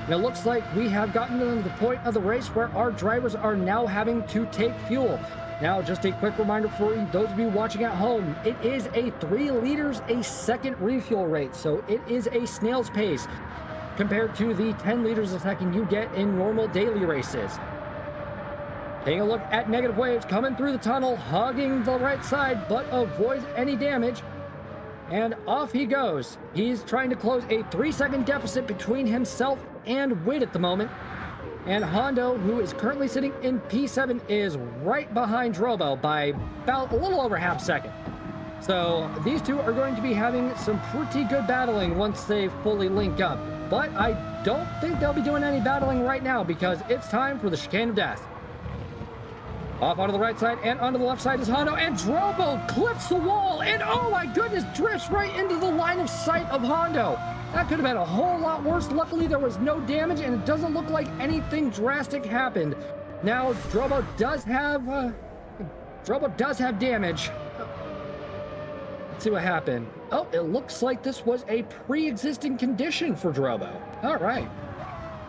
S1: And it looks like we have gotten to the point of the race where our drivers are now having to take fuel. Now, just a quick reminder for those of you watching at home, it is a 3 liters a second refuel rate, so it is a snail's pace compared to the 10 liters a second you get in normal daily races. Taking a look at Negative Waves coming through the tunnel, hugging the right side, but avoids any damage. And off he goes. He's trying to close a 3-second deficit between himself and Witt at the moment. And Hondo, who is currently sitting in P7, is right behind Drobo by about a little over half second. So these two are going to be having some pretty good battling once they fully link up. But I don't think they'll be doing any battling right now because it's time for the chicane of death. Off onto the right side and onto the left side is Hondo, and Drobo clips the wall, and oh my goodness, drifts right into the line of sight of Hondo. That could have been a whole lot worse. Luckily, there was no damage, and it doesn't look like anything drastic happened. Now, Drobo does have damage. Let's see what happened. Oh, it looks like this was a pre-existing condition for Drobo. All right.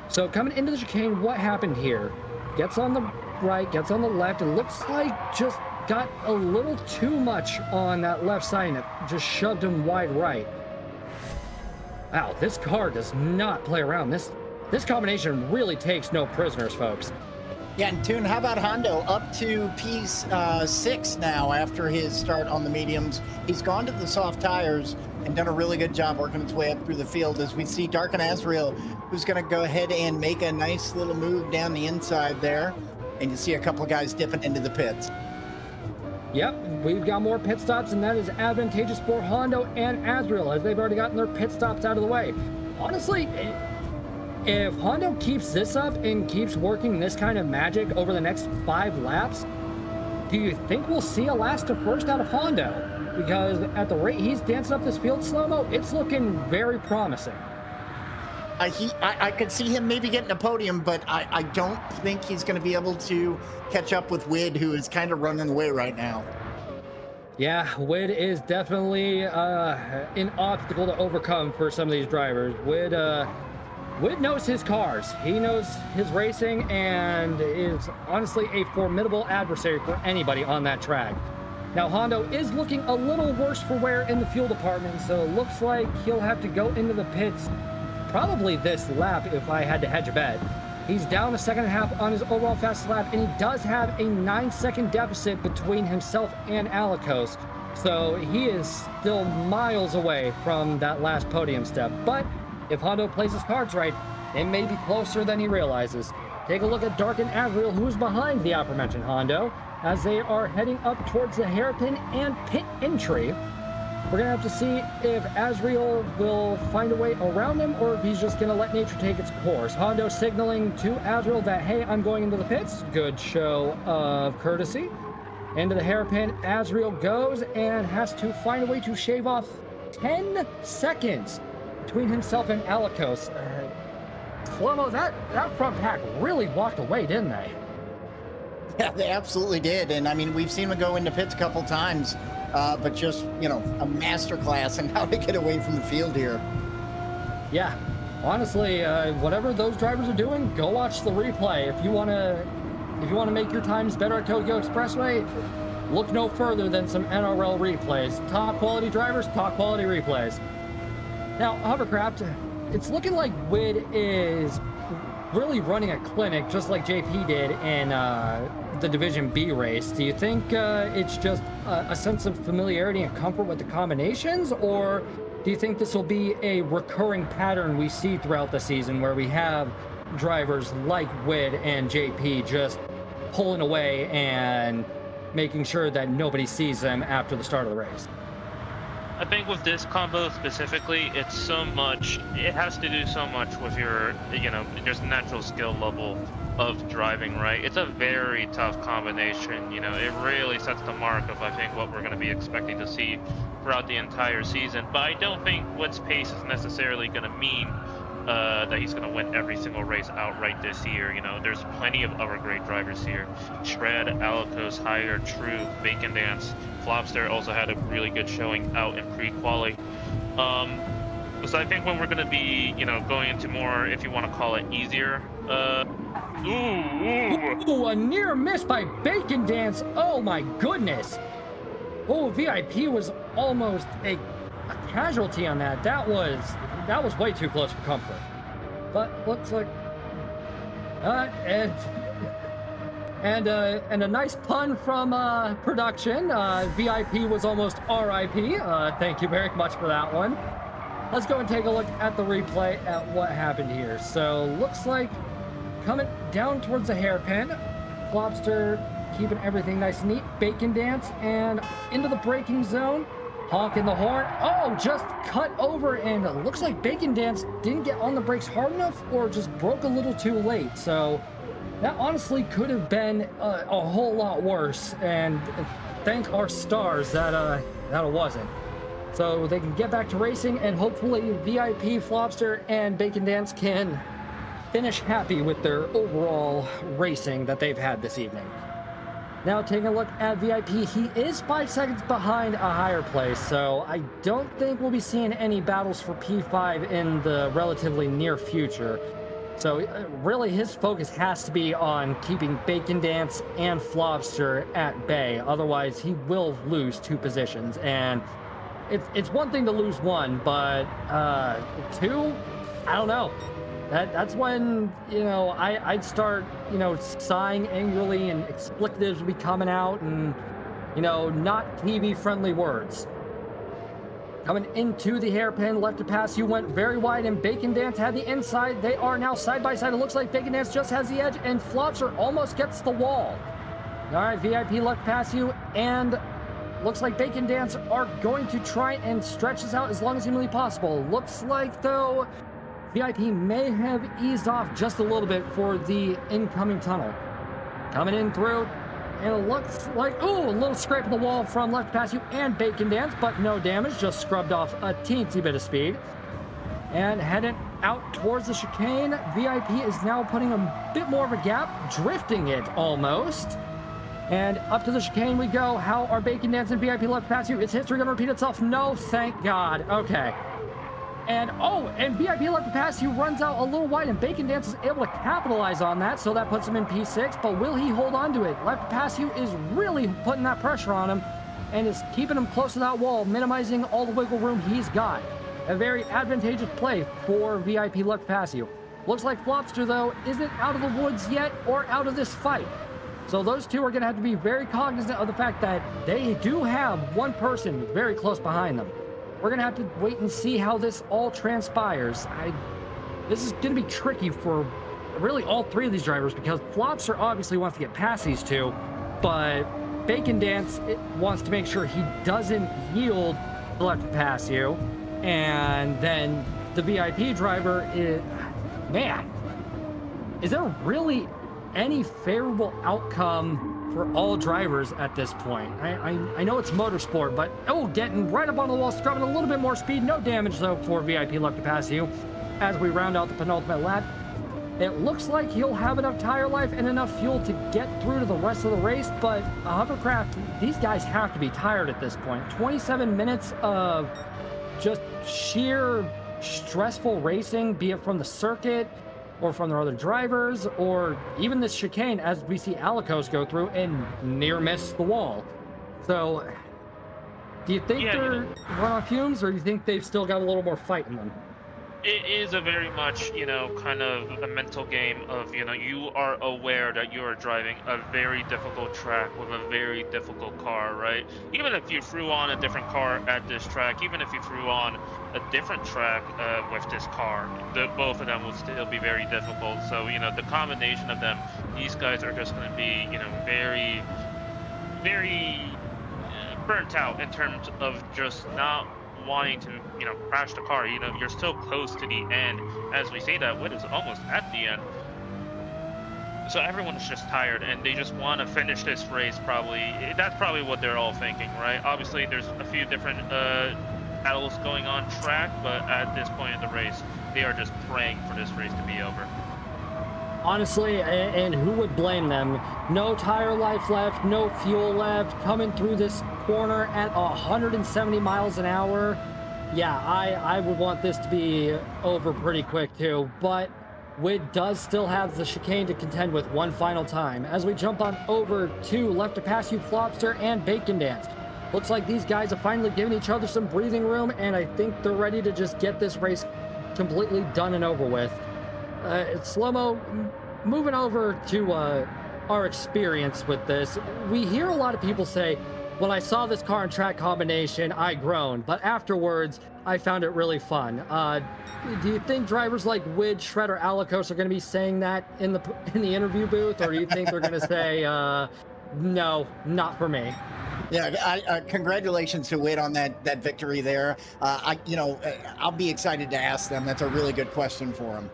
S1: So coming into the chicane, what happened here? Gets on the right, gets on the left. It looks like just got a little too much on that left side, and it just shoved him wide right. Wow, this car does not play around. This combination really takes no prisoners, folks.
S2: Yeah, and Toon, how about Hondo up to P6 now after his start on the mediums? He's gone to the soft tires and done a really good job working his way up through the field as we see Dark and Azrael, who's going to go ahead and make a nice little move down the inside there. And you see a couple of guys dipping into the pits.
S1: Yep, we've got more pit stops, and that is advantageous for Hondo and Azrael, as they've already gotten their pit stops out of the way. Honestly, if Hondo keeps this up and keeps working this kind of magic over the next 5 laps, do you think we'll see a last to first out of Hondo? Because at the rate he's dancing up this field slow-mo, it's looking very promising.
S2: I could see him maybe getting a podium, but I don't think he's going to be able to catch up with Wid, who is kind of running away right now.
S1: Yeah, Wid is definitely an obstacle to overcome for some of these drivers. Wid knows his cars. He knows his racing and is honestly a formidable adversary for anybody on that track. Now, Hondo is looking a little worse for wear in the fuel department, so it looks like he'll have to go into the pits probably this lap if I had to hedge a bet. He's down a second and a half on his overall fastest lap, and he does have a 9-second deficit between himself and Alikos. So he is still miles away from that last podium step. But if Hondo plays his cards right, it may be closer than he realizes. Take a look at Dark and Azrael, who is behind the aforementioned Hondo, as they are heading up towards the hairpin and pit entry. We're going to have to see if Azrael will find a way around him or if he's just going to let nature take its course. Hondo signaling to Azrael that, hey, I'm going into the pits. Good show of courtesy. Into the hairpin, Azrael goes and has to find a way to shave off 10 seconds between himself and Alikos. Slow-mo, that front pack really walked away, didn't they?
S2: Yeah, they absolutely did. And I mean, we've seen him go into pits a couple times, but just, you know, a masterclass in how to get away from the field here.
S1: Yeah, honestly, whatever those drivers are doing, go watch the replay. If you want to make your times better at Tokyo Expressway, look no further than some NRL replays. Top quality drivers, top quality replays. Now, Hovercraft, it's looking like Wid is really running a clinic just like JP did in the Division B race. Do you think it's just a sense of familiarity and comfort with the combinations, or do you think this will be a recurring pattern we see throughout the season where we have drivers like Wid and JP just pulling away and making sure that nobody sees them after the start of the race?
S3: I think with this combo specifically, it has to do so much with your, just natural skill level of driving, right? It's a very tough combination, it really sets the mark of, I think, what we're going to be expecting to see throughout the entire season. But I don't think Wid's pace is necessarily going to mean that he's going to win every single race outright this year. There's plenty of other great drivers here. Shred, Alikos, Higher, True, Bacon Dance, Flopster also had a really good showing out in pre-quali. So I think when we're going to be, going into more, if you want to call it easier,
S1: Ooh, a near miss by Bacon Dance. Oh my goodness. Oh, VIP was almost a casualty on that. That was way too close for comfort. But looks like and a nice pun from production. VIP was almost RIP. Thank you very much for that one. Let's go and take a look at the replay at what happened here. So looks like coming down towards the hairpin, Flopster keeping everything nice and neat. Bacon Dance and into the braking zone. Honking the horn. Oh, just cut over, and it looks like Bacon Dance didn't get on the brakes hard enough or just broke a little too late. So that honestly could have been a whole lot worse, and thank our stars that it wasn't. So they can get back to racing, and hopefully VIP, Flopster, and Bacon Dance can finish happy with their overall racing that they've had this evening. Now taking a look at VIP, he is 5 seconds behind a higher place, so I don't think we'll be seeing any battles for P5 in the relatively near future. So really his focus has to be on keeping Bacon Dance and Flopster at bay, otherwise he will lose 2 positions. And it's one thing to lose 1, but 2, I don't know. That's when, I'd start, sighing angrily and expletives would be coming out and, not TV-friendly words. Coming into the hairpin, left to pass, you went very wide, and Bacon Dance had the inside. They are now side by side. It looks like Bacon Dance just has the edge, and Flopster almost gets the wall. All right, VIP luck pass you, and looks like Bacon Dance are going to try and stretch this out as long as humanly possible. Looks like, though, VIP may have eased off just a little bit for the incoming tunnel. Coming in through, and it looks like, ooh, a little scrape of the wall from left pass you and Bacon Dance, but no damage, just scrubbed off a teensy bit of speed. And heading out towards the chicane, VIP is now putting a bit more of a gap, drifting it almost. And up to the chicane we go. How are Bacon Dance and VIP left pass you? Is history gonna repeat itself? No, thank God. Okay. And VIP left to pass you runs out a little wide, and Bacon Dance is able to capitalize on that, so that puts him in P6, but will he hold on to it? Left to pass you is really putting that pressure on him and is keeping him close to that wall, minimizing all the wiggle room he's got. A very advantageous play for VIP left to pass you. Looks like Flopster, though, isn't out of the woods yet or out of this fight. So those two are going to have to be very cognizant of the fact that they do have one person very close behind them. We're going to have to wait and see how this all transpires. This is going to be tricky for really all three of these drivers, because Flopster obviously wants to get past these two, but Bacon Dance wants to make sure he doesn't yield the left to pass you. And then the VIP driver is, man, is there really any favorable outcome for all drivers at this point? I know it's motorsport, but getting right up on the wall, scrubbing a little bit more speed. No damage though for VIP left to pass you. As we round out the penultimate lap, it looks like he'll have enough tire life and enough fuel to get through to the rest of the race, but a hovercraft, these guys have to be tired at this point. 27 minutes of just sheer stressful racing, be it from the circuit or from their other drivers, or even this chicane, as we see Alicos go through and near miss the wall. So, do you think they're run on fumes, or do you think they've still got a little more fight in them?
S3: It is a very much, kind of a mental game of, you are aware that you are driving a very difficult track with a very difficult car, right? Even if you threw on a different car at this track, even if you threw on a different track with this car, both of them will still be very difficult. So, the combination of them, these guys are just going to be, very, very burnt out in terms of just not wanting to crash the car. You're still close to the end. As we say, that Wood is almost at the end, so everyone is just tired and they just want to finish this race. That's probably what they're all thinking, right? Obviously there's a few different battles going on track, but at this point in the race they are just praying for this race to be over.
S1: Honestly, and who would blame them? No tire life left, no fuel left, coming through this corner at 170 miles an hour. Yeah, I would want this to be over pretty quick too, but Wid does still have the chicane to contend with one final time. As we jump on over to left to pass you Flopster and Bacon Dance. Looks like these guys have finally given each other some breathing room, and I think they're ready to just get this race completely done and over with. Slow-mo, moving over to our experience with this, we hear a lot of people say, when I saw this car and track combination, I groaned, but afterwards, I found it really fun. Do you think drivers like Wid, Shred, or Alicos are going to be saying that in the interview booth, or do you think they're going to say, no, not for me?
S2: Yeah, congratulations to Wid on that victory there. I'll be excited to ask them. That's a really good question for them.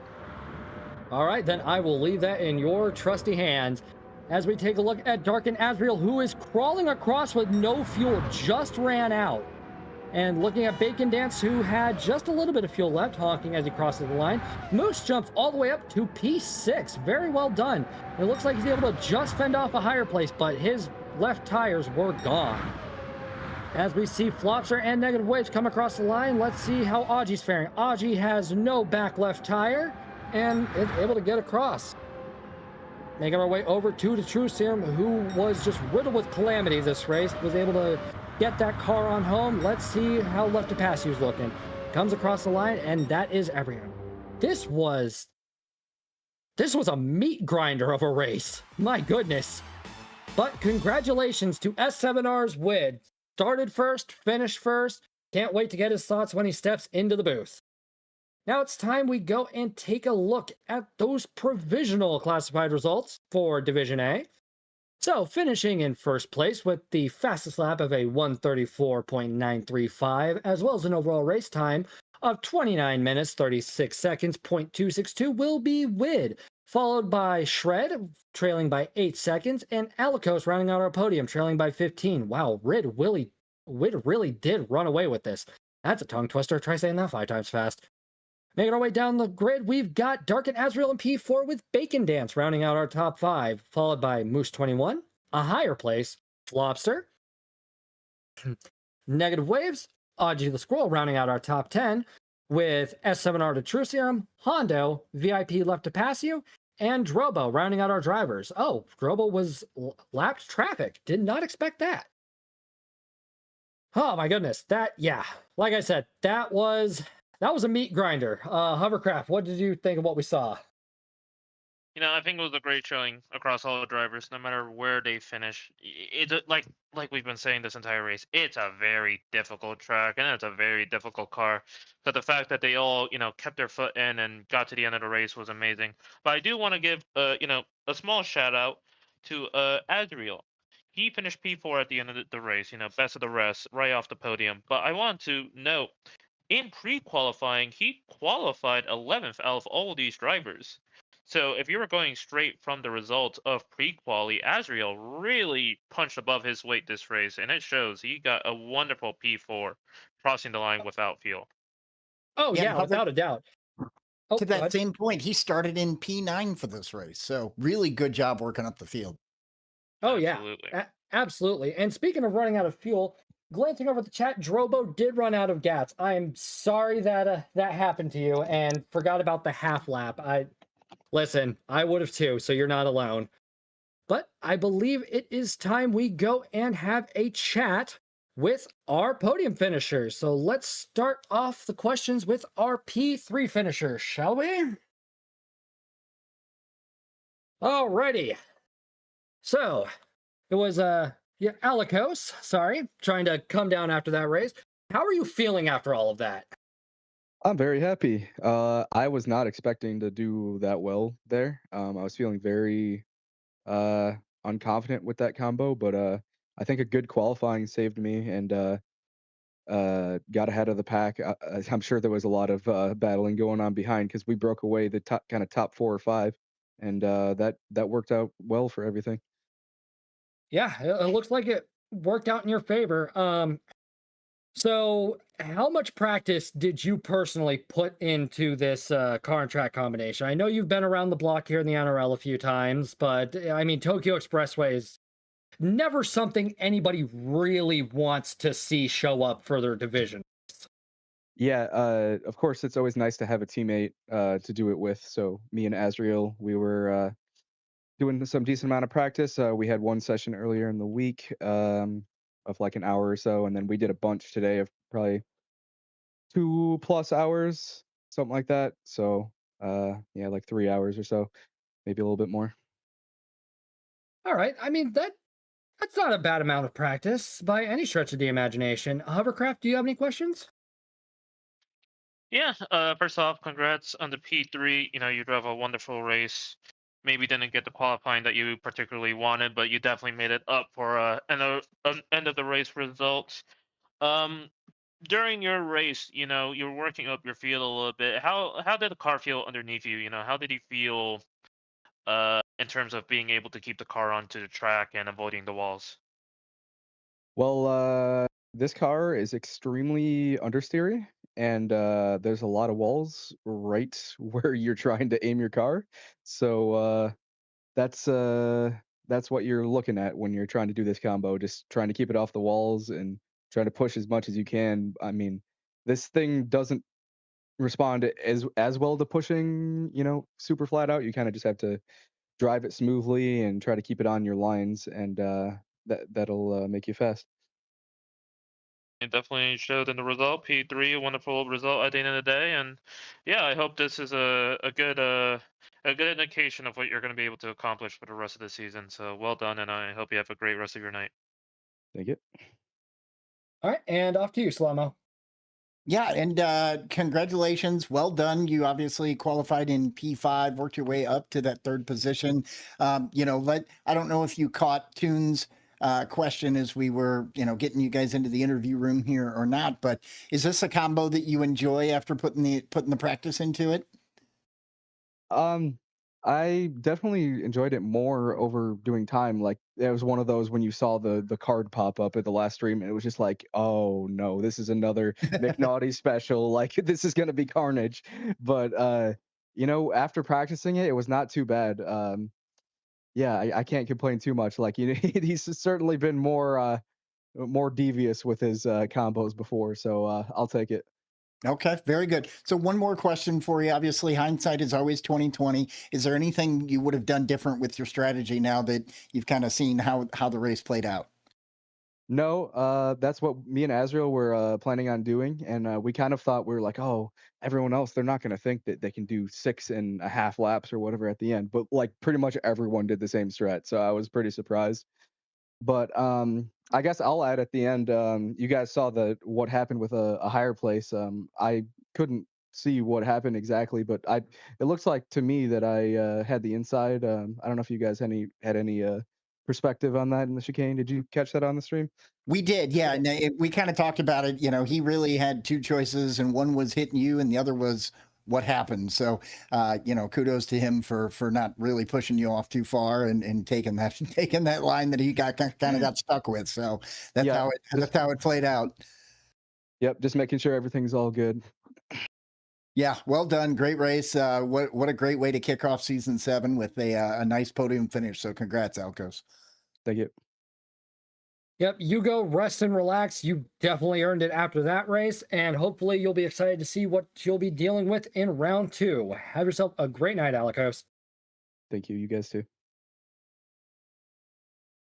S1: All right, then I will leave that in your trusty hands as we take a look at Dark and Azrael, who is crawling across with no fuel, just ran out. And looking at Bacon Dance, who had just a little bit of fuel left, honking as he crosses the line. Moose jumps all the way up to P6. Very well done. It looks like he's able to just fend off a higher place, but his left tires were gone. As we see Flopster and Negative Waves come across the line, let's see how Aji's faring. Aji has no back left tire and is able to get across. Making our way over to the True Serum, who was just riddled with calamity this race, was able to get that car on home. Let's see how left to pass you's looking. Comes across the line, and that is everyone. This was a meat grinder of a race. My goodness. But congratulations to S7R's Wid. Started first, finished first. Can't wait to get his thoughts when he steps into the booth. Now it's time we go and take a look at those provisional classified results for Division A. So, finishing in first place with the fastest lap of a 134.935, as well as an overall race time of 29 minutes 36 seconds, .262, will be Wid, followed by Shred, trailing by 8 seconds, and Alikos rounding out our podium, trailing by 15. Wow, Wid really did run away with this. That's a tongue twister. Try saying that 5 times fast. Making our way down the grid, we've got Dark and Azrael in P4 with Bacon Dance rounding out our top 5, followed by Moose 21, a higher place, Flopster, Negative Waves, Audrey the Squirrel rounding out our top 10, with S7R to Trucium, Hondo, VIP left to pass you, and Drobo rounding out our drivers. Oh, Drobo was lapped traffic. Did not expect that. Oh my goodness. Yeah. Like I said, that was a meat grinder. Hovercraft, what did you think of what we saw?
S3: I think it was a great showing across all the drivers, no matter where they finish. It's like we've been saying this entire race. It's a very difficult track, and it's a very difficult car. But the fact that they all, kept their foot in and got to the end of the race was amazing. But I do want to give, a small shout out to Adriel. He finished P4 at the end of the race. Best of the rest, right off the podium. But I want to note, in pre-qualifying, he qualified 11th out of all these drivers. So if you were going straight from the results of pre-quali, Azrael really punched above his weight this race, and it shows. He got a wonderful P4, crossing the line without fuel.
S1: Oh
S2: Yeah,
S1: yeah, without a doubt. Oh,
S2: To
S1: go
S2: that
S1: ahead.
S2: same point, he started in P9 for this race. So really good job working up the field.
S1: Oh yeah,
S3: Absolutely.
S1: absolutely. And speaking of running out of fuel, glancing over the chat, Drobo did run out of gas. I am sorry that that happened to you, and forgot about the half lap. Listen, I would have too, so you're not alone. But I believe it is time we go and have a chat with our podium finishers. So let's start off the questions with our P3 finishers, shall we? Alrighty. So it was yeah, Alikos, sorry, trying to come down after that race. How are you feeling after all of that?
S7: I'm very happy. I was not expecting to do that well there. I was feeling very uh, unconfident with that combo, but I think a good qualifying saved me and got ahead of the pack. I'm sure there was a lot of battling going on behind because we broke away the top 4 or 5, and that worked out well for everything.
S1: Yeah, it looks like it worked out in your favor. So how much practice did you personally put into this car and track combination? I know you've been around the block here in the NRL a few times, but I mean, Tokyo Expressway is never something anybody really wants to see show up for their division.
S7: Yeah, of course, it's always nice to have a teammate to do it with. So me and Azriel, we were doing some decent amount of practice. We had one session earlier in the week of like an hour or so, and then we did a bunch today of probably 2+ hours, something like that. So yeah, like 3 hours or so, maybe a little bit more.
S1: All right, I mean that's not a bad amount of practice by any stretch of the imagination. Hovercraft, do you have any questions?
S3: Yeah, first off, congrats on the P3. You drove a wonderful race. Maybe didn't get the qualifying that you particularly wanted, but you definitely made it up for end of the race results. Um, During your race, you're working up your field a little bit. How did the car feel underneath you? How did you feel in terms of being able to keep the car onto the track and avoiding the walls?
S7: Well, this car is extremely understeery, and there's a lot of walls right where you're trying to aim your car. So that's uh that's what you're looking at when you're trying to do this combo, just trying to keep it off the walls and trying to push as much as you can. I mean, this thing doesn't respond as well to pushing, super flat out. You kind of just have to drive it smoothly and try to keep it on your lines, and that'll make you fast.
S3: It definitely showed in the result. P3, a wonderful result at the end of the day, and yeah, I hope this is a good indication of what you're going to be able to accomplish for the rest of the season. So well done, and I hope you have a great rest of your night.
S7: Thank you.
S1: All right, and off to you, Slomo.
S2: Yeah, and congratulations. Well done. You obviously qualified in P5, worked your way up to that third position. I don't know if you caught Toon's question as we were, getting you guys into the interview room here or not, but is this a combo that you enjoy after putting the practice into it?
S7: Um, I definitely enjoyed it more over doing time. Like it was one of those when you saw the card pop up at the last stream, and it was just like, oh no, this is another McNaughty special. Like this is gonna be carnage. But after practicing it, it was not too bad. Yeah, I can't complain too much. Like he's certainly been more devious with his combos before, so I'll take it.
S2: Okay, very good. So one more question for you. Obviously, hindsight is always 2020. Is there anything you would have done different with your strategy now that you've kind of seen how the race played out?
S7: No, that's what me and Azrael were planning on doing, and we kind of thought we were like, oh, everyone else, they're not going to think that they can do 6.5 laps or whatever at the end, but like pretty much everyone did the same strat, so I was pretty surprised. But I guess I'll add at the end. You guys saw the what happened with a higher place. I couldn't see what happened exactly, but it looks like to me that I had the inside. I don't know if you guys had any perspective on that in the chicane. Did you catch that on the stream?
S2: We did, yeah. And we kind of talked about it. He really had two choices, and one was hitting you, and the other was what happened. So, kudos to him for not really pushing you off too far and taking that taking that line that he kind of got stuck with. So
S7: Yeah,
S2: that's how it played out.
S7: Yep, just making sure everything's all good.
S2: Yeah, well done. Great race. What a great way to kick off season 7 with a nice podium finish. So congrats, Alcos.
S7: Thank you.
S1: Yep, you go rest and relax. You definitely earned it after that race, and hopefully you'll be excited to see what you'll be dealing with in round 2. Have yourself a great night, Alikos.
S7: Thank you. You guys too.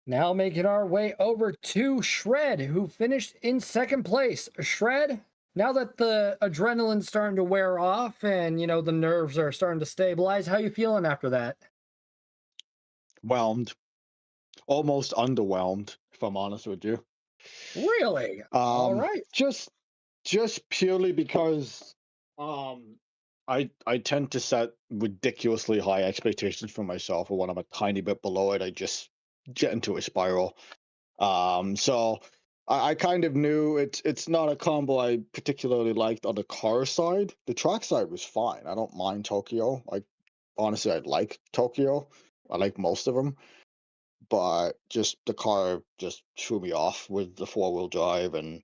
S1: Now making our way over to Shred, who finished in second place. Shred, now that the adrenaline's starting to wear off and, the nerves are starting to stabilize, how you feeling after that?
S8: Whelmed, almost underwhelmed, if I'm honest with you.
S1: Really? All
S8: Um,
S1: right.
S8: just purely because I tend to set ridiculously high expectations for myself, and when I'm a tiny bit below it, I just get into a spiral. So I kind of knew it's not a combo I particularly liked on the car side. The track side was fine. I don't mind Tokyo. Honestly, I like Tokyo. I like most of them, but just the car just threw me off with the four-wheel drive, and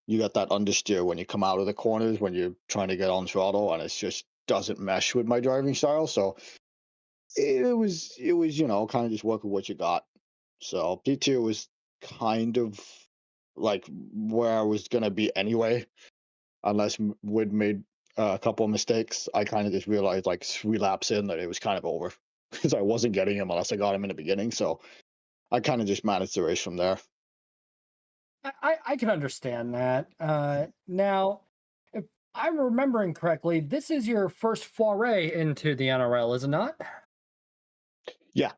S8: you got that understeer when you come out of the corners when you're trying to get on throttle, and it just doesn't mesh with my driving style. So it was kind of just work with what you got. So P2 was kind of like where I was gonna be anyway, unless Wood made a couple of mistakes. I kind of just realized like 3 laps in that it was kind of over because I wasn't getting him unless I got him in the beginning. So I kind of just managed the race from there.
S1: I can understand that. Now, if I'm remembering correctly, this is your first foray into the NRL, is it not?
S8: Yeah.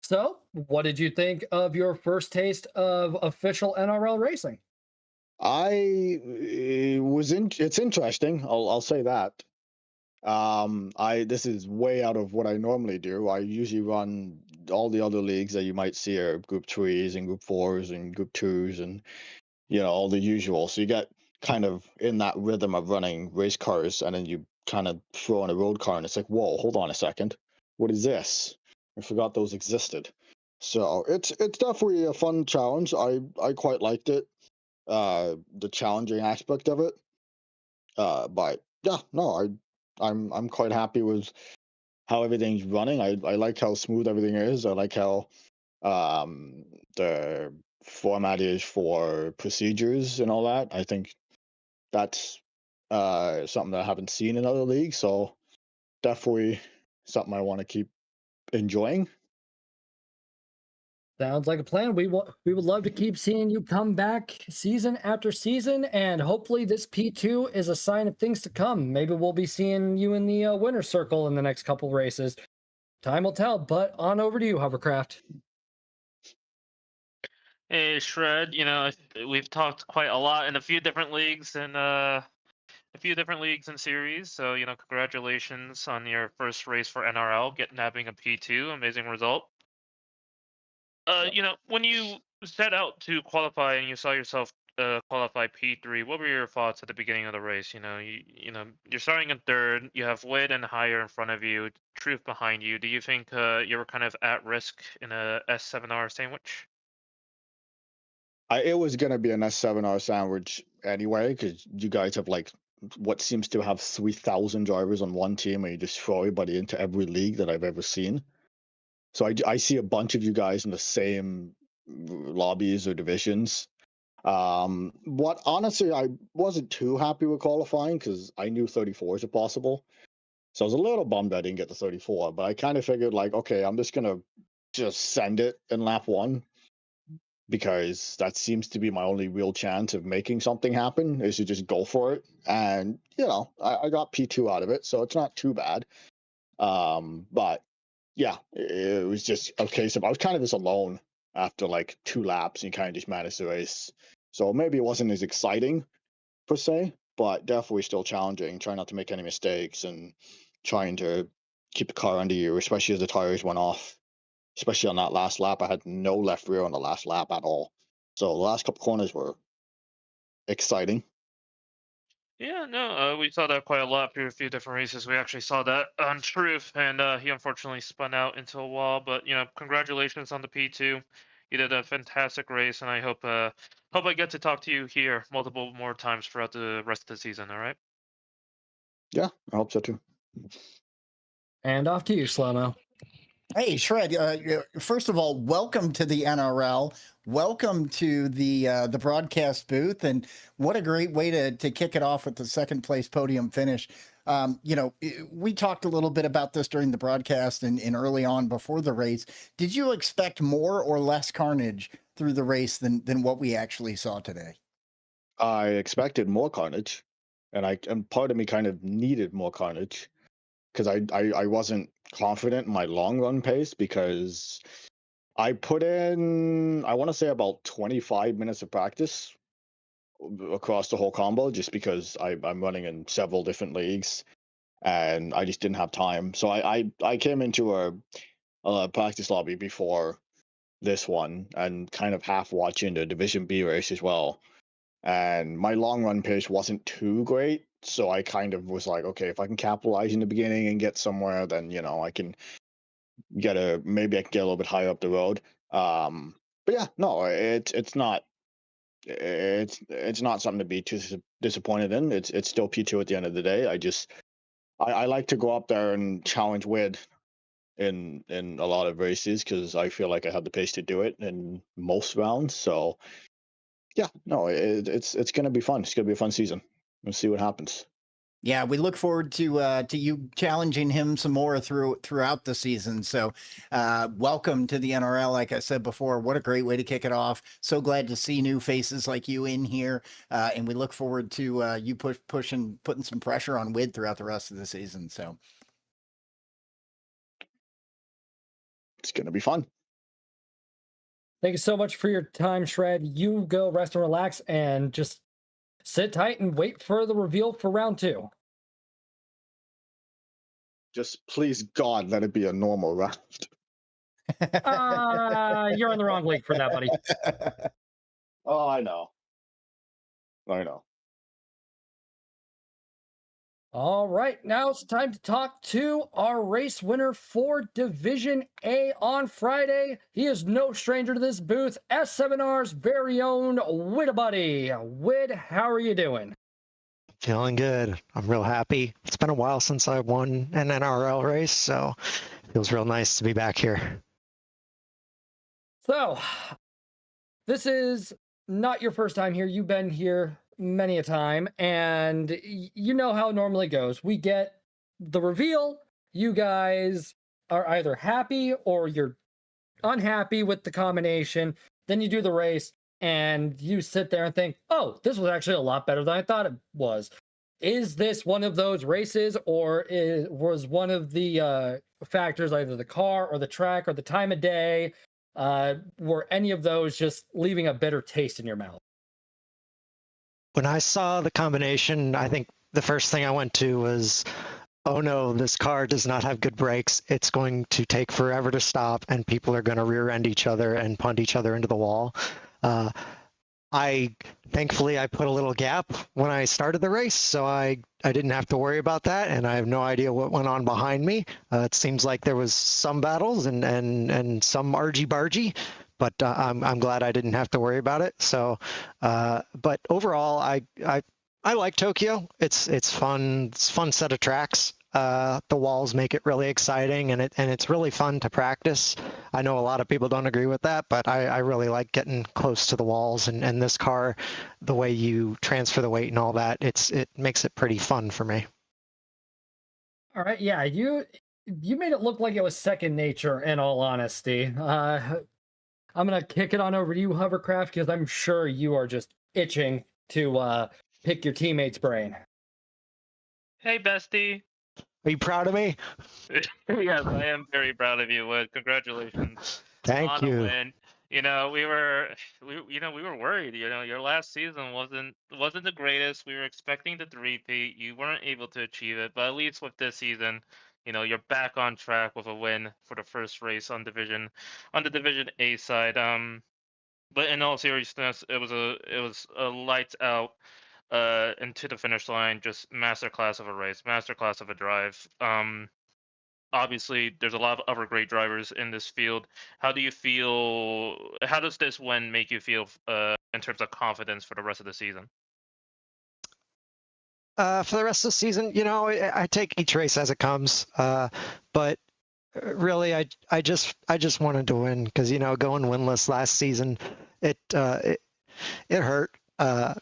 S1: So, what did you think of your first taste of official NRL racing?
S8: It's interesting. I'll say that. I This is way out of what I normally do. I usually run all the other leagues that you might see are Group 3s and Group 4s and Group 2s and all the usual. So you get kind of in that rhythm of running race cars, and then you kind of throw in a road car, and it's like, whoa, hold on a second, what is this? I forgot those existed. So it's definitely a fun challenge. I quite liked it, the challenging aspect of it. But yeah, no, I'm quite happy with how everything's running. I like how smooth everything is. I like how um, the format is for procedures and all that. I think that's something that I haven't seen in other leagues. So definitely something I want to keep enjoying.
S1: Sounds like a plan. We would love to keep seeing you come back season after season, and hopefully this P2 is a sign of things to come. Maybe we'll be seeing you in the winner's circle in the next couple races. Time will tell, but on over to you, Hovercraft.
S3: Hey, Shred. We've talked quite a lot in a few different leagues and series. So, congratulations on your first race for NRL, nabbing a P2. Amazing result. When you set out to qualify and you saw yourself qualify P3, what were your thoughts at the beginning of the race? You're starting in third. You have Wade and Higher in front of you, Truth behind you. Do you think you were kind of at risk in a S7R sandwich?
S8: It was gonna be an S7R sandwich anyway, because you guys have like what seems to have 3,000 drivers on one team, and you just throw everybody into every league that I've ever seen. So I see a bunch of you guys in the same lobbies or divisions. What honestly, I wasn't too happy with qualifying because I knew 34s are possible. So I was a little bummed I didn't get the 34, but I kind of figured like, okay, I'm just gonna just send it in lap one because that seems to be my only real chance of making something happen is to just go for it. And I got P2 out of it, so it's not too bad. But yeah, it was just a case of I was kind of just alone after like 2 laps and kind of just managed the race. So maybe it wasn't as exciting per se, but definitely still challenging, trying not to make any mistakes and trying to keep the car under you, especially as the tires went off. Especially on that last lap, I had no left rear on the last lap at all. So the last couple corners were exciting.
S3: Yeah, no, we saw that quite a lot through a few different races. We actually saw that on Truth, and he unfortunately spun out into a wall. But congratulations on the P2. You did a fantastic race, and I hope I get to talk to you here multiple more times throughout the rest of the season. All right.
S8: Yeah, I hope so too.
S1: And off to you, Slow-Mo.
S2: Hey, Shred. First of all, welcome to the NRL. Welcome to the broadcast booth, and what a great way to kick it off with the second place podium finish. We talked a little bit about this during the broadcast and early on before the race. Did you expect more or less carnage through the race than what we actually saw today?
S8: I expected more carnage, and part of me kind of needed more carnage because I wasn't confident in my long run pace because I put in I want to say about 25 minutes of practice across the whole combo just because I'm running in several different leagues and I just didn't have time. So I came into a practice lobby before this one and kind of half watching the Division B race as well. And my long run pace wasn't too great. So I kind of was like, okay, if I can capitalize in the beginning and get somewhere, then I can maybe I can get a little bit higher up the road. But yeah, no, it's not something to be too disappointed in. It's still P2 at the end of the day. I like to go up there and challenge Wid in a lot of races because I feel like I have the pace to do it in most rounds. So yeah, no, it's gonna be fun. It's gonna be a fun season. We'll see what happens.
S2: Yeah, we look forward to you challenging him some more throughout the season. So, welcome to the NRL. Like I said before, what a great way to kick it off. So glad to see new faces like you in here, and we look forward to you putting some pressure on Wid throughout the rest of the season. So,
S8: it's gonna be fun.
S1: Thank you so much for your time, Shred. You go rest and relax and just sit tight and wait for the reveal for round 2.
S8: Just please God, let it be a normal round.
S1: You're in the wrong league for that, buddy.
S8: Oh, I know.
S1: All right, now it's time to talk to our race winner for Division A on Friday. He is no stranger to this booth, S7R's very own Widabuddy. Wid, how are you doing?
S9: Feeling good. I'm real happy. It's been a while since I won an NRL race, so it feels real nice to be back here.
S1: So, this is not your first time here. You've been here many a time, and you know how it normally goes. We get the reveal. You guys are either happy or you're unhappy with the combination. Then you do the race, and you sit there and think, oh, this was actually a lot better than I thought it was. Is this one of those races, or was one of the factors either the car or the track or the time of day were any of those just leaving a bitter taste in your mouth?
S9: When I saw the combination, I think the first thing I went to was, oh no, this car does not have good brakes. It's going to take forever to stop, and people are going to rear end each other and punt each other into the wall. Thankfully I put a little gap when I started the race, so I didn't have to worry about that, and I have no idea what went on behind me. It seems like there was some battles and some argy-bargy, but I'm glad I didn't have to worry about it. So, but overall, I like Tokyo. It's fun. It's a fun set of tracks. The walls make it really exciting, and it's really fun to practice. I know a lot of people don't agree with that, but I really like getting close to the walls, and this car, the way you transfer the weight and all that, it makes it pretty fun for me.
S1: All right, yeah, you made it look like it was second nature. In all honesty, I'm gonna kick it on over to you, Hovercraft, because I'm sure you are just itching to pick your teammate's brain.
S3: Hey, bestie.
S9: Are you proud of me?
S3: Yes, I am very proud of you, Wood. Congratulations
S9: Thank
S3: on a
S9: you.
S3: win. You know, we were worried. You know, your last season wasn't the greatest. We were expecting the three-peat. You weren't able to achieve it, but at least with this season, you know, you're back on track with a win for the first race on the Division A side. But in all seriousness, it was a lights out into the finish line, just masterclass of a race, masterclass of a drive. Obviously, there's a lot of other great drivers in this field. How do you feel? How does this win make you feel in terms of confidence for the rest of the season?
S9: For the rest of the season, you know, I take each race as it comes. But really, I just wanted to win because, you know, going winless last season, it hurt.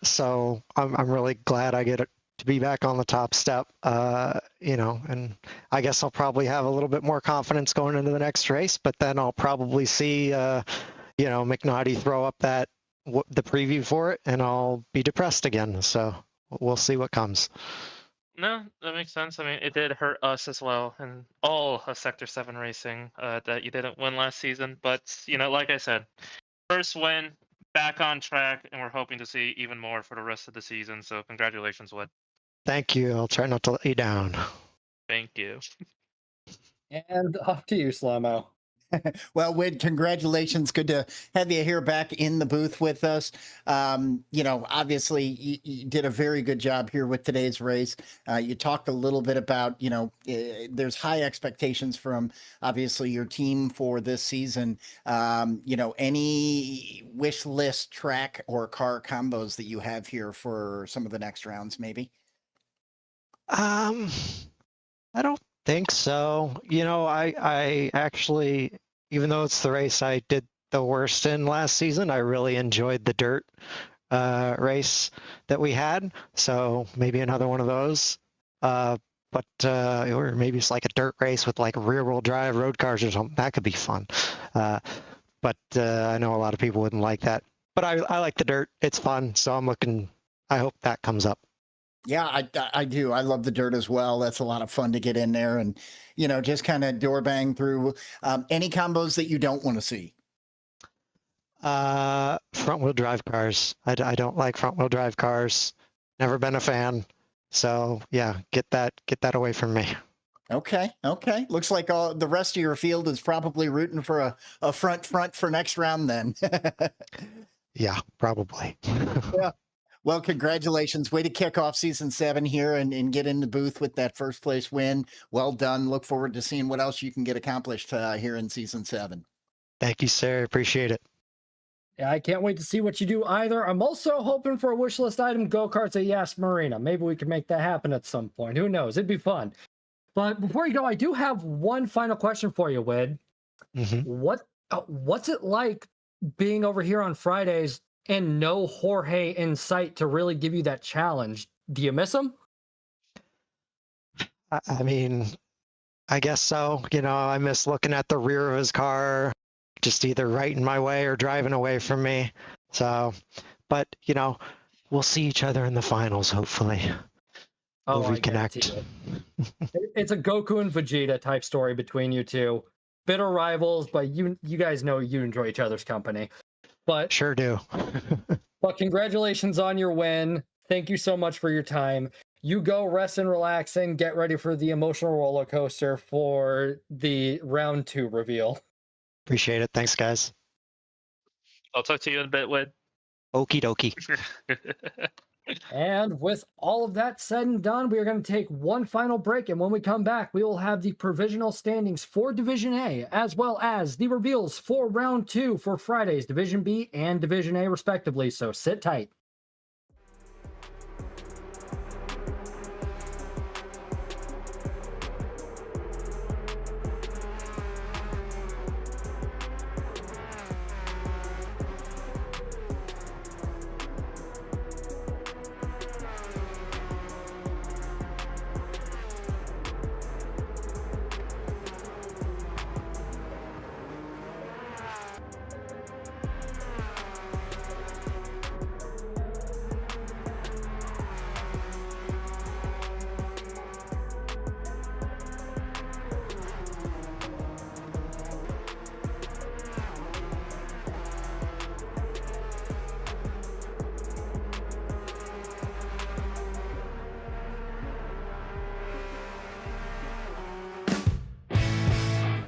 S9: So I'm really glad I get to be back on the top step. You know, and I guess I'll probably have a little bit more confidence going into the next race. But then I'll probably see, you know, McNaughty throw up the preview for it, and I'll be depressed again. So we'll see what comes.
S3: No, that makes sense. I mean, it did hurt us as well, and all of Sector 7 racing that you didn't win last season. But, you know, like I said, first win, back on track, and we're hoping to see even more for the rest of the season. So congratulations, Wood.
S9: Thank you. I'll try not to let you down.
S3: Thank you.
S1: And off to you, Slow-Mo.
S2: Well, Wid, congratulations. Good to have you here back in the booth with us. You know, obviously, you did a very good job here with today's race. You talked a little bit about, you know, there's high expectations from, obviously, your team for this season. You know, any wish list track or car combos that you have here for some of the next rounds, maybe?
S9: I don't think so. You know, I actually, even though it's the race I did the worst in last season, I really enjoyed the dirt race that we had. So maybe another one of those. Or maybe it's like a dirt race with like rear-wheel drive road cars or something. That could be fun. But I know a lot of people wouldn't like that. But I like the dirt. It's fun. So I hope that comes up.
S2: Yeah, I do. I love the dirt as well. That's a lot of fun to get in there and, you know, just kind of door bang through. Any combos that you don't want to see?
S9: Front wheel drive cars. I don't like front wheel drive cars. Never been a fan. So yeah, get that away from me.
S2: Okay. Looks like the rest of your field is probably rooting for a front for next round then.
S9: Yeah, probably.
S2: Yeah. Well, congratulations. Way to kick off season 7 here and get in the booth with that first place win. Well done. Look forward to seeing what else you can get accomplished here in season 7.
S9: Thank you, sir. Appreciate it.
S1: Yeah, I can't wait to see what you do either. I'm also hoping for a wish list item, go-karts at Yas Marina. Maybe we can make that happen at some point. Who knows? It'd be fun. But before you go, I do have one final question for you, Wid.
S9: Mm-hmm.
S1: What's it like being over here on Fridays and no Jorge in sight to really give you that challenge? Do you miss him?
S9: I mean, I guess so. You know, I miss looking at the rear of his car, just either right in my way or driving away from me. So, but, you know, we'll see each other in the finals, hopefully. We'll reconnect.
S1: It's a Goku and Vegeta type story between you two. bitter rivals, but you guys know you enjoy each other's company. But
S9: Sure do.
S1: but congratulations on your win. Thank you so much for your time. You go rest and relax and get ready for the emotional roller coaster for the round 2 reveal.
S9: Appreciate it. Thanks, guys.
S3: I'll talk to you in a bit, Wade.
S9: Okie dokie.
S1: And with all of that said and done, we are going to take one final break. And when we come back, we will have the provisional standings for Division A, as well as the reveals for round 2 for Friday's Division B and Division A, respectively. So sit tight.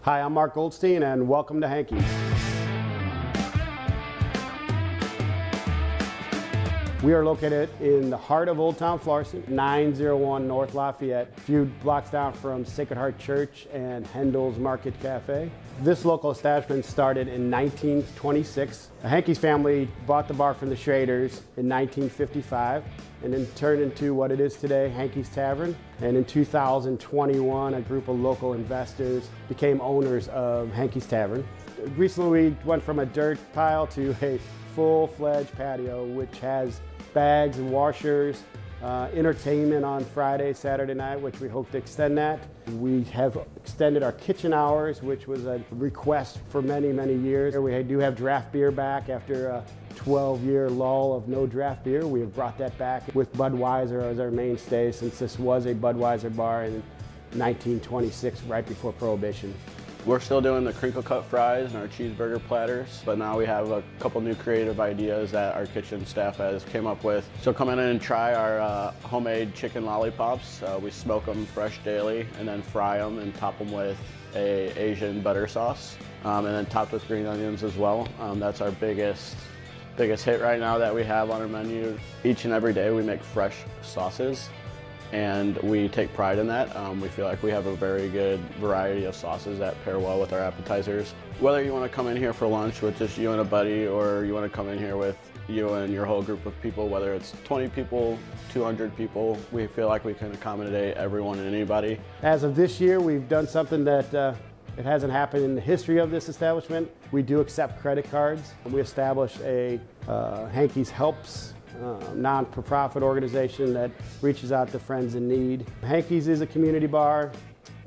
S10: Hi, I'm Mark Goldstein, and welcome to Hanky's. We are located in the heart of Old Town Florissant, 901 North Lafayette, a few blocks down from Sacred Heart Church and Hendel's Market Cafe. This local establishment started in 1926. The Hanky's family bought the bar from the Schraders in 1955 and then turned into what it is today, Hanky's Tavern. And in 2021, a group of local investors became owners of Hanky's Tavern. Recently, we went from a dirt pile to a full-fledged patio, which has bags and washers, entertainment on Friday, Saturday night, which we hope to extend that. We have extended our kitchen hours, which was a request for many, many years. We do have draft beer back after a 12-year lull of no draft beer. We have brought that back with Budweiser as our mainstay, since this was a Budweiser bar in 1926, right before Prohibition.
S11: We're still doing the crinkle cut fries and our cheeseburger platters, but now we have a couple new creative ideas that our kitchen staff has came up with. So come in and try our homemade chicken lollipops. We smoke them fresh daily and then fry them and top them with a Asian butter sauce, and then topped with green onions as well. That's our biggest hit right now that we have on our menu. Each and every day we make fresh sauces, and we take pride in that. We feel like we have a very good variety of sauces that pair well with our appetizers. Whether you want to come in here for lunch with just you and a buddy, or you want to come in here with you and your whole group of people, whether it's 20 people, 200 people, we feel like we can accommodate everyone and anybody.
S10: As of this year, we've done something that it hasn't happened in the history of this establishment. We do accept credit cards. We established a Hanky's Helps non-for-profit organization that reaches out to friends in need. Hanky's is a community bar.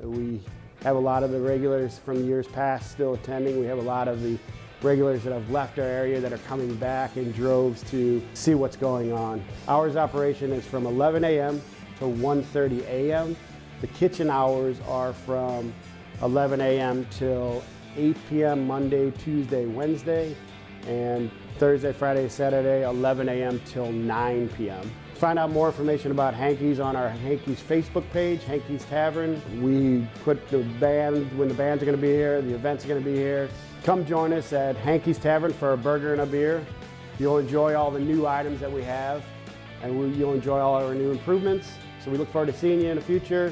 S10: We have a lot of the regulars from years past still attending. We have a lot of the regulars that have left our area that are coming back in droves to see what's going on. Hours of operation is from 11 a.m. to 1:30 a.m. The kitchen hours are from 11 a.m. till 8 p.m. Monday, Tuesday, Wednesday, and Thursday, Friday, Saturday, 11 a.m. till 9 p.m. Find out more information about Hanky's on our Hanky's Facebook page, Hanky's Tavern. We put the band, when the bands are going to be here, the events are going to be here. Come join us at Hanky's Tavern for a burger and a beer. You'll enjoy all the new items that we have, and you'll enjoy all our new improvements. So we look forward to seeing you in the future.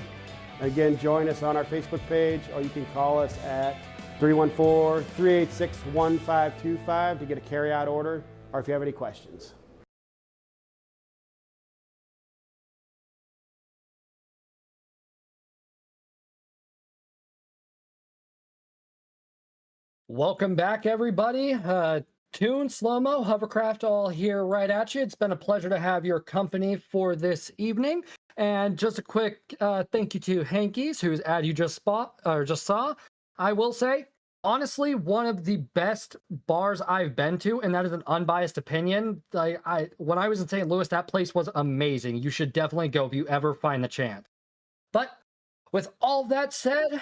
S10: Again, join us on our Facebook page, or you can call us at 314-386-1525 to get a carry-out order, or if you have any questions.
S1: Welcome back, everybody. Toon, Slow-Mo, Hovercraft, all here right at you. It's been a pleasure to have your company for this evening. And just a quick thank you to Hanky's, whose ad you just saw. I will say, honestly, one of the best bars I've been to, and that is an unbiased opinion. When I was in St. Louis, that place was amazing. You should definitely go if you ever find the chance. But with all that said,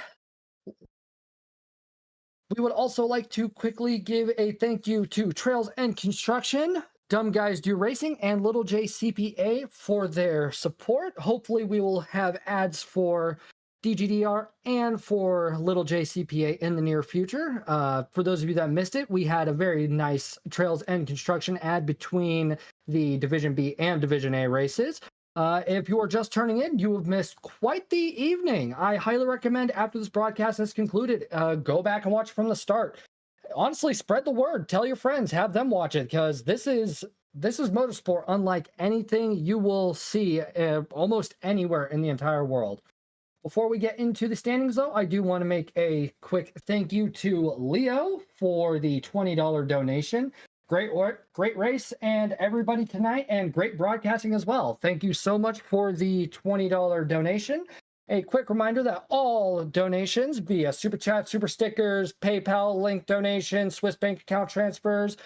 S1: We would also like to quickly give a thank you to Trails and Construction, Dumb Guys Do Racing, and Little J CPA for their support. Hopefully we will have ads for DGDR and for Little J CPA in the near future. For those of you that missed it, we had a very nice Trails and Construction ad between the Division B and Division A races. If you are just turning in, you have missed quite the evening. I highly recommend after this broadcast has concluded, go back and watch from the start. Honestly, spread the word. Tell your friends, have them watch it, because this is motorsport unlike anything you will see almost anywhere in the entire world. Before we get into the standings, though, I do want to make a quick thank you to Leo for the $20 donation. Great work, great race, and everybody tonight, and great broadcasting as well. Thank you so much for the $20 donation. A quick reminder that all donations via Super Chat, Super Stickers, PayPal link donations, Swiss bank account transfers,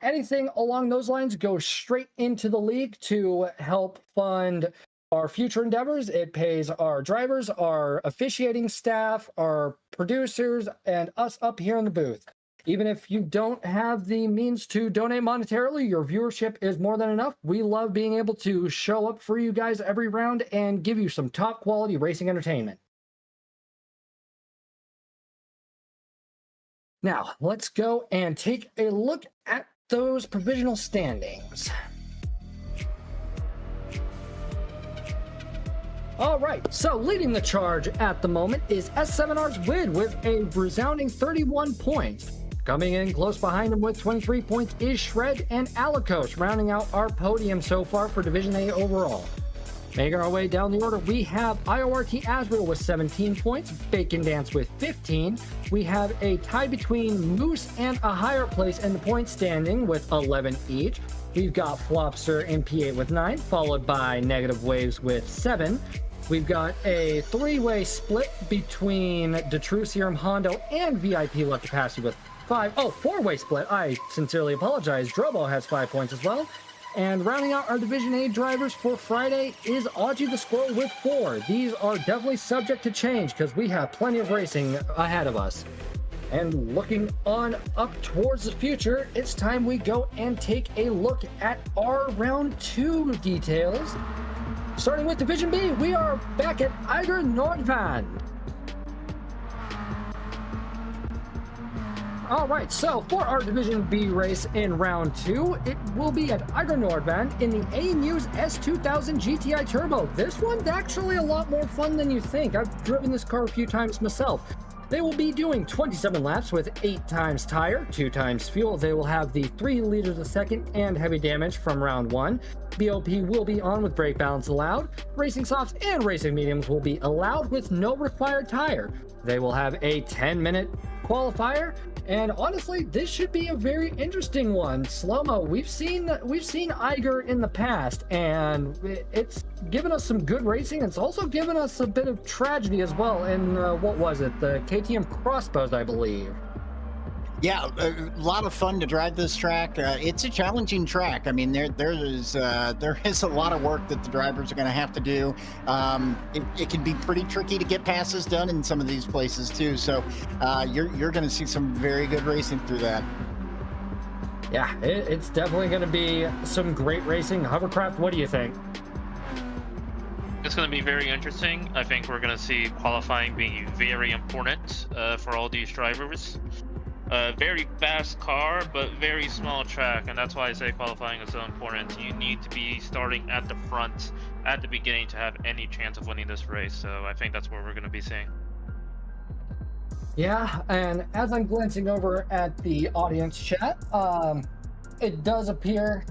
S1: anything along those lines goes straight into the league to help fund our future endeavors. It pays our drivers, our officiating staff, our producers, and us up here in the booth. Even if you don't have the means to donate monetarily, your viewership is more than enough. We love being able to show up for you guys every round and give you some top quality racing entertainment. Now, let's go and take a look at those provisional standings. All right, so leading the charge at the moment is S7R's Wid with a resounding 31 points. Coming in close behind him with 23 points is Shred and Alikos, rounding out our podium so far for Division A overall. Making our way down the order, we have IORT Asriel with 17 points, Bacon Dance with 15. We have a tie between Moose and a higher place in the point standing with 11 each. We've got Flopster in P8 with 9, followed by Negative Waves with 7. We've got a three-way split between Detrue Serum Hondo and VIP Luck Capacity with 5. Oh, four-way split. I sincerely apologize. Drobo has 5 points as well. And rounding out our Division A drivers for Friday is Audrey the Squirrel with 4. These are definitely subject to change because we have plenty of racing ahead of us. And looking on up towards the future, it's time we go and take a look at our round 2 details. Starting with Division B, we are back at Eiger Nordvan. All right, so for our Division B race in round 2, it will be at Eiger Nordvan in the AMU's S2000 GTI Turbo. This one's actually a lot more fun than you think. I've driven this car a few times myself. They will be doing 27 laps with 8 times tire, 2 times fuel. They will have the 3 liters a second and heavy damage from round 1. BOP will be on with brake balance allowed. Racing softs and racing mediums will be allowed with no required tire. They will have a 10-minute qualifier. And honestly, this should be a very interesting one. Slow-mo, we've seen Eiger in the past, and it's given us some good racing. It's also given us a bit of tragedy as well in, what was it, the KTM Crossbows, I believe.
S2: Yeah, a lot of fun to drive this track. It's a challenging track. I mean, there is a lot of work that the drivers are going to have to do. It can be pretty tricky to get passes done in some of these places too. So you're going to see some very good racing through that.
S1: Yeah, it's definitely going to be some great racing. Hovercraft, what do you think?
S3: It's going to be very interesting. I think we're going to see qualifying being very important for all these drivers. Very fast car, but very small track, and that's why I say qualifying is so important. You need to be starting at the front at the beginning to have any chance of winning this race, so I think that's what we're going to be seeing.
S1: Yeah, and as I'm glancing over at the audience chat, it does appear,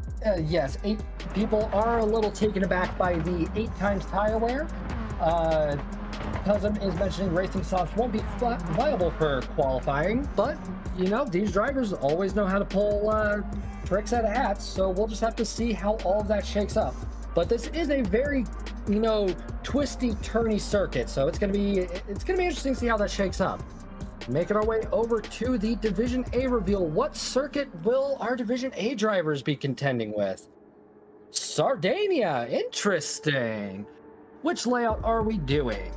S1: yes, 8 people are a little taken aback by the 8 times tire wear. Cousin is mentioning racing softs won't be viable for qualifying, but you know, these drivers always know how to pull tricks out of hats, so we'll just have to see how all of that shakes up. But this is a very, you know, twisty, turny circuit, so it's gonna be interesting to see how that shakes up. Making our way over to the Division A reveal. What circuit will our Division A drivers be contending with? Sardinia, interesting. Which layout are we doing?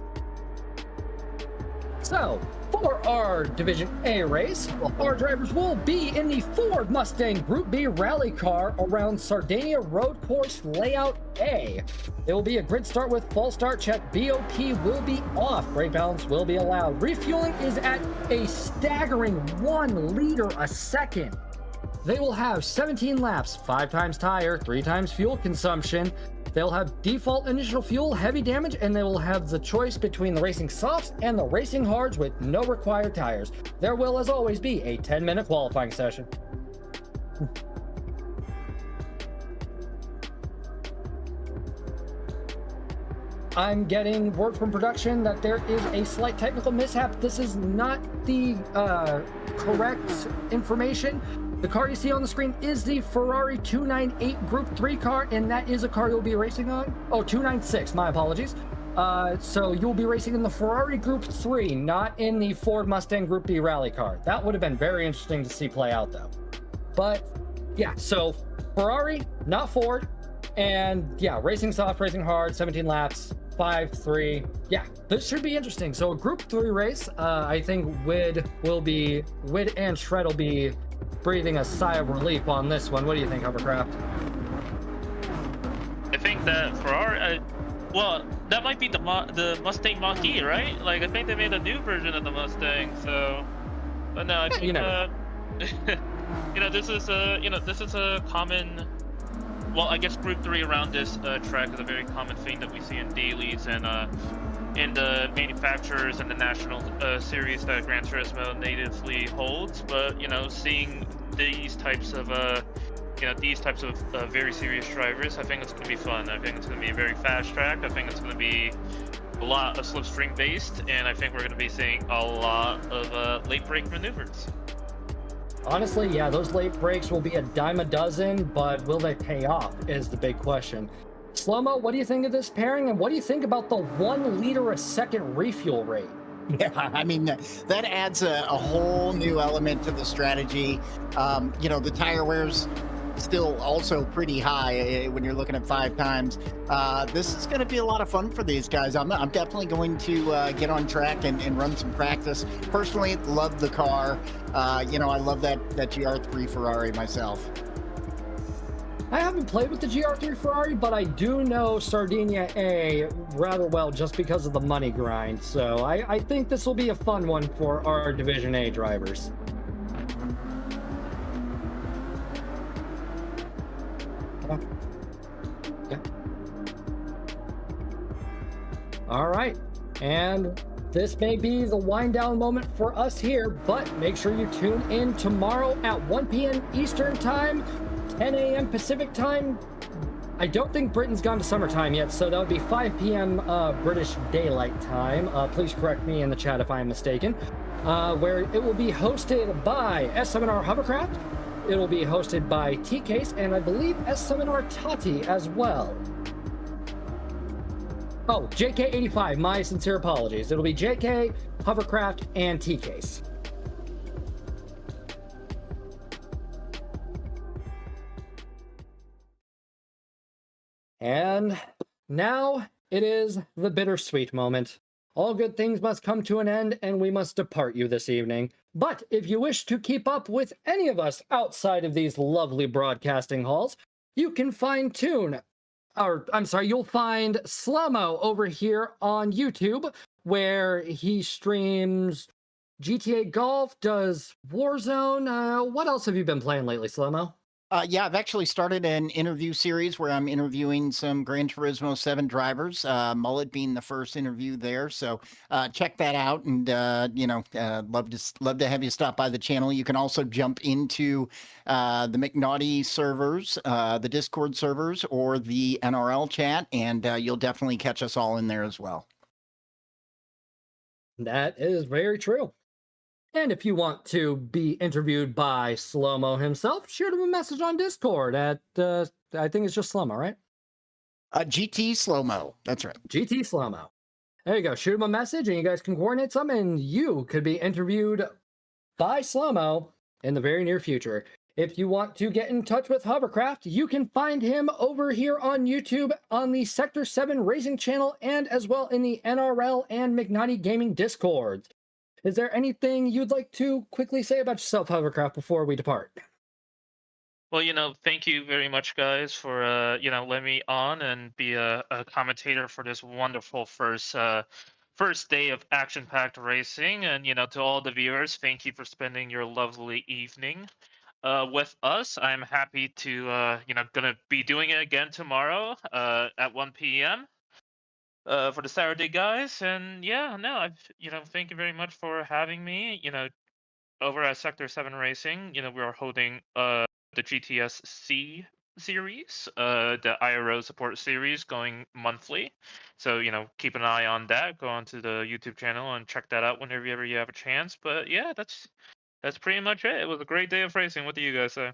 S1: So, For our Division A race, our drivers will be in the Ford Mustang Group B rally car around Sardinia Road Course Layout A. It will be a grid start with false start check. BOP will be off. Brake balance will be allowed. Refueling is at a staggering 1 liter a second. They will have 17 laps, 5 times tire, 3 times fuel consumption. They'll have default initial fuel, heavy damage, and they will have the choice between the racing softs and the racing hards with no required tires. There will, as always, be a 10-minute qualifying session. I'm getting word from production that there is a slight technical mishap. This is not the correct information. The car you see on the screen is the Ferrari 298 Group 3 car, and that is a car you'll be racing on. Oh, 296, my apologies. So you'll be racing in the Ferrari Group 3, not in the Ford Mustang Group B rally car. That would have been very interesting to see play out, though. But, yeah, so Ferrari, not Ford. And, yeah, racing soft, racing hard, 17 laps, 5-3. Yeah, this should be interesting. So a Group 3 race, I think Wid and Shred will be breathing a sigh of relief on this one. What do you think, Hovercraft?
S3: I think that Ferrari, well, that might be the Mustang Mach-E, right? Like, I think they made a new version of the Mustang, so. But no, I think, this is a common. Well, I guess Group 3 around this track is a very common thing that we see in dailies and in the manufacturers and the national series that Gran Turismo natively holds. But seeing these types of very serious drivers, I think it's going to be fun. I think it's going to be a very fast track. I think it's going to be a lot of slipstream based, and I think we're going to be seeing a lot of late brake maneuvers.
S1: Honestly, yeah, those late breaks will be a dime a dozen, but will they pay off is the big question. Slow-mo, what do you think of this pairing, and what do you think about the 1 liter a second refuel rate?
S2: Yeah, I mean, that adds a whole new element to the strategy. The tire wear's still also pretty high when you're looking at 5 times. This is going to be a lot of fun for these guys. I'm definitely going to get on track and run some practice. Personally, love the car. I love that GR3 Ferrari myself.
S1: I haven't played with the GR3 Ferrari, but I do know Sardinia A rather well just because of the money grind. So I think this will be a fun one for our Division A drivers. Yeah. All right, and this may be the wind down moment for us here, but make sure you tune in tomorrow at 1 p.m. Eastern Time, 10 a.m. Pacific Time. I don't think Britain's gone to summertime yet, so that would be 5 p.m. British Daylight Time. Please correct me in the chat if I am mistaken. Where it will be hosted by S7R Hovercraft. It will be hosted by T-Case, and I believe S7R Tati as well. Oh, JK85, my sincere apologies. It'll be JK, Hovercraft, and T-Case. And now it is the bittersweet moment. All good things must come to an end, and we must depart you this evening. But if you wish to keep up with any of us outside of these lovely broadcasting halls, you can find you'll find Slow-mo over here on YouTube, where he streams GTA Golf, does Warzone. What else have you been playing lately, Slow-mo?
S2: Yeah, I've actually started an interview series where I'm interviewing some Gran Turismo 7 drivers, Mullet being the first interview there. So check that out, and love to have you stop by the channel. You can also jump into the McNaughty servers, the Discord servers, or the NRL chat, and you'll definitely catch us all in there as well.
S1: That is very true. And if you want to be interviewed by Slow-mo himself, shoot him a message on Discord at, I think it's just Slow-mo, right?
S2: GT Slow-mo, that's right.
S1: GT Slow-mo. There you go. Shoot him a message and you guys can coordinate something, and you could be interviewed by Slow-mo in the very near future. If you want to get in touch with Hovercraft, you can find him over here on YouTube on the Sector 7 Racing channel, and as well in the NRL and McNaughty Gaming Discords. is there anything you'd like to quickly say about yourself, Hovercraft, before we depart?
S3: Well, thank you very much, guys, for letting me on and be a commentator for this wonderful first day of action-packed racing. And to all the viewers, thank you for spending your lovely evening with us. I'm happy to gonna be doing it again tomorrow at 1 p.m. For the Saturday guys. And yeah, no, thank you very much for having me. Over at Sector 7 Racing, we are holding the GTS-C series, the IRO support series going monthly. So, keep an eye on that. Go onto the YouTube channel and check that out whenever you have a chance. But yeah, that's pretty much it. It was a great day of racing. What do you guys say?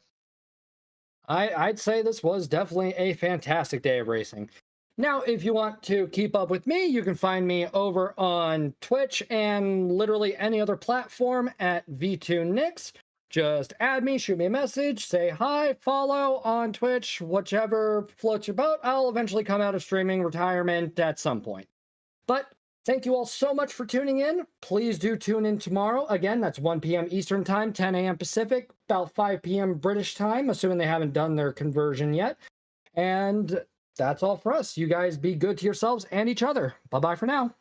S1: I'd say this was definitely a fantastic day of racing. Now, if you want to keep up with me, you can find me over on Twitch and literally any other platform at V2Nix. Just add me, shoot me a message, say hi, follow on Twitch, whichever floats your boat. I'll eventually come out of streaming retirement at some point. But thank you all so much for tuning in. Please do tune in tomorrow. Again, that's 1 p.m. Eastern Time, 10 a.m. Pacific, about 5 p.m. British Time, assuming they haven't done their conversion yet. And that's all for us. You guys be good to yourselves and each other. Bye-bye for now.